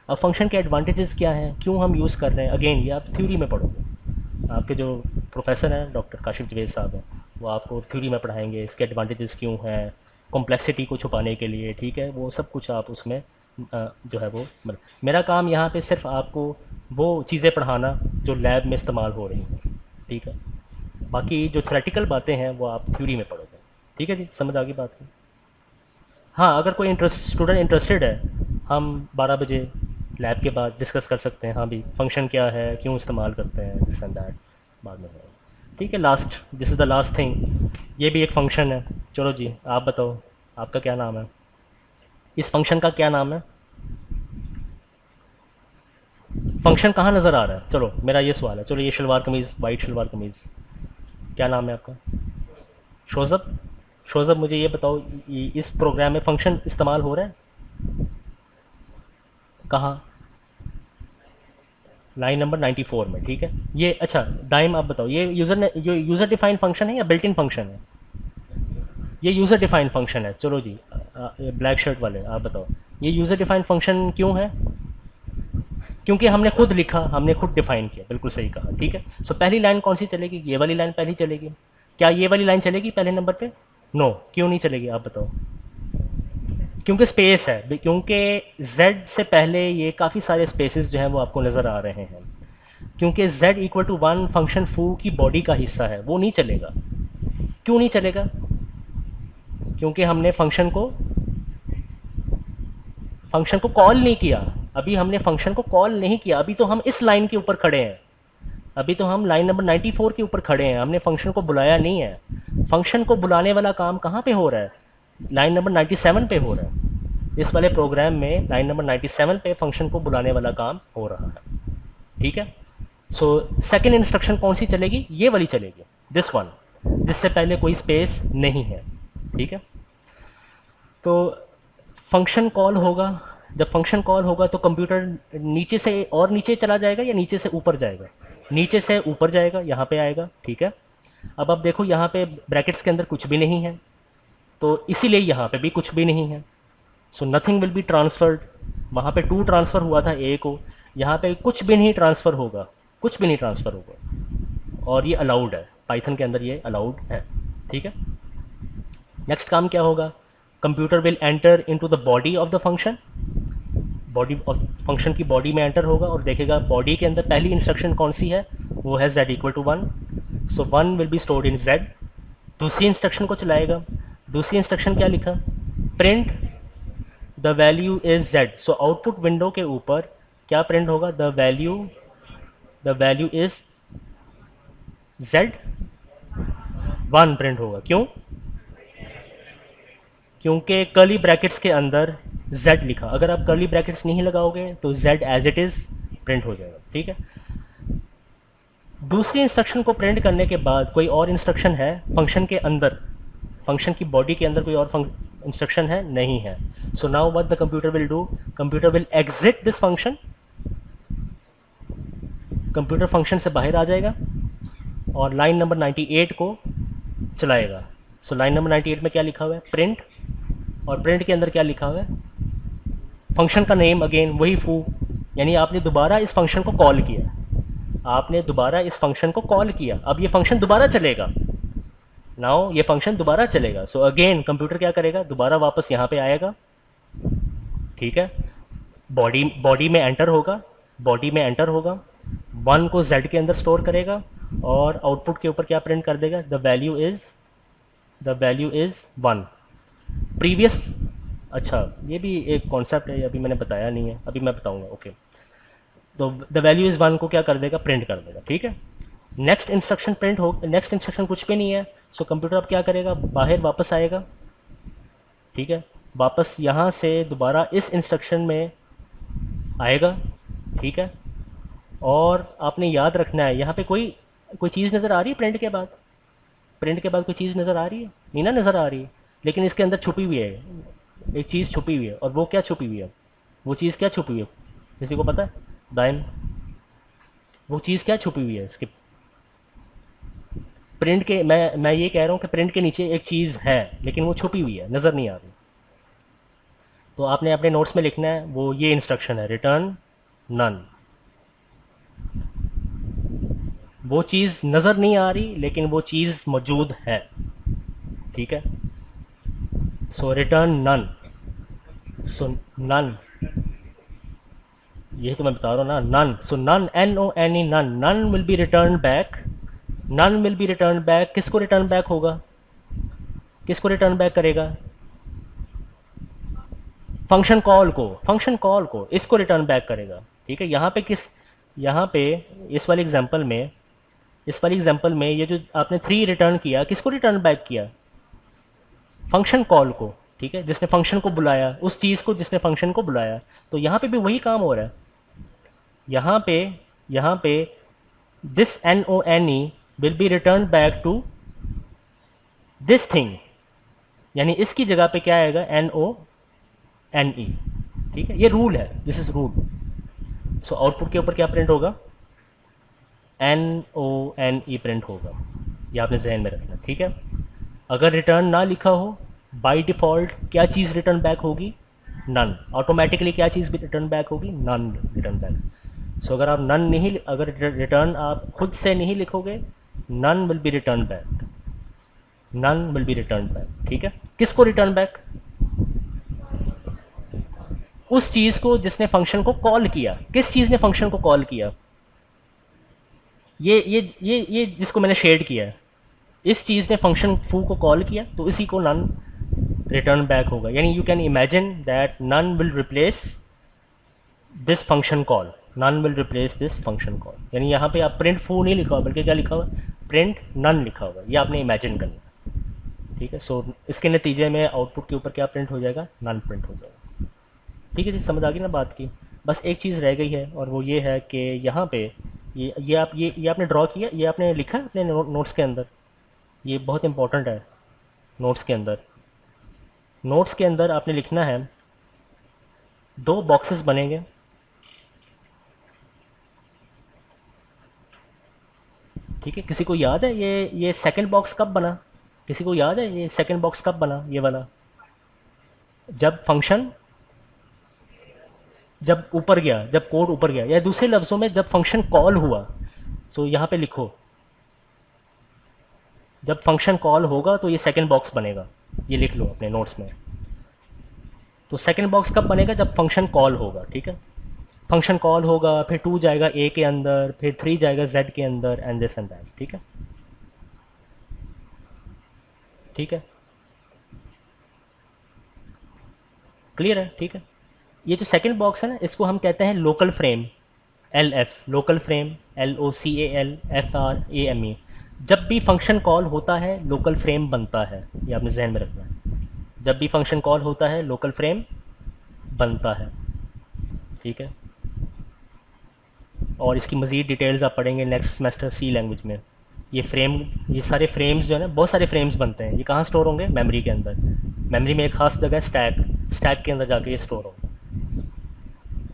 अब फंक्शन के एडवांटेजेस क्या हैं, क्यों हम यूज़ कर रहे हैं, अगेन ये आप थ्योरी में पढ़ोगे। आपके जो प्रोफेसर हैं डॉक्टर काशिफ जवेद साहब हैं, वो आपको थ्योरी में पढ़ाएंगे इसके एडवांटेजेस क्यों हैं, कॉम्प्लेक्सिटी को छुपाने के लिए, ठीक है, वो सब कुछ आप उसमें जो है वो मतलब मेरा काम यहाँ पे सिर्फ आपको वो चीज़ें पढ़ाना जो लैब में इस्तेमाल हो रही हैं, ठीक है। बाकी जो थ्योरेटिकल बातें हैं वो आप थ्योरी में पढ़ोगे, ठीक है जी, समझ आ गई बात की। हाँ, अगर कोई स्टूडेंट इंटरेस्टेड है, हम 12 बजे लैब के बाद डिस्कस कर सकते हैं, हाँ भी फंक्शन क्या है, क्यों इस्तेमाल करते हैं, दिस एंड दैट बाद में होगा। ठीक है, last, this is the last thing, ये भी एक फंक्शन है। चलो जी, आप बताओ आपका क्या नाम है, इस फंक्शन का क्या नाम है, फंक्शन कहाँ नज़र आ रहा है, चलो मेरा ये सवाल है। चलो ये शलवार कमीज़, वाइट शलवार कमीज़, क्या नाम है आपका, शोज़ब। शोज़ब मुझे ये बताओ, इस प्रोग्राम में फंक्शन इस्तेमाल हो रहा है कहाँ, लाइन नंबर 94 में, ठीक है। ये अच्छा दाइम आप बताओ, ये यूज़र डिफाइंड फंक्शन है या बिल्ट इन फंक्शन है, ये यूज़र डिफाइंड फंक्शन है। चलो जी, ब्लैक शर्ट वाले आप बताओ, ये यूज़र डिफाइंड फंक्शन क्यों है, क्योंकि हमने खुद लिखा, हमने खुद डिफाइन किया, बिल्कुल सही कहा, ठीक है। सो पहली लाइन कौन सी चलेगी, ये वाली लाइन पहली चलेगी, क्या ये वाली लाइन चलेगी पहले नंबर पे, नो, क्यों नहीं चलेगी आप बताओ, क्योंकि स्पेस है, क्योंकि z से पहले ये काफ़ी सारे स्पेसेस जो हैं वो आपको नज़र आ रहे हैं, क्योंकि z इक्वल टू 1 फंक्शन फू की बॉडी का हिस्सा है, वो नहीं चलेगा। क्यों नहीं चलेगा, क्योंकि हमने फंक्शन को कॉल नहीं किया, अभी हमने फंक्शन को कॉल नहीं किया, अभी तो हम इस लाइन के ऊपर खड़े हैं, अभी तो हम लाइन नंबर 94 के ऊपर खड़े हैं, हमने फंक्शन को बुलाया नहीं है। फंक्शन को बुलाने वाला काम कहाँ पे हो रहा है, लाइन नंबर 97 पे हो रहा है, इस वाले प्रोग्राम में लाइन नंबर 97 पे फंक्शन को बुलाने वाला काम हो रहा है, ठीक है। सो सेकेंड इंस्ट्रक्शन कौन सी चलेगी, ये वाली चलेगी, दिस वन, जिससे पहले कोई स्पेस नहीं है, ठीक है। तो फंक्शन कॉल होगा, जब फंक्शन कॉल होगा तो कंप्यूटर नीचे से और नीचे चला जाएगा या नीचे से ऊपर जाएगा, नीचे से ऊपर जाएगा, यहाँ पे आएगा, ठीक है। अब आप देखो यहाँ पे ब्रैकेट्स के अंदर कुछ भी नहीं है, तो इसीलिए यहाँ पे भी कुछ भी नहीं है, so nothing will be transferred. वहाँ पे 2 ट्रांसफ़र हुआ था ए को, यहाँ पे कुछ भी नहीं ट्रांसफ़र होगा, कुछ भी नहीं ट्रांसफ़र होगा, और ये अलाउड है, पाइथन के अंदर ये अलाउड है, ठीक है। नेक्स्ट काम क्या होगा, computer will enter into the body of the function, body of function की बॉडी में एंटर होगा और देखेगा बॉडी के अंदर पहली इंस्ट्रक्शन कौन सी है, वो है z equal to 1, so 1 will be stored in z। दूसरी इंस्ट्रक्शन को चलाएगा, दूसरी इंस्ट्रक्शन क्या लिखा, print the value is z, so output window के ऊपर क्या प्रिंट होगा, the value is z 1 print होगा, क्यों, क्योंकि कर्ली ब्रैकेट्स के अंदर z लिखा, अगर आप कर्ली ब्रैकेट्स नहीं लगाओगे तो z as it is print हो जाएगा, ठीक है। दूसरी इंस्ट्रक्शन को प्रिंट करने के बाद कोई और इंस्ट्रक्शन है फंक्शन के अंदर, फंक्शन की बॉडी के अंदर कोई और इंस्ट्रक्शन है, नहीं है। So now what the computer will do, computer will exit this function, computer function से बाहर आ जाएगा और लाइन नंबर 98 को चलाएगा। सो लाइन नंबर 98 में क्या लिखा हुआ है, प्रिंट, और प्रिंट के अंदर क्या लिखा हुआ है, फंक्शन का नेम अगेन वही फू, यानी आपने दोबारा इस फंक्शन को कॉल किया, आपने दोबारा इस फंक्शन को कॉल किया, अब ये फंक्शन दोबारा चलेगा, नाउ ये फंक्शन दोबारा चलेगा। सो अगेन कंप्यूटर क्या करेगा, दोबारा वापस यहाँ पे आएगा, ठीक है, बॉडी में एंटर होगा, बॉडी में एंटर होगा, 1 को z के अंदर स्टोर करेगा और आउटपुट के ऊपर क्या प्रिंट कर देगा, द वैल्यू इज़ 1 प्रीवियस। अच्छा ये भी एक कॉन्सेप्ट है, अभी मैंने बताया नहीं है, अभी मैं बताऊंगा, ओके। तो द वैल्यू इज़ 1 को क्या कर देगा, प्रिंट कर देगा, ठीक है। नेक्स्ट इंस्ट्रक्शन प्रिंट हो, नेक्स्ट इंस्ट्रक्शन कुछ भी नहीं है, सो कंप्यूटर अब क्या करेगा, बाहर वापस आएगा, ठीक है, वापस यहाँ से दोबारा इस इंस्ट्रक्शन में आएगा, ठीक है। और आपने याद रखना है यहाँ पे कोई चीज़ नज़र आ रही है प्रिंट के बाद, प्रिंट के बाद कोई चीज़ नज़र आ रही है, नहीं ना नज़र आ रही है, लेकिन इसके अंदर छुपी हुई है, एक चीज़ छुपी हुई है, और वो क्या छुपी हुई है, वो चीज़ क्या छुपी हुई है, किसी को पता है दाइन, वो चीज़ क्या छुपी हुई है इसके प्रिंट के, मैं ये कह रहा हूँ कि प्रिंट के नीचे एक चीज़ है लेकिन वो छुपी हुई है, नज़र नहीं आ रही, तो आपने अपने नोट्स में लिखना है वो ये इंस्ट्रक्शन है, रिटर्न नन। वो चीज़ नज़र नहीं आ रही लेकिन वो चीज़ मौजूद है, ठीक है। So return none. So none, यही तो मैं बता रहा हूँ ना, none. So none, N O N E, none. None will be return back. None will be return back. किसको रिटर्न बैक होगा, किसको रिटर्न बैक करेगा? फंक्शन कॉल को, फंक्शन कॉल को, इसको रिटर्न बैक करेगा, ठीक है। यहाँ पे यहाँ पे इस वाले एग्जांपल में, इस वाली एग्जांपल में ये जो आपने 3 रिटर्न किया, किसको रिटर्न बैक किया? फंक्शन कॉल को, ठीक है, जिसने फंक्शन को बुलाया, उस चीज़ को जिसने फंक्शन को बुलाया। तो यहाँ पे भी वही काम हो रहा है। यहाँ पे this N O N E will be return back to this thing, यानी इसकी जगह पे क्या आएगा? एन ओ एन ई, ठीक है। ये रूल है, this is rule. So output के ऊपर क्या प्रिंट होगा? N O N E print होगा। ये आपने जहन में रखना, ठीक है। अगर रिटर्न ना लिखा हो, बाय डिफ़ॉल्ट क्या चीज़ रिटर्न बैक होगी? नन। ऑटोमेटिकली क्या चीज़ भी रिटर्न बैक होगी? None return back. सो अगर आप नन नहीं, अगर रिटर्न आप खुद से नहीं लिखोगे, none will be return back. None will be return back, ठीक है। किसको रिटर्न बैक? उस चीज़ को जिसने फंक्शन को कॉल किया। किस चीज़ ने फंक्शन को कॉल किया? ये जिसको मैंने शेड किया है, इस चीज़ ने फंक्शन फू को कॉल किया, तो इसी को नन रिटर्न बैक होगा। यानी you can imagine that none will replace this function call. None will replace this function call. यानी यहाँ पे आप प्रिंट फू नहीं लिखा हुआ, बल्कि क्या लिखा हुआ? प्रिंट नन लिखा हुआ। ये आपने इमेजिन करना, ठीक है। सो इसके नतीजे में आउटपुट के ऊपर क्या प्रिंट हो जाएगा? नन प्रिंट हो जाएगा, ठीक है जी। समझ आ गई ना बात की? बस एक चीज़ रह गई है, और वो ये है कि यहाँ पे ये आपने ड्रॉ किया, ये आपने लिखा अपने नोट्स के अंदर। ये बहुत इंपॉर्टेंट है। नोट्स के अंदर, नोट्स के अंदर आपने लिखना है, 2 बॉक्सेस बनेंगे, ठीक है। किसी को याद है ये सेकंड बॉक्स कब बना? किसी को याद है ये सेकंड बॉक्स कब बना, ये वाला? जब फंक्शन, जब ऊपर गया, जब कोड ऊपर गया, या दूसरे लफ्ज़ों में जब फंक्शन कॉल हुआ। सो यहाँ पे लिखो, जब फंक्शन कॉल होगा तो ये सेकंड बॉक्स बनेगा। ये लिख लो अपने नोट्स में। तो सेकंड बॉक्स कब बनेगा? जब फंक्शन कॉल होगा, ठीक है। फंक्शन कॉल होगा, फिर 2 जाएगा ए के अंदर, फिर 3 जाएगा जेड के अंदर, एंड दिस एंड दैट, ठीक है। ठीक है, क्लियर है, ठीक है। ये जो सेकंड बॉक्स है ना, इसको हम कहते हैं local frame, L F, local frame, LOCAL FRAME। जब भी फंक्शन कॉल होता है लोकल फ्रेम बनता है, ये आपने जहन में रखना है। जब भी फंक्शन कॉल होता है लोकल फ्रेम बनता है, ठीक है। और इसकी मज़ीद डिटेल्स आप पढ़ेंगे नेक्स्ट सेमेस्टर सी लैंग्वेज में। ये फ्रेम, ये सारे फ्रेम्स जो है ना, बहुत सारे फ्रेम्स बनते हैं। ये कहाँ स्टोर होंगे? मेमोरी के अंदर। मेमोरी में एक ख़ास जगह है स्टैक, स्टैक के अंदर जाके ये स्टोर होगा।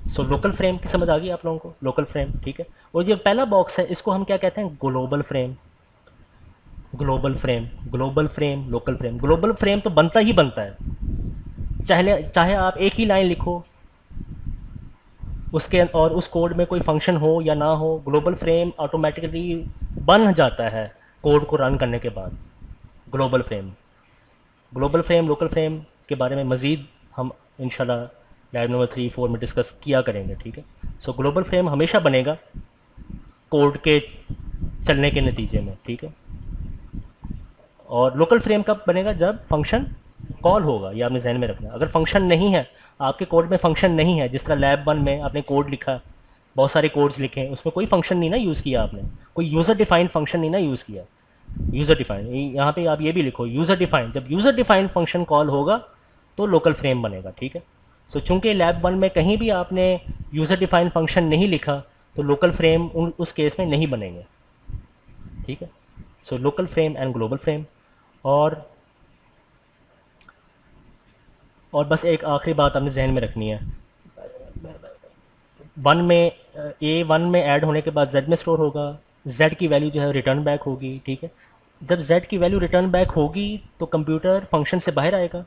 सो लोकल फ्रेम की समझ आ गई आप लोगों को? लोकल फ्रेम, ठीक है। और जो पहला बॉक्स है, इसको हम क्या कहते हैं? Global frame. Global frame, global frame, local frame. Global frame तो बनता ही बनता है, चाहे चाहे आप एक ही लाइन लिखो उसके, और उस कोड में कोई फंक्शन हो या ना हो, ग्लोबल फ्रेम ऑटोमेटिकली बन जाता है कोड को रन करने के बाद। Global frame, global frame, local frame के बारे में मज़ीद हम इंशाल्लाह लैब नंबर 3, 4 में डिस्कस किया करेंगे, ठीक है। सो ग्लोबल फ्रेम हमेशा बनेगा कोड के चलने के नतीजे में, ठीक है। और लोकल फ्रेम कब बनेगा? जब फंक्शन कॉल होगा, ये आपने जहन में रखना। अगर फंक्शन नहीं है, आपके कोड में फंक्शन नहीं है, जिस तरह लैब 1 में आपने कोड लिखा, बहुत सारे कोड्स लिखे हैं, उसमें कोई फंक्शन नहीं ना यूज़ किया आपने, कोई यूज़र डिफाइंड फंक्शन नहीं ना यूज़ किया। यूज़र डिफाइंड, यहाँ पे आप ये भी लिखो यूज़र डिफाइंड। जब यूज़र डिफाइंड फंक्शन कॉल होगा तो लोकल फ्रेम बनेगा, ठीक है। सो चूंकि लैब 1 में कहीं भी आपने यूज़र डिफाइंड फंक्शन नहीं लिखा, तो लोकल फ्रेम उस केस में नहीं बनेंगे, ठीक है। So local frame and global frame. और बस एक आखिरी बात आपने जहन में रखनी है, 1 में A1 में ऐड होने के बाद Z में स्टोर होगा, Z की वैल्यू जो है रिटर्न बैक होगी, ठीक है। जब Z की वैल्यू रिटर्न बैक होगी तो कंप्यूटर फंक्शन से बाहर आएगा,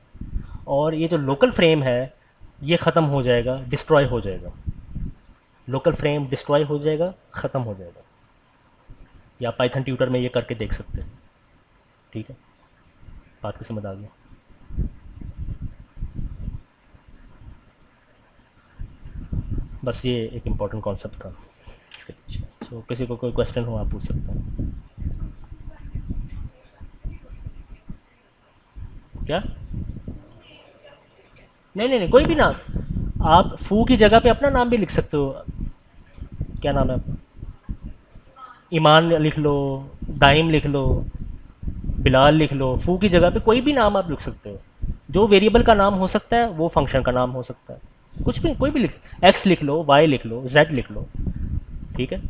और ये जो लोकल फ्रेम है ये ख़त्म हो जाएगा, डिस्ट्रॉय हो जाएगा, लोकल फ्रेम डिस्ट्रॉय हो जाएगा, ख़त्म हो जाएगा। या पाइथन ट्यूटर में ये करके देख सकते हैं। ठीक है, बात की समझ आ गई। बस ये एक इम्पॉर्टेंट कॉन्सेप्ट था इसके पीछे। सो किसी को कोई क्वेश्चन हो आप पूछ सकते हैं। क्या? नहीं नहीं नहीं, कोई भी नाम। आप फू की जगह पे अपना नाम भी लिख सकते हो। क्या नाम है आपका? ईमान लिख लो, दाइम लिख लो, बिलाल लिख लो। फू की जगह पे कोई भी नाम आप लिख सकते हो। जो वेरिएबल का नाम हो सकता है वो फंक्शन का नाम हो सकता है। कुछ भी, कोई भी लिख, एक्स लिख लो, वाई लिख लो, जेड लिख लो। ठीक है,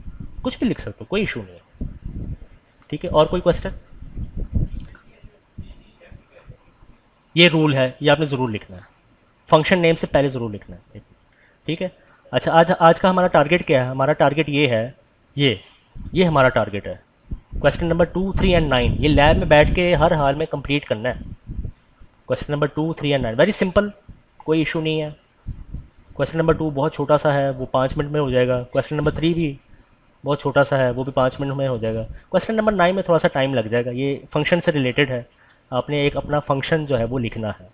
कुछ भी लिख सकते हो, कोई इशू नहीं है। ठीक है, और कोई क्वेश्चन? ये रूल है, ये आपने ज़रूर लिखना है। फंक्शन नेम से पहले ज़रूर लिखना है। ठीक है। अच्छा, आज आज का हमारा टारगेट क्या है? हमारा टारगेट ये है, ये हमारा टारगेट है। क्वेश्चन नंबर 2, 3 एंड 9 ये लैब में बैठ के हर हाल में कंप्लीट करना है। Question number 2, 3 and 9 very simple, कोई इशू नहीं है। क्वेश्चन नंबर 2 बहुत छोटा सा है, वो 5 मिनट में हो जाएगा। क्वेश्चन नंबर 3 भी बहुत छोटा सा है, वो भी 5 मिनट में हो जाएगा। क्वेश्चन नंबर 9 में थोड़ा सा टाइम लग जाएगा, ये फंक्शन से रिलेटेड है। आपने एक अपना फंक्शन जो है वो लिखना है।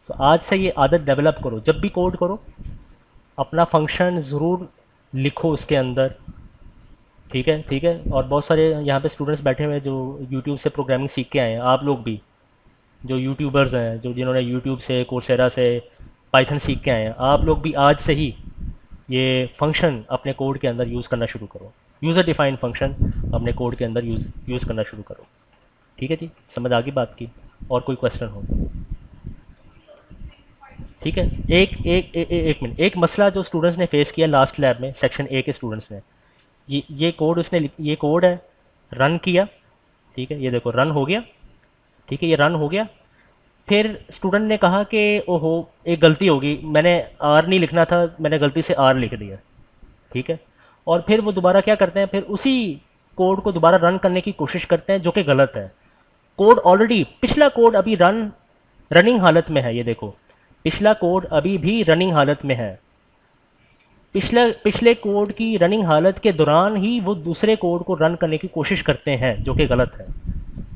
तो आज से ये आदत डेवलप करो, जब भी कोड करो अपना फंक्शन ज़रूर लिखो उसके अंदर। ठीक है, ठीक है। और बहुत सारे यहाँ पे स्टूडेंट्स बैठे हुए हैं जो यूट्यूब से प्रोग्रामिंग सीख के आए हैं। आप लोग भी जो यूट्यूबर्स हैं, जो जिन्होंने यूट्यूब से, कोर्सेरा से पाइथन सीख के आए हैं, आप लोग भी आज से ही ये फंक्शन अपने कोड के अंदर यूज़ करना शुरू करो। यूज़र डिफाइंड फंक्शन अपने कोड के अंदर यूज़ करना शुरू करो। ठीक है जी, समझ आ गई बात की? और कोई क्वेश्चन हो? ठीक है। एक मिनट, एक मसला जो स्टूडेंट्स ने फेस किया लास्ट लैब में, सेक्शन ए के स्टूडेंट्स ने, ये कोड ये कोड है, रन किया। ठीक है, ये देखो रन हो गया। ठीक है, ये रन हो गया। फिर स्टूडेंट ने कहा कि ओहो एक गलती होगी, मैंने आर नहीं लिखना था, मैंने गलती से आर लिख दिया। ठीक है, और फिर वो दोबारा क्या करते हैं, फिर उसी कोड को दोबारा रन करने की कोशिश करते हैं, जो कि गलत है। कोड ऑलरेडी, पिछला कोड अभी रनिंग हालत में है। ये देखो, पिछला कोड अभी भी रनिंग हालत में है। पिछले कोड की रनिंग हालत के दौरान ही वो दूसरे कोड को रन करने की कोशिश करते हैं, जो कि गलत है।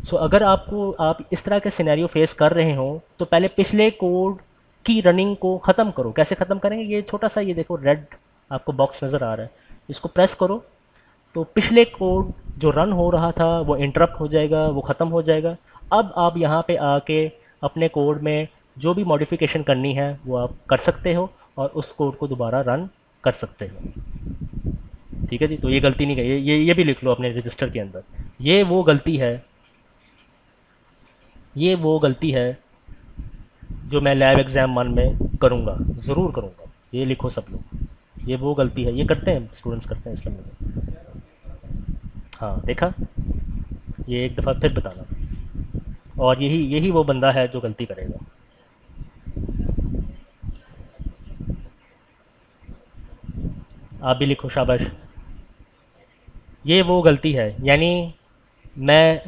सो अगर आप इस तरह के सिनेरियो फेस कर रहे हो तो पहले पिछले कोड की रनिंग को ख़त्म करो। कैसे ख़त्म करेंगे? ये छोटा सा, ये देखो रेड आपको बॉक्स नज़र आ रहा है, इसको प्रेस करो तो पिछले कोड जो रन हो रहा था वो इंटरप्ट हो जाएगा, वो ख़त्म हो जाएगा। अब आप यहाँ पे आके अपने कोड में जो भी मॉडिफिकेशन करनी है वो आप कर सकते हो और उस कोड को दोबारा रन कर सकते हो। ठीक है जी, तो ये गलती नहीं है, ये भी लिख लो अपने रजिस्टर के अंदर। ये वो गलती है, ये वो गलती है जो मैं लैब एग्ज़ाम 1 में करूँगा, ज़रूर करूँगा। ये लिखो सब लोग, ये वो गलती है, ये करते हैं स्टूडेंट्स, करते हैं इसलिए में। हाँ देखा, ये एक दफ़ा फिर बताना। और यही यही वो बंदा है जो गलती करेगा। आप भी लिखो, शाबाश। ये वो गलती है, यानी मैं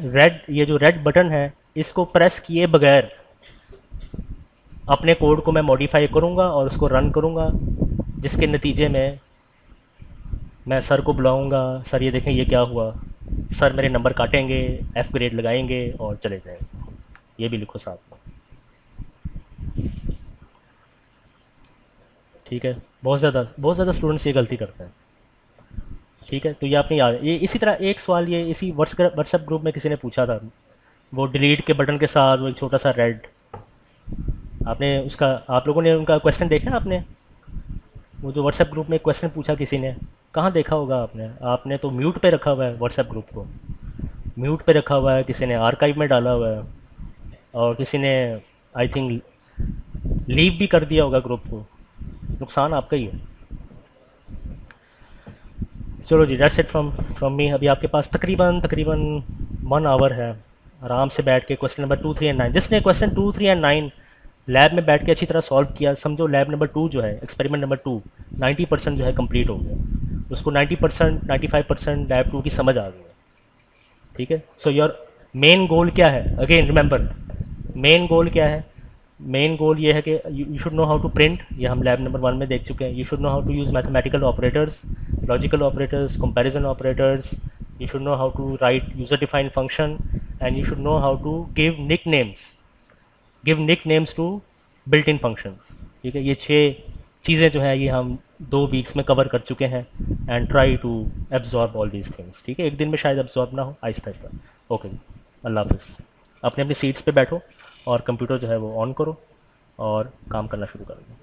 ये जो रेड बटन है इसको प्रेस किए बगैर अपने कोड को मैं मॉडिफाई करूँगा और उसको रन करूँगा, जिसके नतीजे में मैं सर को बुलाऊँगा, सर ये देखें ये क्या हुआ, सर मेरे नंबर काटेंगे, एफ़ ग्रेड लगाएंगे और चले जाएंगे। ये भी लिखो साथ में। ठीक है, बहुत ज़्यादा स्टूडेंट्स ये गलती करते हैं। ठीक है, तो ये आपने याद, ये इसी तरह एक सवाल ये इसी व्हाट्सएप ग्रुप में किसी ने पूछा था, वो डिलीट के बटन के साथ वो एक छोटा सा रेड, आपने उसका, आप लोगों ने उनका क्वेश्चन देखा आपने? वो जो व्हाट्सएप ग्रुप में एक क्वेश्चन पूछा किसी ने, कहाँ देखा होगा आपने? आपने तो म्यूट पे रखा हुआ है व्हाट्सएप ग्रुप को, म्यूट पे रखा हुआ है, किसी ने आर्काइव में डाला हुआ है, और किसी ने आई थिंक लीव भी कर दिया होगा ग्रुप को। नुकसान आपका ही है। चलो जी, दैट्स इट फ्रॉम मी। अभी आपके पास तकरीबन 1 आवर है, आराम से बैठ के क्वेश्चन नंबर 2, 3 एंड 9, जिसने क्वेश्चन 2, 3 एंड 9 लैब में बैठ के अच्छी तरह सॉल्व किया, समझो लैब नंबर 2 जो है, एक्सपेरिमेंट नंबर 2 90% जो है कंप्लीट हो गया। उसको 90% 95% लैब 2 की समझ आ गई है। ठीक है, सो योर मेन गोल क्या है? अगेन रिमेंबर, मेन गोल क्या है? मेन गोल ये है कि you should know how to print, ये हम लैब नंबर 1 में देख चुके हैं. You should know how to use mathematical operators, logical operators, comparison operators. You should know how to write user defined function, and you should know how to give nicknames to built in functions. ठीक है, ये 6 चीज़ें जो है ये हम 2 weeks में cover कर चुके हैं. And try to absorb all these things. ठीक है, एक दिन में शायद एब्जॉर्ब ना हो, आहिस्ता आहिस्ता. ओके, अल्लाह हाफिज़. अपने अपनी सीट्स पे बैठो और कंप्यूटर जो है वो ऑन करो और काम करना शुरू कर दो.